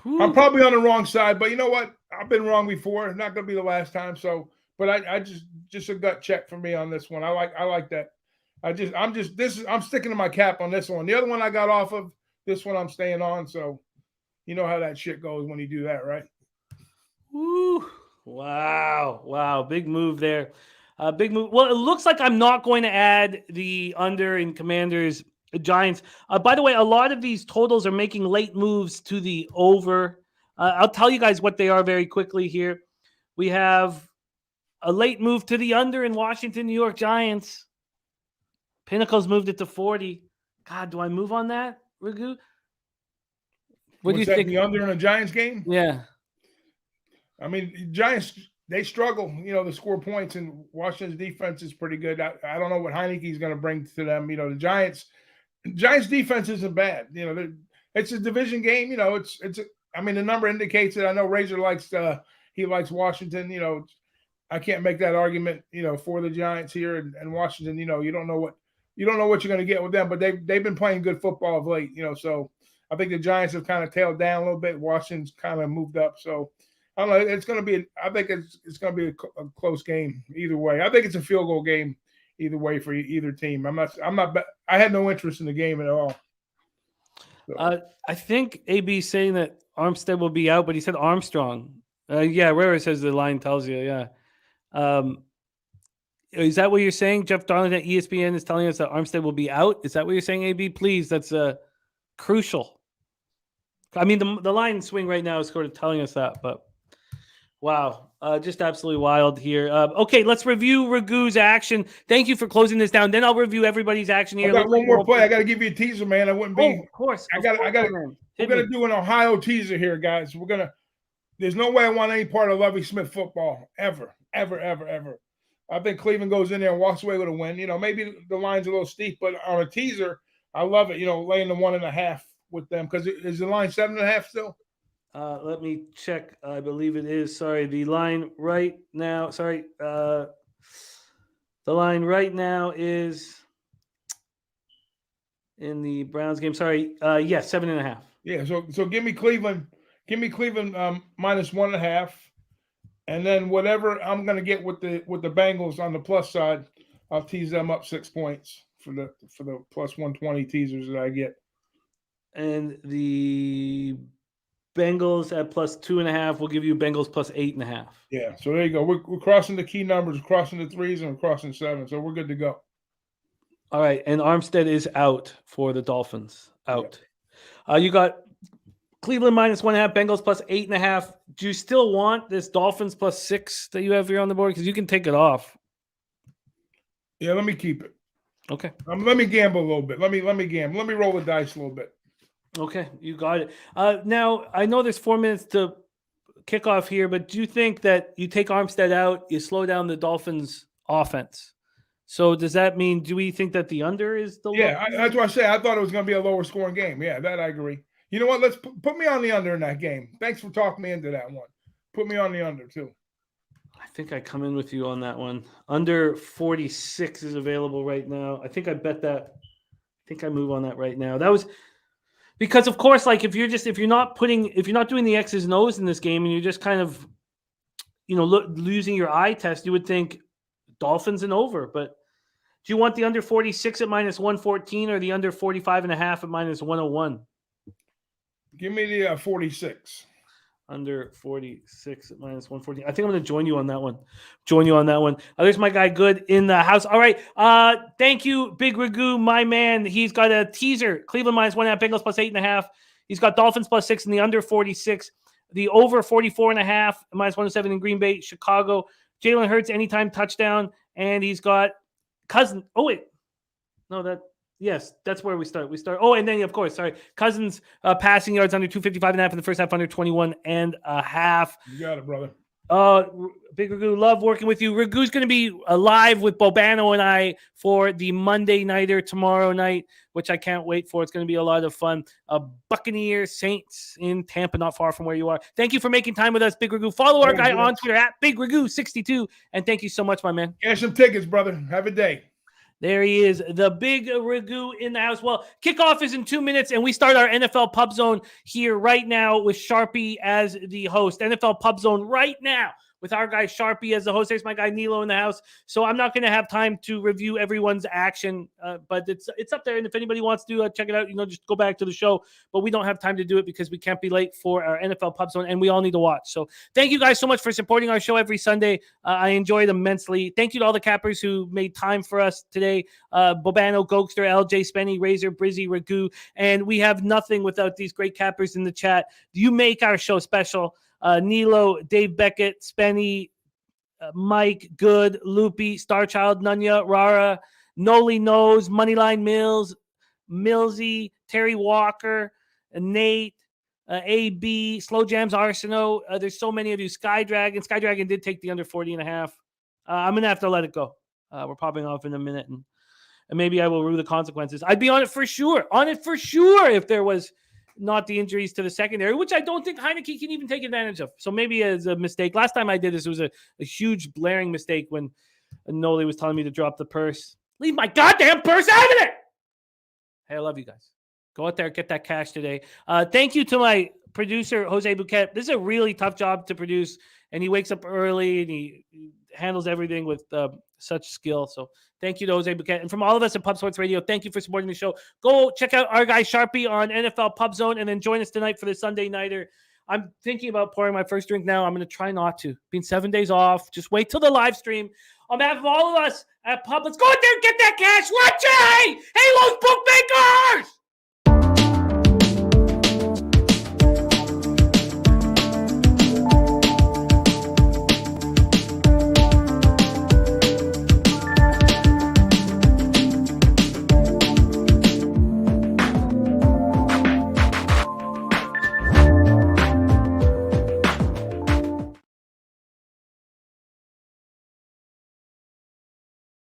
Whew. I'm probably on the wrong side, but you know what? I've been wrong before. It's not going to be the last time. So, but I just a gut check for me on this one. I like that. I'm sticking to my cap on this one. The other one I got off of, this one I'm staying on. So you know how that shit goes when you do that, right? Woo. Wow. Big move there. Big move. Well, it looks like I'm not going to add the under in Commanders Giants. By the way, a lot of these totals are making late moves to the over. I'll tell you guys what they are very quickly here. We have a late move to the under in Washington, New York Giants. Pinnacle's moved it to 40. God, do I move on that, Ragu? What do you think? The under in a Giants game? Yeah. I mean, Giants, they struggle, to score points, and Washington's defense is pretty good. I don't know what Heineke's going to bring to them. The Giants defense isn't bad. It's a division game. The number indicates it. I know Razor likes Washington. I can't make that argument, for the Giants here and Washington. You don't know what you're going to get with them, but they've been playing good football of late. So I think the Giants have kind of tailed down a little bit. Washington's kind of moved up. So I don't know. It's going to be. I think it's going to be a close game either way. I think it's a field goal game either way for either team. I'm not. I had no interest in the game at all. So. I think AB saying that Armstead will be out, but he said Armstrong. Rara says the line tells you. Yeah. Is that what you're saying? Jeff Darling at ESPN is telling us that Armstead will be out. Is that what you're saying, AB? Please, that's crucial. I mean, the line swing right now is sort of telling us that, but wow, just absolutely wild here. Okay, let's review Ragu's action. Thank you for closing this down. Then I'll review everybody's action here. I got one more play. I got to give you a teaser, man. I wouldn't be. Oh, of course. We're gonna do an Ohio teaser here, guys. There's no way I want any part of Lovie Smith football ever. I think Cleveland goes in there and walks away with a win. Maybe the line's a little steep, but on a teaser, I love it. Laying the 1.5 with them, because is the line 7.5 still? Let me check. I believe it is. Sorry, the line right now. Sorry, the line right now is in the Browns game. Sorry, 7.5. Yeah. So give me Cleveland. Give me Cleveland minus 1.5. And then whatever I'm going to get with the Bengals on the plus side, I'll tease them up 6 points for the plus 120 teasers that I get. And the Bengals at plus 2.5 will give you Bengals plus 8.5. Yeah, so there you go. We're crossing the key numbers, we're crossing the 3s, and we're crossing 7, so we're good to go. All right, and Armstead is out for the Dolphins. Out. You got Cleveland -1.5, Bengals +8.5. Do you still want this Dolphins +6 that you have here on the board? Because you can take it off. Yeah, let me keep it. Okay. Let me gamble a little bit. Let me gamble. Let me roll the dice a little bit. Okay, you got it. Now, I know there's 4 minutes to kick off here, but do you think that you take Armstead out, you slow down the Dolphins' offense? So does that mean, do we think that the under is the Yeah, that's what I say. I thought it was going to be a lower scoring game. Yeah, that I agree. You know what? Let's put me on the under in that game. Thanks for talking me into that one. Put me on the under, too. I think I come in with you on that one. Under 46 is available right now. I think I bet that. I think I move on that right now. That was because, of course, like if you're not doing the X's and O's in this game and you're just kind of, losing your eye test, you would think Dolphins and over. But do you want the under 46 at -114 or the under 45.5 at -101? Give me the 46. Under 46 at -114. I think I'm going to join you on that one. There's my guy Good in the house. All right. Thank you, Big Ragu, my man. He's got a teaser. Cleveland -1.5, Bengals +8.5. He's got Dolphins +6 and the under 46. The over 44.5, -107 in Green Bay, Chicago. Jalen Hurts anytime touchdown. And he's got Cousins. Oh, wait. No, yes, that's where we start. Oh, and then, of course, Cousins passing yards under 255.5 in the first half, under 21.5. You got it, brother. Big Ragu, love working with you. Ragu's going to be live with Bobano and I for the Monday Nighter tomorrow night, which I can't wait for. It's going to be a lot of fun. Buccaneers Saints in Tampa, not far from where you are. Thank you for making time with us, Big Ragu. Follow our guy on Twitter at Big Ragu62. And thank you so much, my man. Cash some tickets, brother. Have a day. There he is, the Big Ragu in the house. Well, kickoff is in 2 minutes, and we start our NFL Pub Zone here right now with Sharpie as the host. NFL Pub Zone right now with our guy Sharpie as the host. There's my guy Nilo in the house. So I'm not going to have time to review everyone's action, but it's up there. And if anybody wants to check it out, just go back to the show. But we don't have time to do it because we can't be late for our NFL Pub Zone, and we all need to watch. So thank you guys so much for supporting our show every Sunday. I enjoy it immensely. Thank you to all the cappers who made time for us today. Bobano, Goldster, LJ, Spenny, Razor, Brizzy, Ragu. And we have nothing without these great cappers in the chat. You make our show special. Nilo, Dave Beckett, Spenny, Mike, Good, Loopy, Starchild, Nunya, Rara, Noli Knows, Moneyline Mills, Millsy, Terry Walker, Nate, AB, Slow Jams, Arsenault. There's so many of you. Skydragon. Skydragon did take the under 40.5. I'm going to have to let it go. We're popping off in a minute, and maybe I will rue the consequences. I'd be on it for sure. If there was not the injuries to the secondary, which I don't think Heineke can even take advantage of. So maybe it's a mistake. Last time I did this, it was a huge blaring mistake when Noli was telling me to drop the purse. Leave my goddamn purse out of there! Hey, I love you guys. Go out there, get that cash today. Thank you to my producer, Jose Bouquet. This is a really tough job to produce, and he wakes up early, and he handles everything with such skill. So thank you to Jose Bouquet. And from all of us at Pub Sports Radio, thank you for supporting the show. Go check out our guy Sharpie on NFL Pub Zone, and then join us tonight for the Sunday Nighter. I'm thinking about pouring my first drink now. I'm going to try not to. Been 7 days off. Just wait till the live stream. On behalf of all of us at Pub, let's go out there and get that cash. Watch it! Hey, Los Bookmakers!